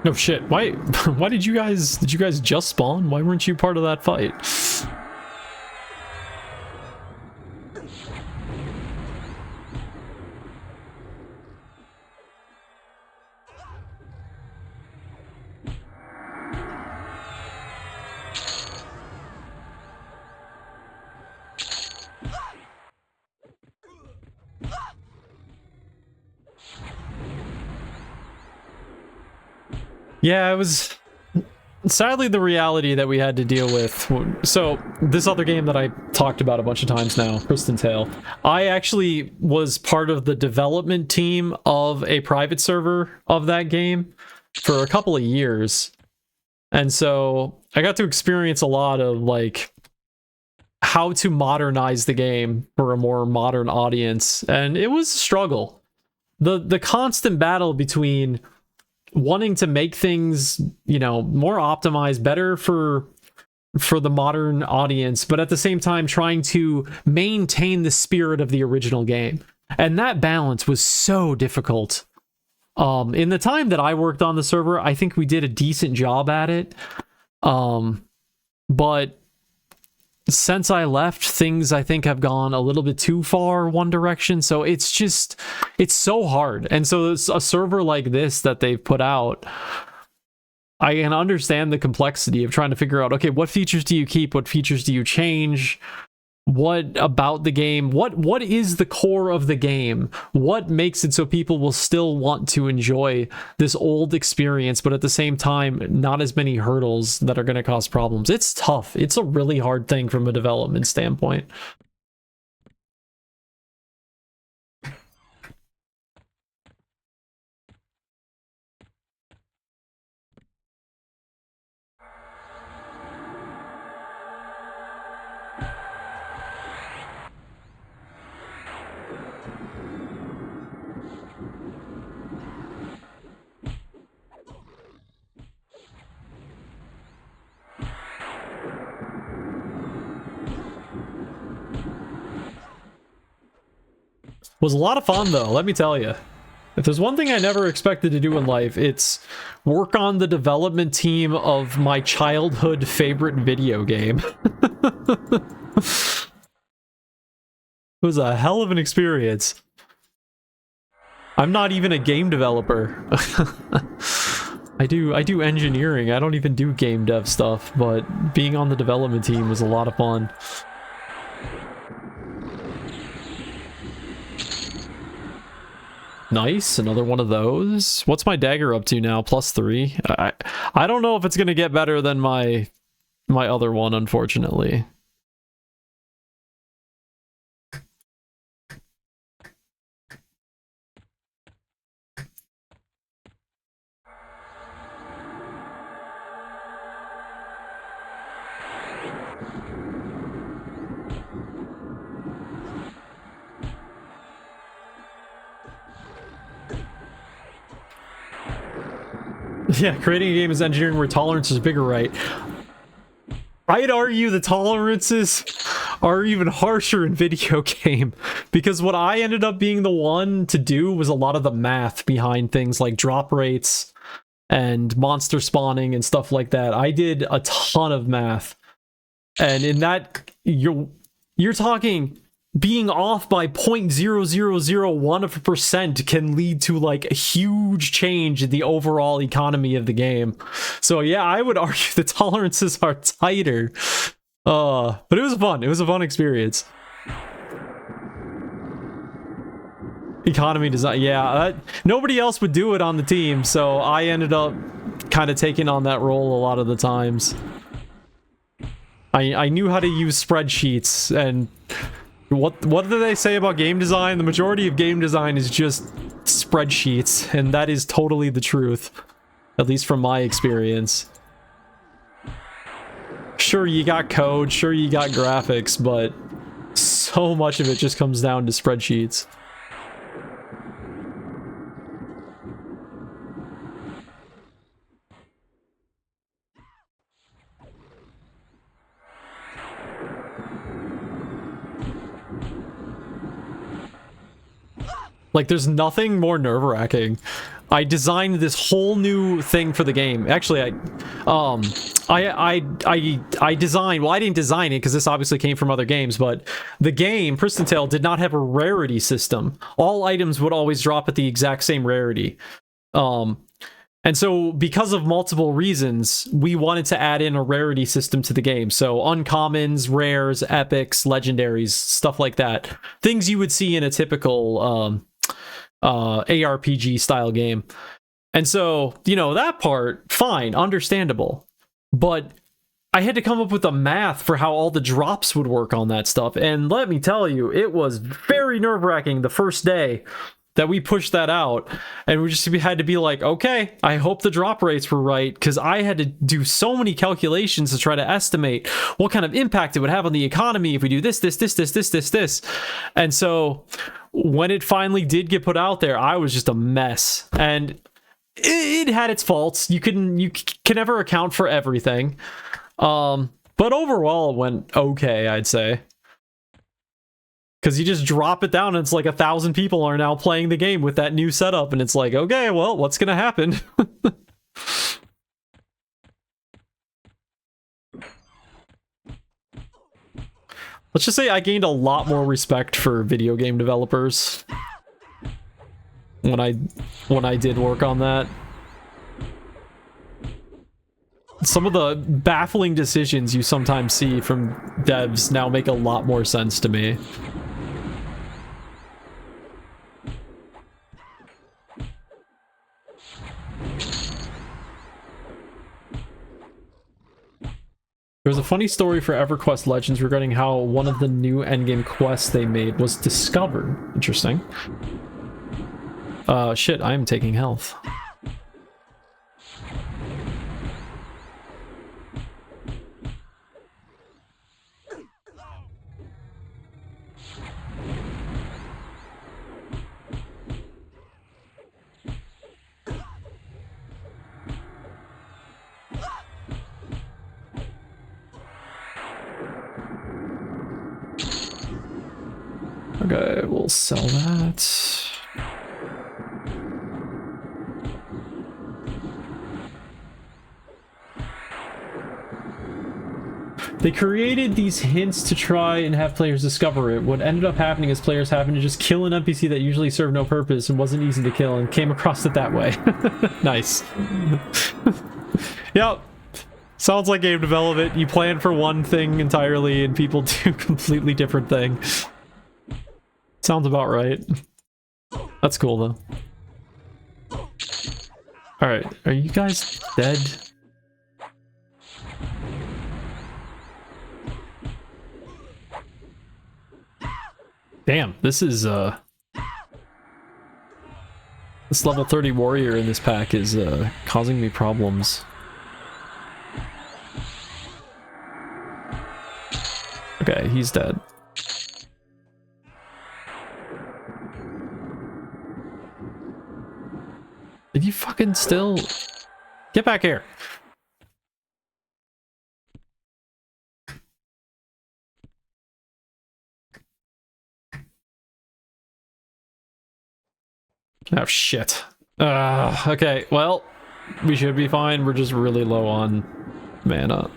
No shit. Why why did you guys just spawn? Why weren't you part of that fight? Yeah, it was sadly the reality that we had to deal with. So this other game that I talked about a bunch of times now, Kristen Tale, I actually was part of the development team of a private server of that game for a couple of years. And so I got to experience a lot of like how to modernize the game for a more modern audience, and it was a struggle. The constant battle between wanting to make things, you know, more optimized, better for the modern audience, but at the same time trying to maintain the spirit of the original game. And that balance was so difficult. In the time that I worked on the server, I think we did a decent job at it. But since I left, things I think have gone a little bit too far one direction. So it's so hard. And so it's a server like this that they've put out, I can understand the complexity of trying to figure out, okay, what features do you keep? What features do you change? What about the game? What is the core of the game? What makes it so people will still want to enjoy this old experience, but at the same time, not as many hurdles that are going to cause problems? It's tough. It's a really hard thing from a development standpoint. Was a lot of fun though, let me tell you. If there's one thing I never expected to do in life, it's work on the development team of my childhood favorite video game. It was a hell of an experience. I'm not even a game developer. I do engineering. I don't even do game dev stuff, but being on the development team was a lot of fun. Nice, another one of those. What's my dagger up to now? +3. I don't know if it's gonna get better than my other one, unfortunately. Yeah, creating a game is engineering where tolerance is bigger, right? I'd argue the tolerances are even harsher in video game, because what I ended up being the one to do was a lot of the math behind things like drop rates and monster spawning and stuff like that. I did a ton of math, and in that you're talking being off by 0.0001% can lead to like a huge change in the overall economy of the game. So yeah, I would argue the tolerances are tighter. But it was fun. It was a fun experience. Economy design, yeah. Nobody else would do it on the team, so I ended up kind of taking on that role a lot of the times. I knew how to use spreadsheets, and what do they say about game design? The majority of game design is just spreadsheets, and that is totally the truth, at least from my experience. Sure, you got code, sure you got graphics, but so much of it just comes down to spreadsheets. Like, there's nothing more nerve-wracking I designed this whole new thing for the game. Actually, I designed, well, I didn't design it because this obviously came from other games, but the game, Priston Tale, did not have a rarity system. All items would always drop at the exact same rarity. And so because of multiple reasons, we wanted to add in a rarity system to the game. So uncommons, rares, epics, legendaries, stuff like that. Things you would see in a typical ARPG style game. And so, you know, that part, fine, understandable. But I had to come up with a math for how all the drops would work on that stuff. And let me tell you, it was very nerve-wracking the first day that we pushed that out, and we just had to be like, okay, I hope the drop rates were right, because I had to do so many calculations to try to estimate what kind of impact it would have on the economy if we do this. And so when it finally did get put out there, I was just a mess, and it had its faults. You can never account for everything, but overall it went okay, I'd say. Because you just drop it down and it's like 1,000 people are now playing the game with that new setup, and it's like, okay, well, what's gonna happen? Let's just say I gained a lot more respect for video game developers when I did work on that. Some of the baffling decisions you sometimes see from devs now make a lot more sense to me. There's a funny story for EverQuest Legends regarding how one of the new endgame quests they made was discovered. Interesting. Shit, I am taking health. Okay, we'll sell that. They created these hints to try and have players discover it. What ended up happening is players happened to just kill an NPC that usually served no purpose and wasn't easy to kill, and came across it that way. Nice. Yep. Sounds like game development. You plan for one thing entirely and people do completely different thing. Sounds about right. That's cool though. Alright, are you guys dead? Damn, this is this level 30 warrior in this pack is causing me problems. Okay, he's dead. Did you fucking still get back here? Oh shit. Okay, well, we should be fine. We're just really low on mana.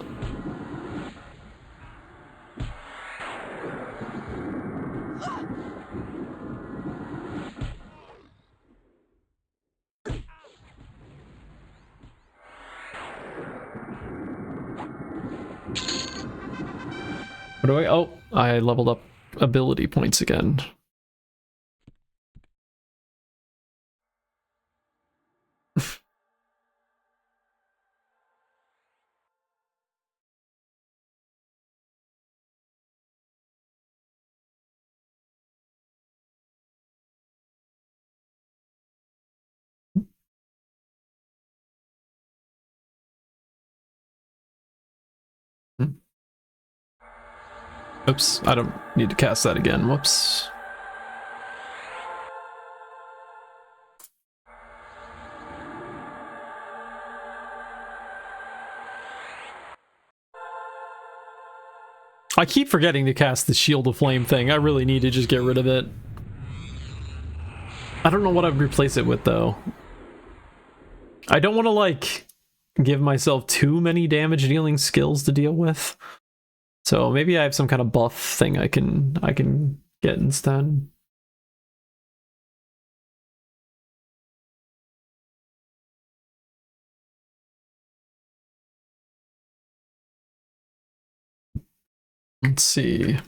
What do I? Oh, I leveled up ability points again. Oops, I don't need to cast that again. Whoops. I keep forgetting to cast the Shield of Flame thing. I really need to just get rid of it. I don't know what I'd replace it with, though. I don't want to like give myself too many damage dealing skills to deal with. So maybe I have some kind of buff thing I can get instead. Let's see.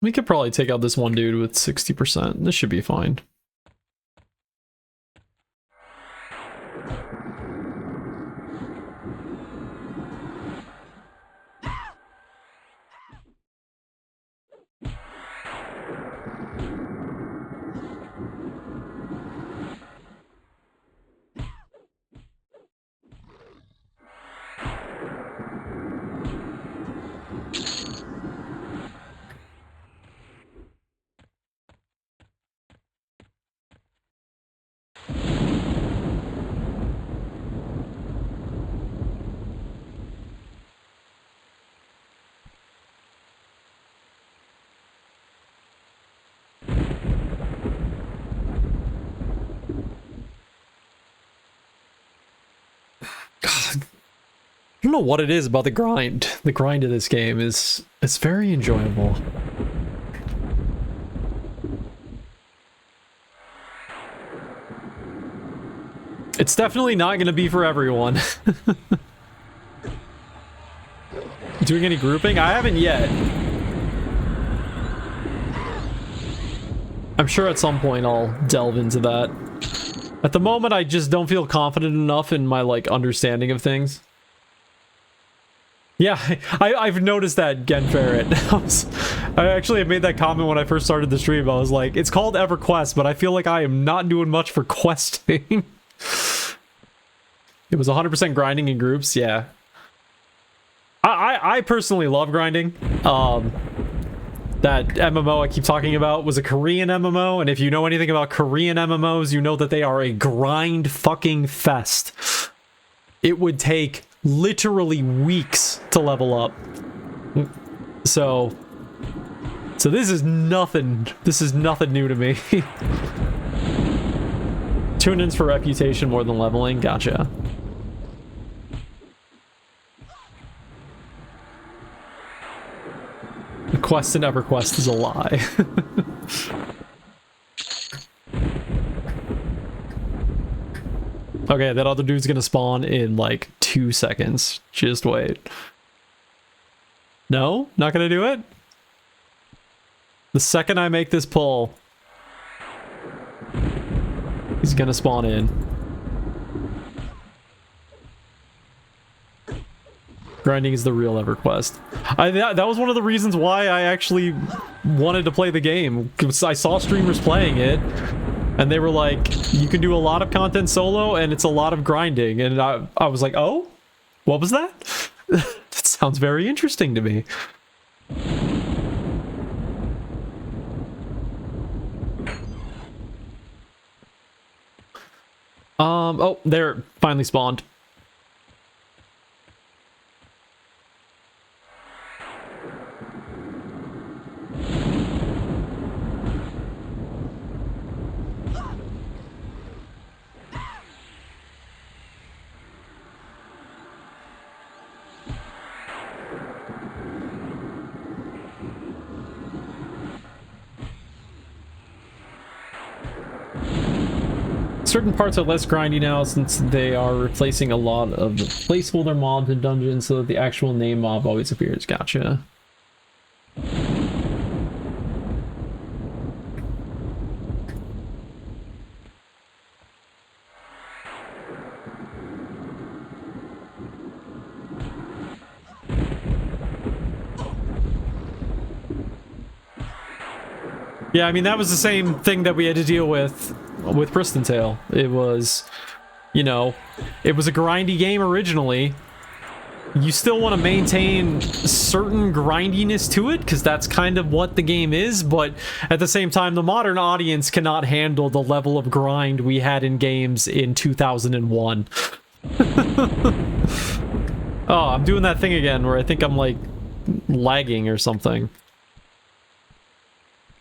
We could probably take out this one dude with 60%. This should be fine. God, I don't know what it is about the grind. The grind of this game is it's very enjoyable. It's definitely not going to be for everyone. Doing any grouping? I haven't yet. I'm sure at some point I'll delve into that. At the moment, I just don't feel confident enough in my, like, understanding of things. Yeah, I've noticed that, Gen Ferret. I actually made that comment when I first started the stream. I was like, it's called EverQuest, but I feel like I am not doing much for questing. It was 100% grinding in groups, yeah. I personally love grinding. That MMO I keep talking about was a Korean MMO, and if you know anything about Korean MMOs, you know that they are a grind fucking fest. It would take literally weeks to level up. So this is nothing new to me. Tune-ins for reputation more than leveling, gotcha. The quest in EverQuest is a lie. Okay, that other dude's gonna spawn in like 2 seconds. Just wait. No? Not gonna do it? The second I make this pull, he's gonna spawn in. Grinding is the real EverQuest. That was one of the reasons why I actually wanted to play the game. I saw streamers playing it, and they were like, you can do a lot of content solo, and it's a lot of grinding. And I was like, oh? What was that? That sounds very interesting to me. Oh, they're finally spawned. Certain parts are less grindy now since they are replacing a lot of the placeholder mobs in dungeons so that the actual name mob always appears. Gotcha. Yeah, I mean, that was the same thing that we had to deal with Pristine Tale. It was, you know, it was a grindy game originally. You still want to maintain certain grindiness to it, because that's kind of what the game is, but at the same time, the modern audience cannot handle the level of grind we had in games in 2001. Oh, I'm doing that thing again where I think I'm, like, lagging or something.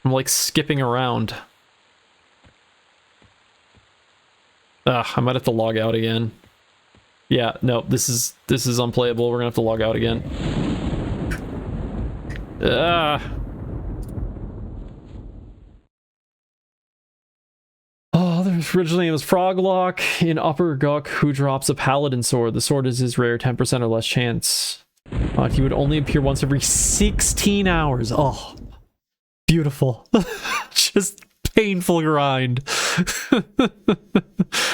I'm, like, skipping around. Ugh, I might have to log out again. Yeah, no, this is unplayable. We're gonna have to log out again. Oh, there's originally it was Froglock in Upper Guk who drops a Paladin sword. The sword is his rare 10% or less chance. He would only appear once every 16 hours. Oh, beautiful. Just painful grind.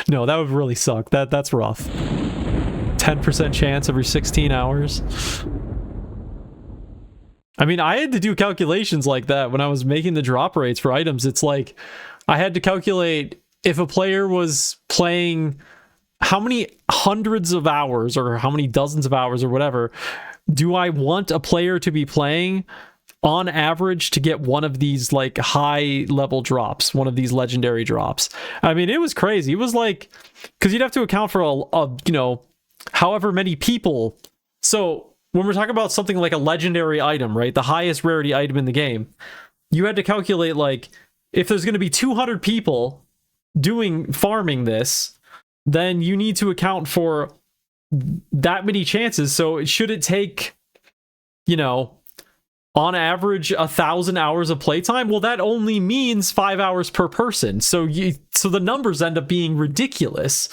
No, that would really suck. That's rough. 10% chance every 16 hours. I mean, I had to do calculations like that when I was making the drop rates for items. It's like I had to calculate if a player was playing how many hundreds of hours or how many dozens of hours or whatever do I want a player to be playing on average to get one of these like high level drops, one of these legendary drops. I mean, it was crazy. It was like, because you'd have to account for a you know, however many people. So when we're talking about something like a legendary item, right, the highest rarity item in the game, you had to calculate like if there's going to be 200 people farming this, then you need to account for that many chances. So should it take, you know, on average 1,000 hours of playtime? Well, that only means 5 hours per person. So the numbers end up being ridiculous.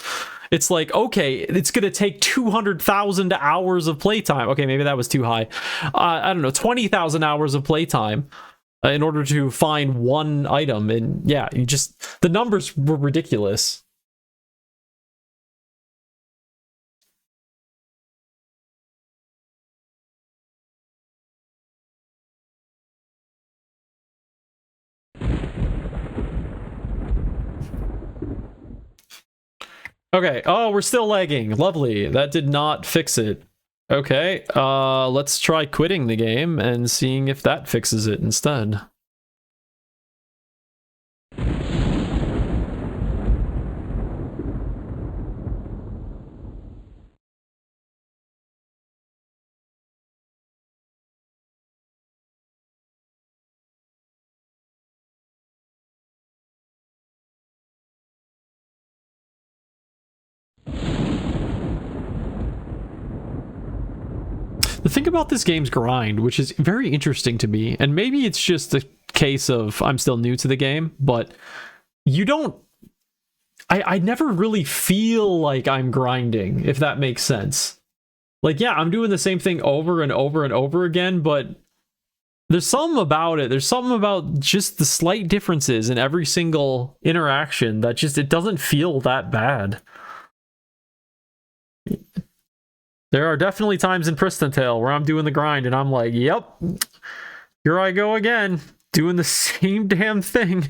It's like, okay, it's going to take 200,000 hours of playtime. Okay, maybe that was too high. I don't know, 20,000 hours of playtime in order to find one item. And yeah, the numbers were ridiculous. Okay, oh, we're still lagging. Lovely. That did not fix it. Okay, let's try quitting the game and seeing if that fixes it instead. The thing about this game's grind, which is very interesting to me, and maybe it's just a case of I'm still new to the game, but you don't... I never really feel like I'm grinding, if that makes sense. Like, yeah, I'm doing the same thing over and over and over again, but there's something about it. There's something about just the slight differences in every single interaction that just, it doesn't feel that bad. There are definitely times in Priston Tale where I'm doing the grind and I'm like, yep, here I go again, doing the same damn thing.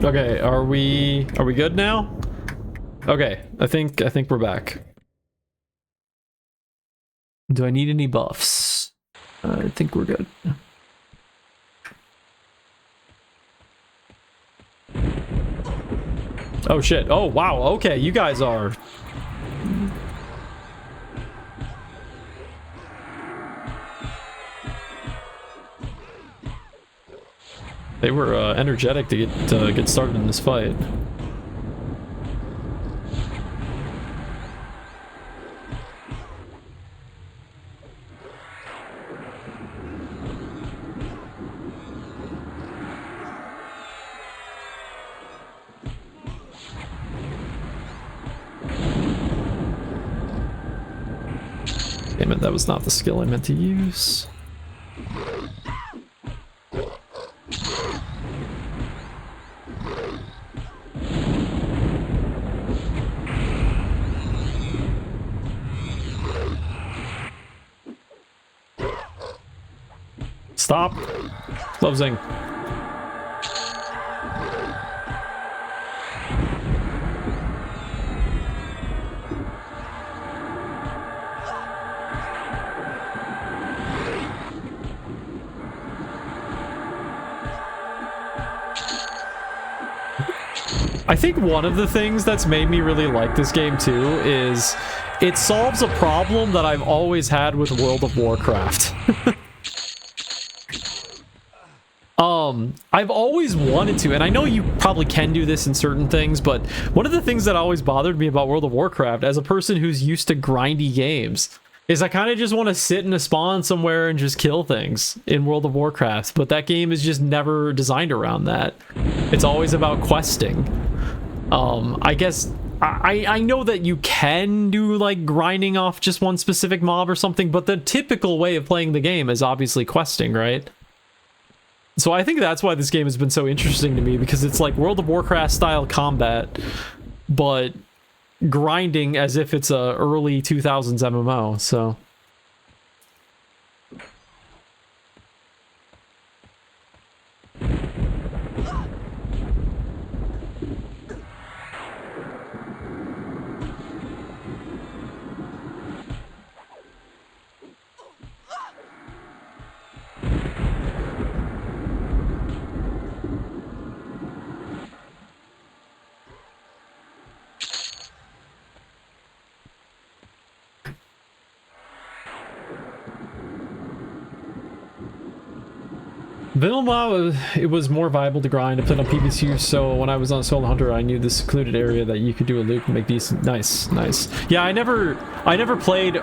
Okay, are we good now? Okay, I think we're back. Do I need any buffs? I think we're good. Oh shit. Oh wow. Okay, you guys are... They were energetic to get started in this fight. Damn it, that was not the skill I meant to use. Stop. Closing. I think one of the things that's made me really like this game too is it solves a problem that I've always had with World of Warcraft. I've always wanted to, and I know you probably can do this in certain things, but one of the things that always bothered me about World of Warcraft as a person who's used to grindy games is I kind of just want to sit in a spawn somewhere and just kill things in World of Warcraft, but that game is just never designed around that. It's always about questing. I guess I know that you can do like grinding off just one specific mob or something, but the typical way of playing the game is obviously questing, right? So I think that's why this game has been so interesting to me, because it's like World of Warcraft style combat, but grinding as if it's a early 2000s MMO, so... Vanilla, it was more viable to grind. I played on PvC, so when I was on Solo Hunter, I knew the secluded area that you could do a loop and make decent. Nice, nice. Yeah, I never played.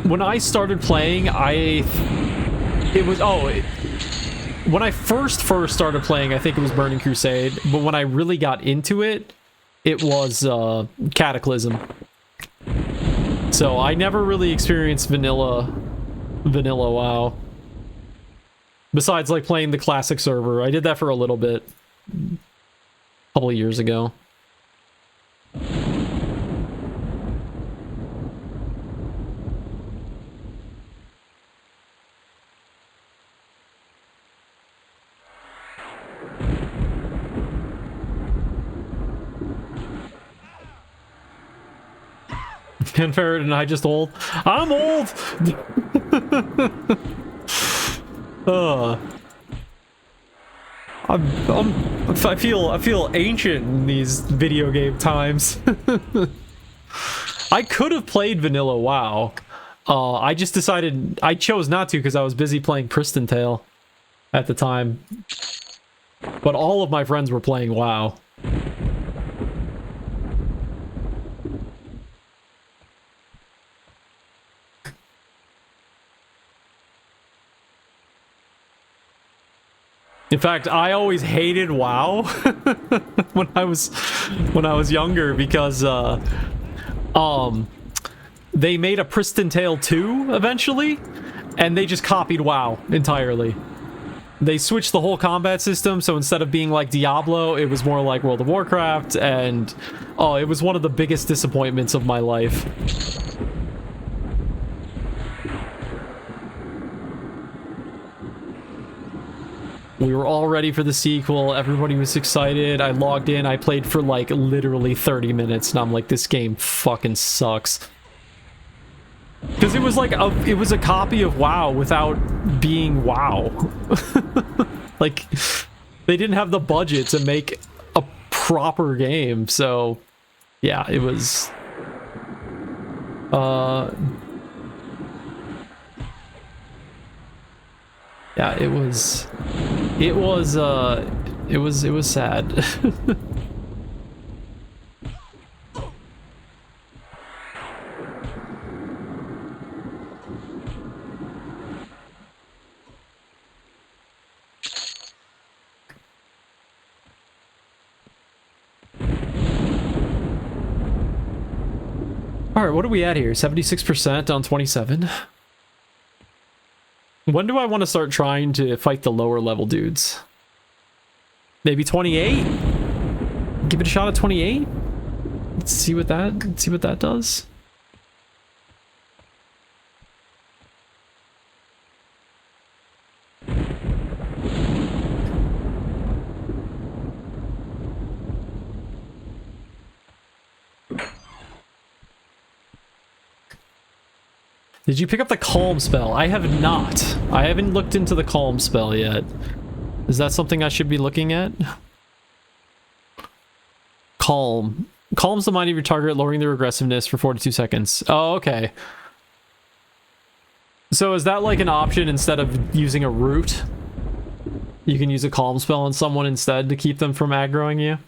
When I started playing, when I first started playing, I think it was Burning Crusade. But when I really got into it, it was Cataclysm. So I never really experienced vanilla WoW. Besides, like, playing the classic server. I did that for a little bit. A couple of years ago. Ken Ferret and I just old. I'm old! I feel ancient in these video game times. I could have played vanilla WoW. I just decided I chose not to because I was busy playing Priston Tale at the time. But all of my friends were playing WoW. In fact, I always hated WoW when I was younger because they made a Priston Tale 2 eventually, and they just copied WoW entirely. They switched the whole combat system, so instead of being like Diablo, it was more like World of Warcraft, and it was one of the biggest disappointments of my life. We were all ready for the sequel, everybody was excited, I logged in, I played for like literally 30 minutes, and I'm like, this game fucking sucks. Because it was like it was a copy of WoW without being WoW. Like, they didn't have the budget to make a proper game, so yeah, it was... yeah, it was sad. All right, what are we at here? 76% on 27. When do I want to start trying to fight the lower level dudes? Maybe 28? Give it a shot at 28? Let's see what that does. Did you pick up the calm spell? I have not. I haven't looked into the calm spell yet. Is that something I should be looking at? Calm. Calms the mind of your target, lowering their aggressiveness for 42 seconds. Oh, okay. So is that like an option instead of using a root? You can use a calm spell on someone instead to keep them from aggroing you?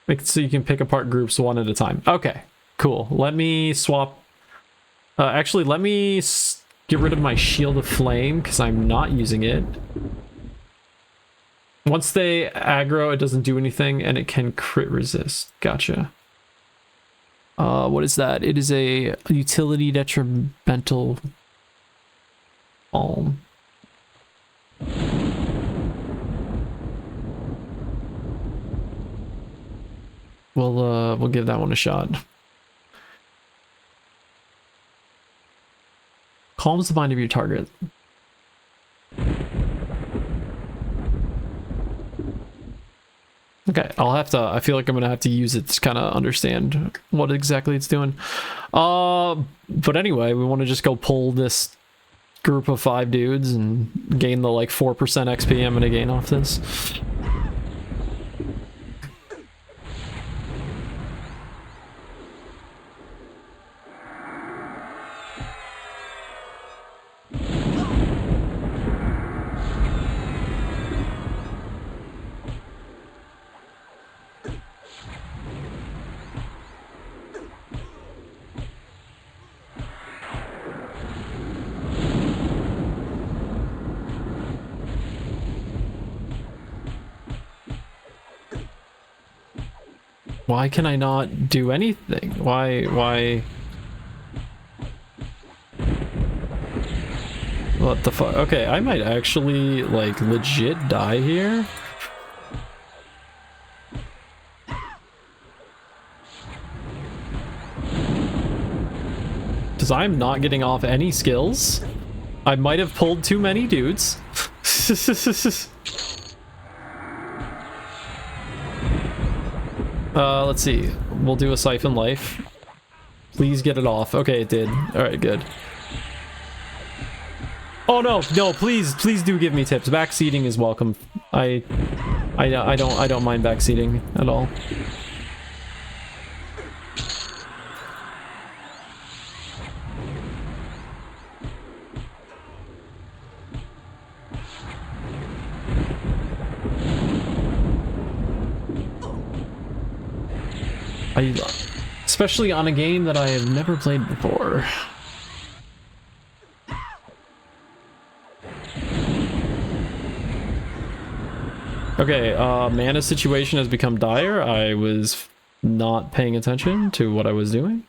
Make it so you can pick apart groups one at a time. Okay, cool. Let me swap... actually, let me get rid of my Shield of Flame, because I'm not using it. Once they aggro, it doesn't do anything, and it can crit resist. Gotcha. What is that? It is a utility detrimental... Balm. We'll give that one a shot. Calms the mind of your target. Okay, I feel like I'm gonna have to use it to kind of understand what exactly it's doing. But anyway, we want to just go pull this group of 5 dudes and gain the like 4% XP I'm gonna gain off this. Why can I not do anything? Why? What the fuck? Okay, I might actually, like, legit die here. Because I'm not getting off any skills. I might have pulled too many dudes. Let's see. We'll do a Siphon Life. Please get it off. Okay, it did. Alright, good. Oh no, please do give me tips. Backseating is welcome. I don't mind backseating at all. Especially on a game that I have never played before. Okay, mana situation has become dire. I was not paying attention to what I was doing.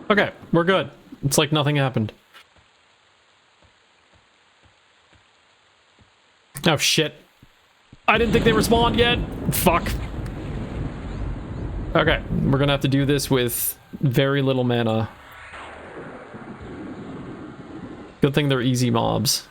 Okay, we're good. It's like nothing happened. Oh shit. I didn't think they respawned yet. Fuck. Okay, we're gonna have to do this with very little mana. Good thing they're easy mobs.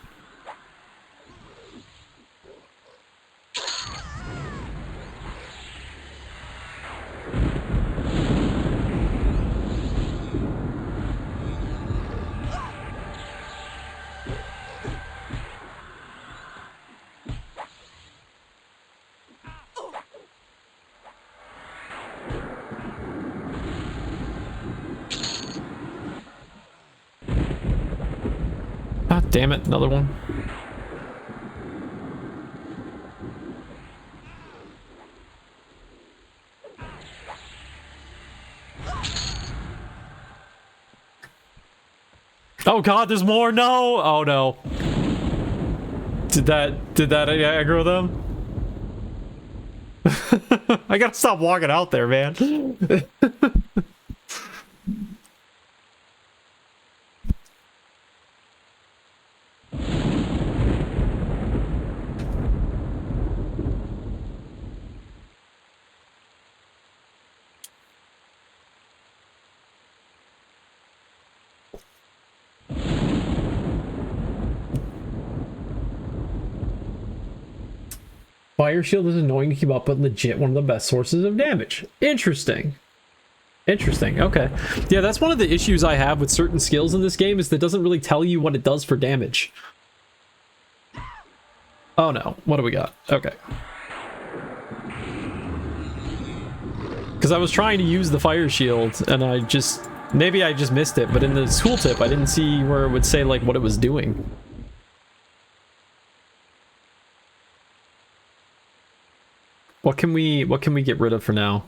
Damn it, another one. Oh god, there's more! No! Oh no. Did that aggro them? I gotta stop walking out there, man. Fire shield is annoying to keep up, but legit one of the best sources of damage. Interesting. Interesting. Okay. Yeah, that's one of the issues I have with certain skills in this game is that it doesn't really tell you what it does for damage. Oh no. What do we got? Okay. Because I was trying to use the fire shield and I just... Maybe I just missed it, but in the tooltip I didn't see where it would say like what it was doing. What can we get rid of for now?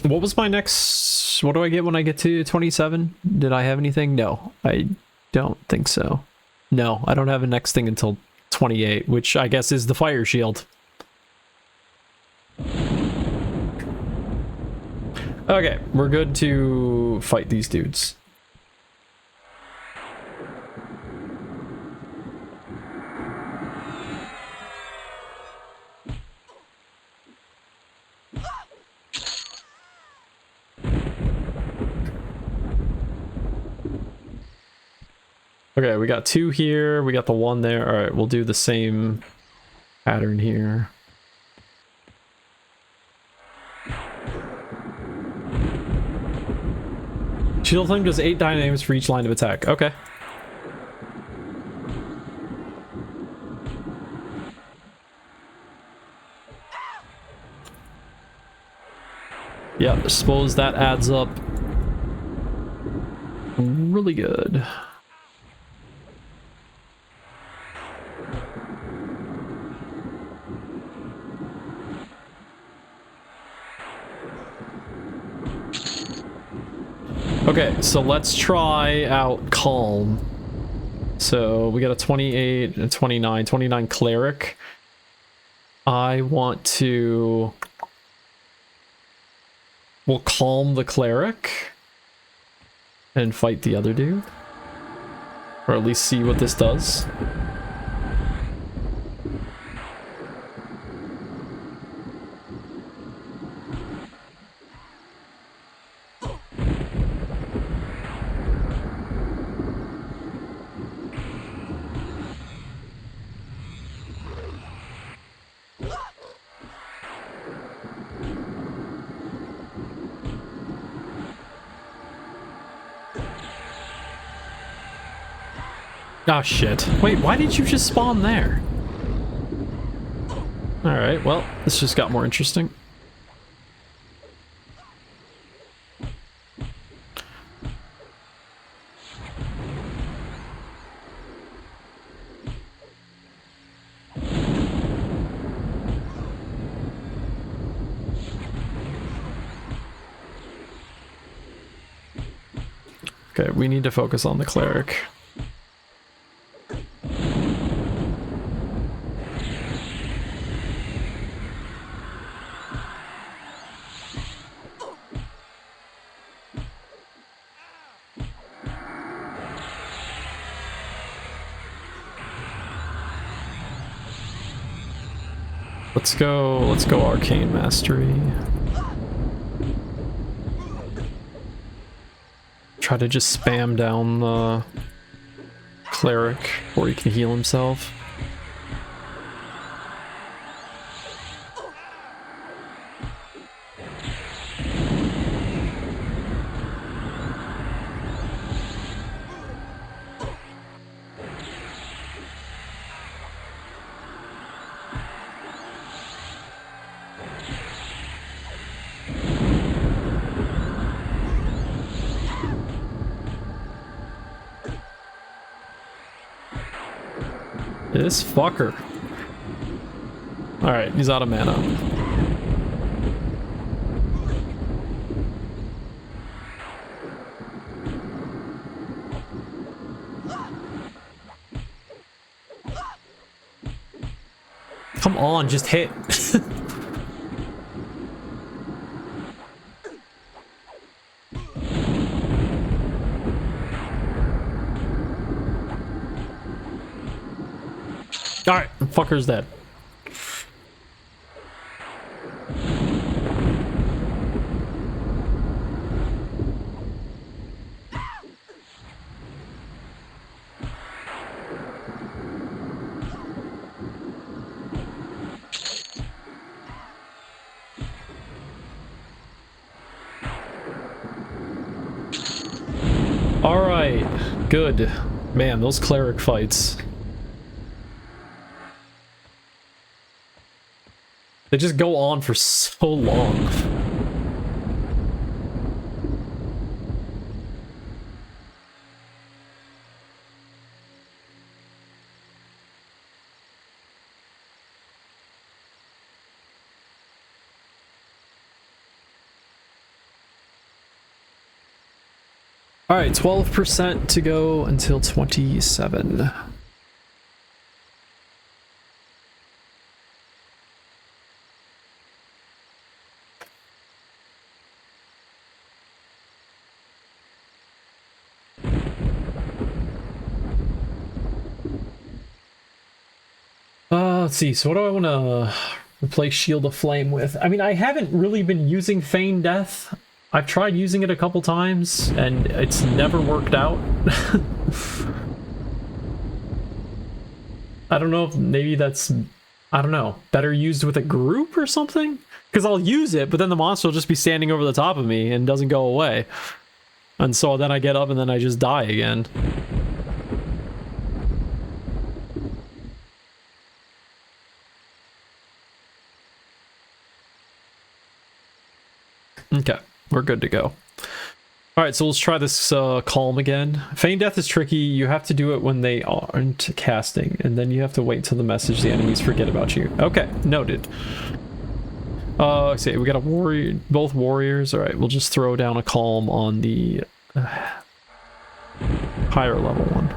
What was my next... What do I get when I get to 27? Did I have anything? No, I don't think so. No, I don't have a next thing until 28, which I guess is the fire shield. Okay, we're good to fight these dudes. Okay, we got 2 here, we got the 1 there. Alright, we'll do the same pattern here. Shield flame does 8 dynamics for each line of attack. Okay. Yeah, I suppose that adds up really good. Okay, so let's try out Calm. So we got a 28 and 29. 29 Cleric. I want to... We'll Calm the Cleric and fight the other dude. Or at least see what this does. Oh shit. Wait, why did you just spawn there? Alright, well, this just got more interesting. Okay, we need to focus on the cleric. Let's go Arcane Mastery. Try to just spam down the cleric before he can heal himself. This fucker. Alright, he's out of mana. Come on, just hit. Alright, fucker's dead. Alright, good. Man, those cleric fights. They just go on for so long. All right, 12% to go until 27. Let's see. So what do I want to replace Shield of Flame with? I mean, I haven't really been using Feign Death. I've tried using it a couple times, and it's never worked out. I don't know if maybe that's, I don't know, better used with a group or something? Because I'll use it, but then the monster will just be standing over the top of me and doesn't go away. And so then I get up and then I just die again. Okay, we're good to go. Alright, so let's try this Calm again. Feign Death is tricky. You have to do it when they aren't casting, and then you have to wait till the message the enemies forget about you. Okay, noted. Let's see, we got a warrior, both warriors. Alright, we'll just throw down a Calm on the higher level one.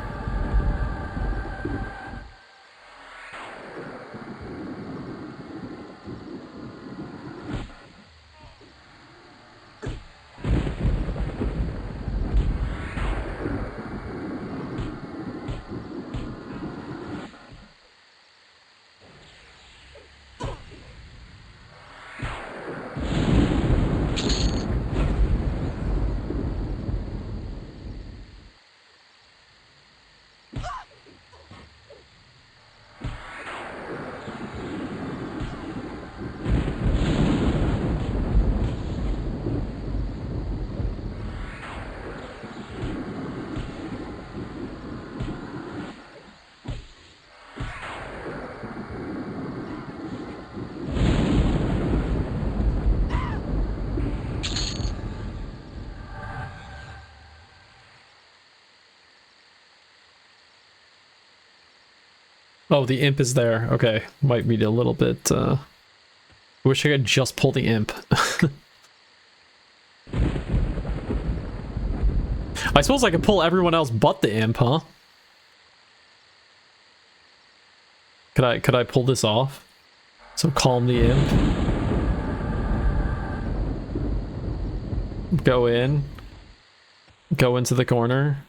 Oh, the imp is there. Okay, might be a little bit, wish I could just pull the imp. I suppose I could pull everyone else but the imp, huh? Could I pull this off? So calm the imp. Go in. Go into the corner.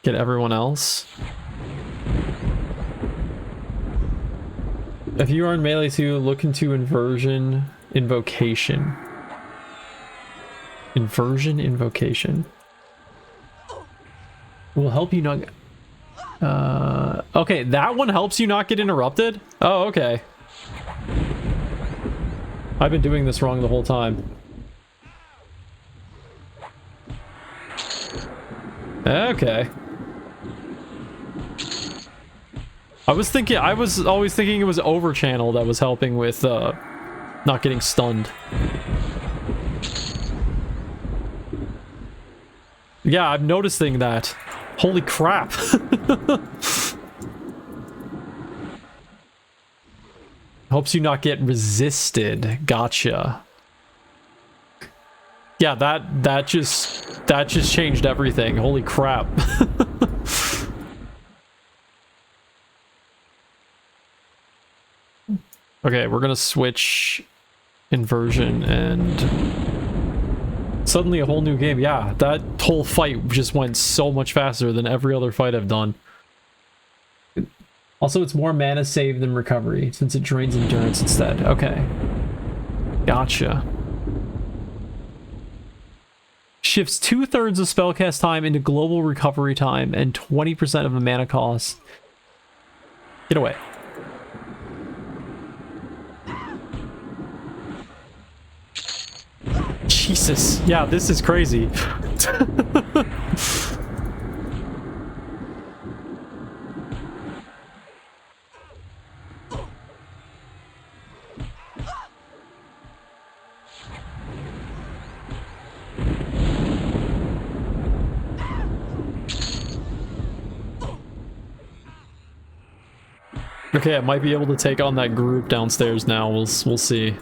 Get everyone else. If you are in melee 2, look into invocation. Inversion invocation. Will help you not. Okay, that one helps you not get interrupted? Oh, okay. I've been doing this wrong the whole time. Okay. I was always thinking it was overchannel that was helping with not getting stunned. Yeah, I'm noticing that. Holy crap. Helps you not get resisted. Gotcha. Yeah, that just changed everything. Holy crap. Okay, we're gonna switch inversion and suddenly a whole new game. Yeah, that whole fight just went so much faster than every other fight I've done. Also, it's more mana save than recovery, since it drains endurance instead. Okay. Gotcha. Shifts 2/3 of spellcast time into global recovery time and 20% of the mana cost. Get away. Jesus. Yeah, this is crazy. Okay, I might be able to take on that group downstairs now. We'll see.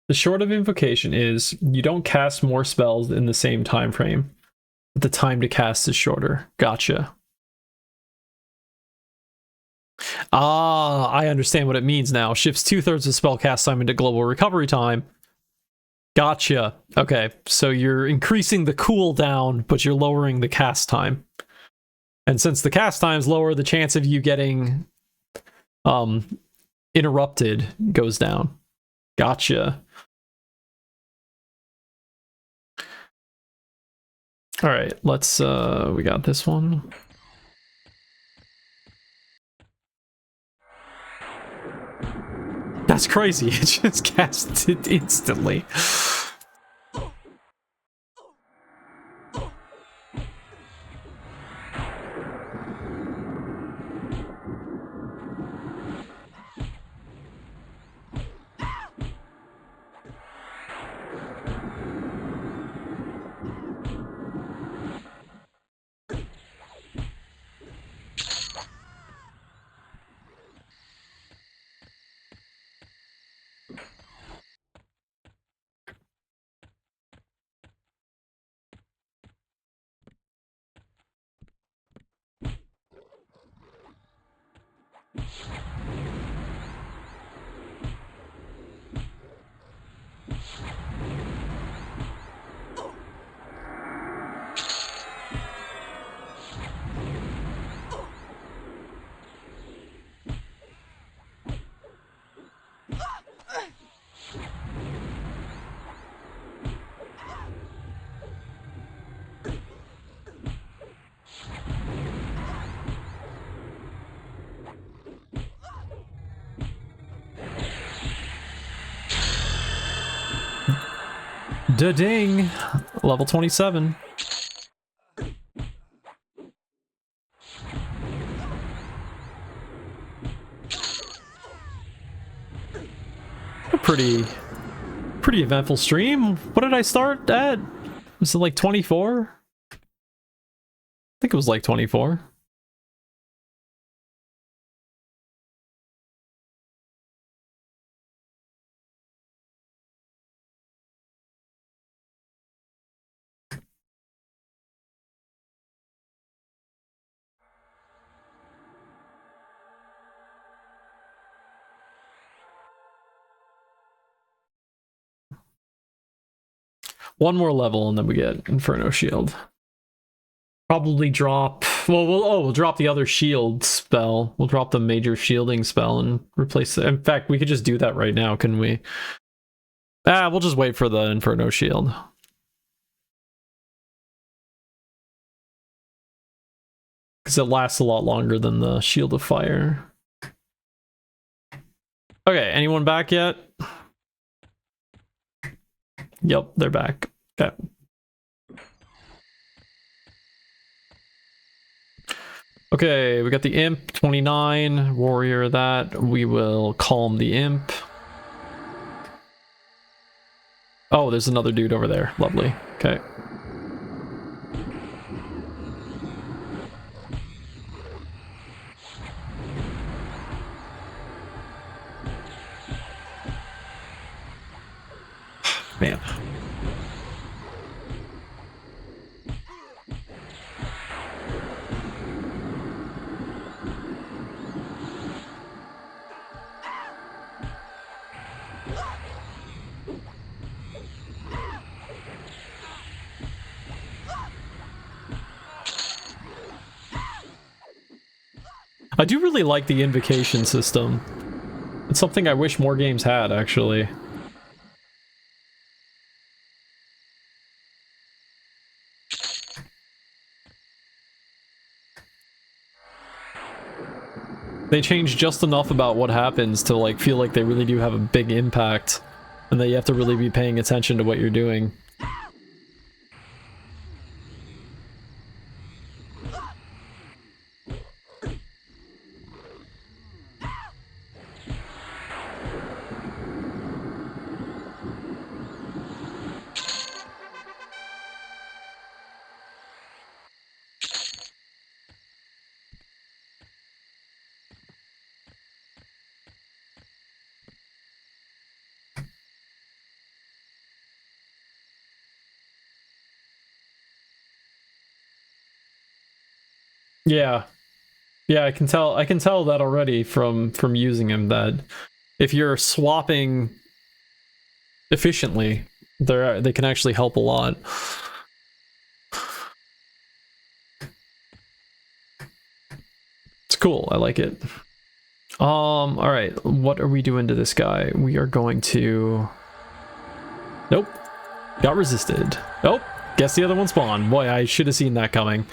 The short of invocation is you don't cast more spells in the same time frame. But the time to cast is shorter. Gotcha. Ah, I understand what it means now. Shifts 2/3 of spell cast time into global recovery time. Gotcha. Okay, so you're increasing the cooldown, but you're lowering the cast time. And since the cast time's lower, the chance of you getting interrupted goes down. Gotcha. All right, let's we got this one. That's crazy. It just casts it instantly. Da-ding! Level 27. A pretty eventful stream. What did I start at? Was it like 24? I think it was like 24. One more level and then we get Inferno Shield. Probably drop... Well, we'll drop the other shield spell. We'll drop the major shielding spell and replace it. In fact, we could just do that right now, couldn't we? We'll just wait for the Inferno Shield. Because it lasts a lot longer than the Shield of Fire. Okay, anyone back yet? Yep, they're back. Okay. Okay, we got the Imp, 29, Warrior that. We will calm the Imp. Oh, there's another dude over there. Lovely. Okay. Man. I do really like the invocation system. It's something I wish more games had, actually. They change just enough about what happens to like feel like they really do have a big impact, and that you have to really be paying attention to what you're doing. Yeah. Yeah, I can tell that already from using him, that if you're swapping efficiently, they can actually help a lot. It's cool. I like it. All right. What are we doing to this guy? We are going to... Nope. Got resisted. Nope. Guess the other one spawned. Boy, I should have seen that coming.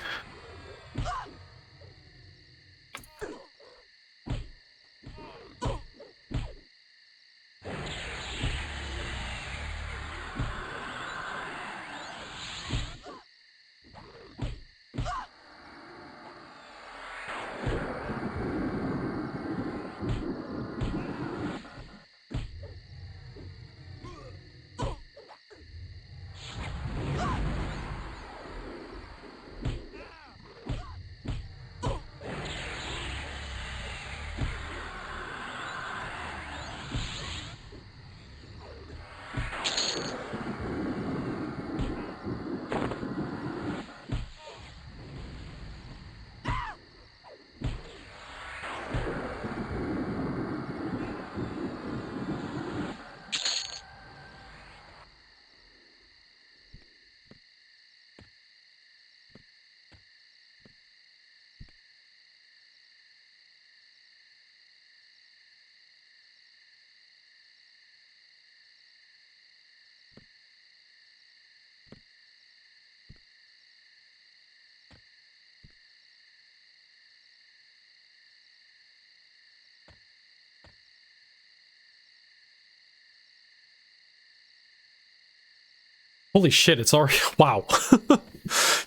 Holy shit, it's already... Wow.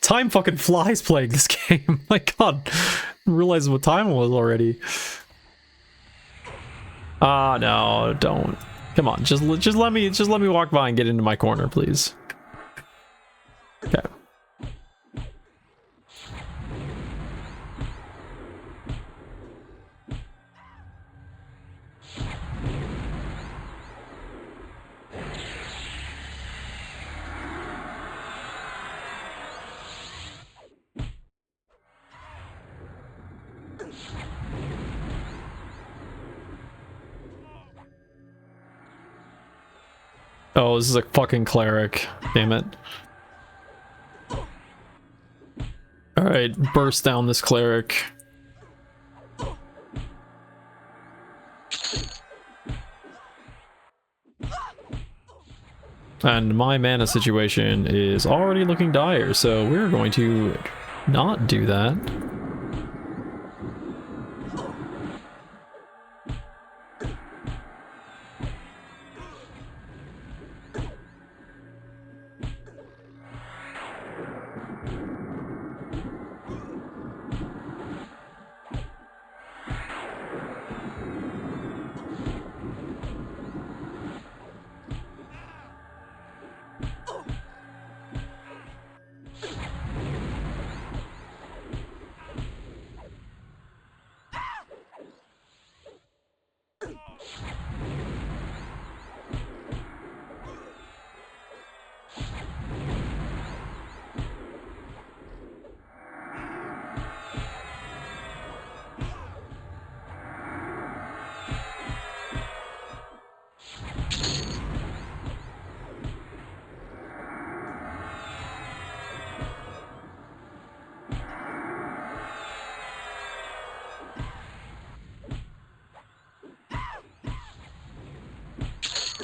Time fucking flies playing this game. My god. I didn't realize what time it was already. Ah, no, don't. Come on, just let me walk by and get into my corner, please. Okay. Oh, this is a fucking cleric. Damn it. Alright, burst down this cleric. And my mana situation is already looking dire, so we're going to not do that.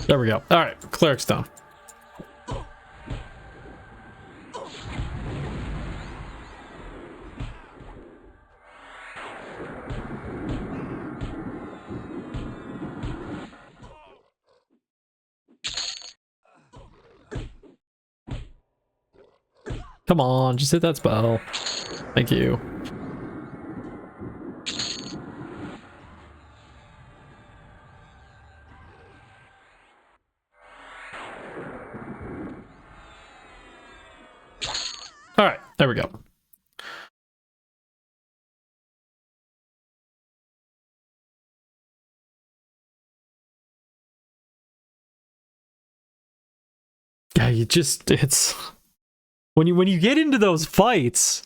There we go. All right, cleric's done. Come on, just hit that spell. Thank you. All right, there we go. Yeah, it's when you get into those fights,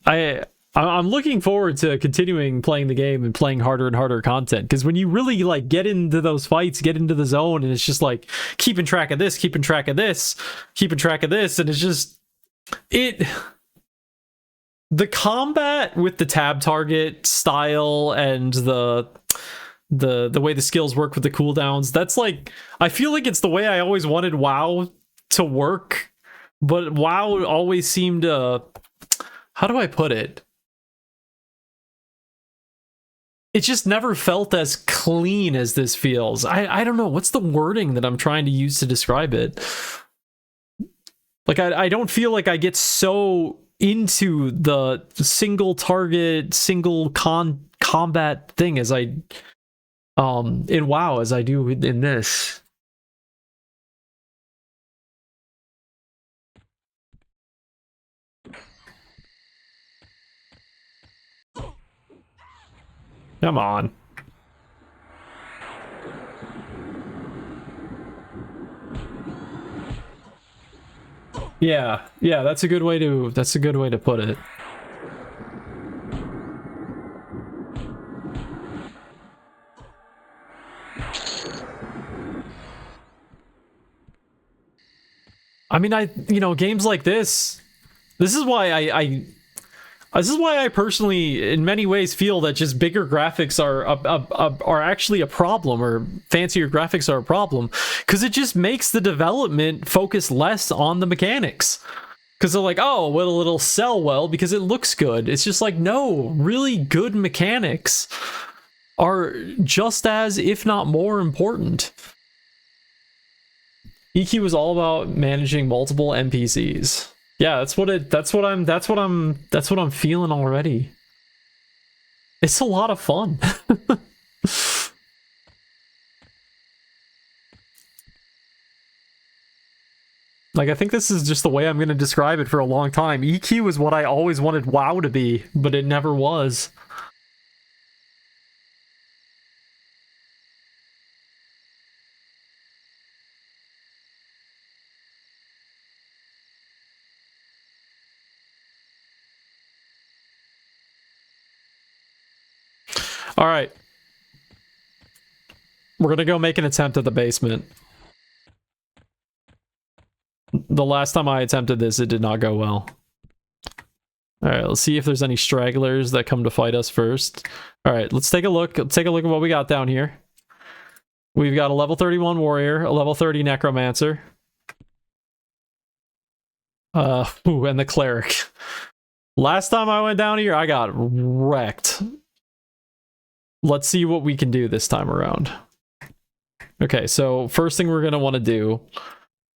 I'm looking forward to continuing playing the game and playing harder and harder content, because when you really like get into those fights, get into the zone, and it's just like keeping track of this, keeping track of this, keeping track of this, and it's just the combat with the tab target style and the way the skills work with the cooldowns, that's like, I feel like it's the way I always wanted WoW to work, but WoW always seemed to, how do I put it? It just never felt as clean as this feels. I don't know, what's the wording that I'm trying to use to describe it? Like, I don't feel like I get so into the single target, single combat thing as I in WoW as I do in this. Come on. Yeah, that's a good way to put it. I mean, games like this is why this is why I personally, in many ways, feel that just bigger graphics are actually a problem, or fancier graphics are a problem, because it just makes the development focus less on the mechanics. Because they're like, oh, well, it'll sell well because it looks good. It's just like, no, really good mechanics are just as, if not more, important. EQ is all about managing multiple NPCs. Yeah, that's what I'm feeling already. It's a lot of fun. Like, I think this is just the way I'm going to describe it for a long time. EQ is what I always wanted WoW to be, but it never was. All right. We're going to go make an attempt at the basement. The last time I attempted this, it did not go well. All right, let's see if there's any stragglers that come to fight us first. All right, let's take a look. Let's take a look at what we got down here. We've got a level 31 warrior, a level 30 necromancer. And the cleric. Last time I went down here, I got wrecked. Let's see what we can do this time around. Okay, so first thing we're gonna want to do,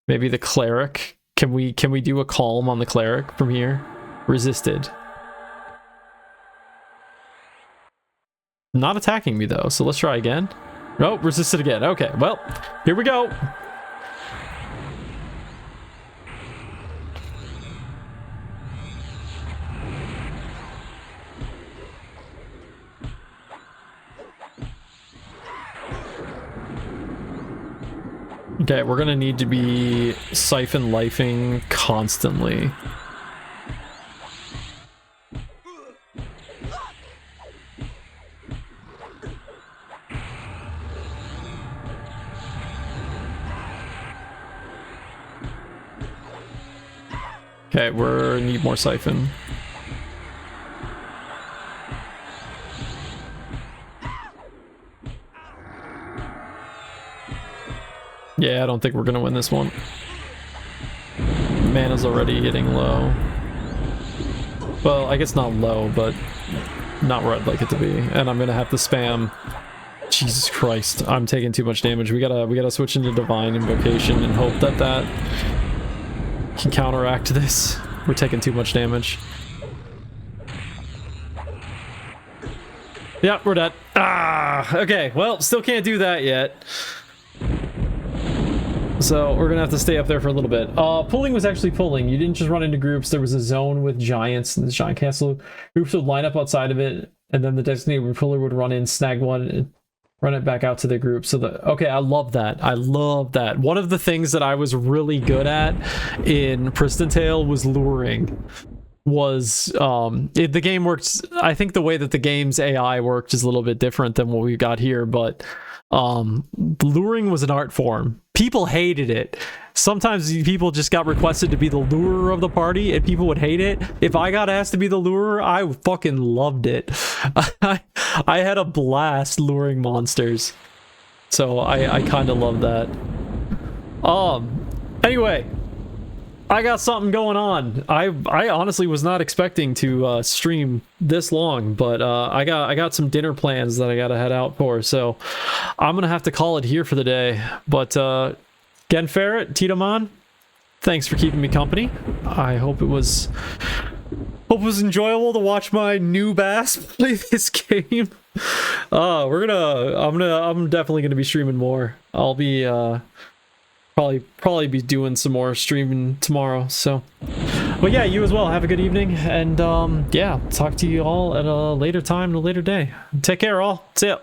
maybe the cleric. Can we do a calm on the cleric from here? Resisted. Not attacking me though, so let's try again. Nope, resisted again. Okay, well, here we go. Okay, we're gonna need to be siphon lifing constantly. Okay, we need more siphon. Yeah, I don't think we're gonna win this one. Mana's already getting low. Well, I guess not low, but not where I'd like it to be. And I'm gonna have to spam. Jesus Christ, I'm taking too much damage. We gotta switch into Divine Invocation and hope that that can counteract this. We're taking too much damage. Yep, we're dead. Ah, okay. Well, still can't do that yet. So we're gonna have to stay up there for a little bit. Pulling was actually pulling. You didn't just run into groups. There was a zone with giants, and the giant castle groups would line up outside of it, and then the designated puller would run in, snag one, and run it back out to the group. So okay, I love that. I love that. One of the things that I was really good at in Priston Tale was luring. The game works. I think the way that the game's AI worked is a little bit different than what we got here, but luring was an art form. People hated it. Sometimes people just got requested to be the lurer of the party, and people would hate it. If I got asked to be the lurer, I fucking loved it. I had a blast luring monsters, so I kind of love that. Anyway, I got something going on. I honestly was not expecting to stream this long, but I got some dinner plans that I gotta head out for, so I'm gonna have to call it here for the day. But Gen Ferret, Titoman, thanks for keeping me company. I hope it was enjoyable to watch my new bass play this game. I'm definitely gonna be streaming more. I'll be probably be doing some more streaming tomorrow. So, but yeah, you as well. Have a good evening, and yeah, talk to you all at a later time, a later day. Take care, all. See ya.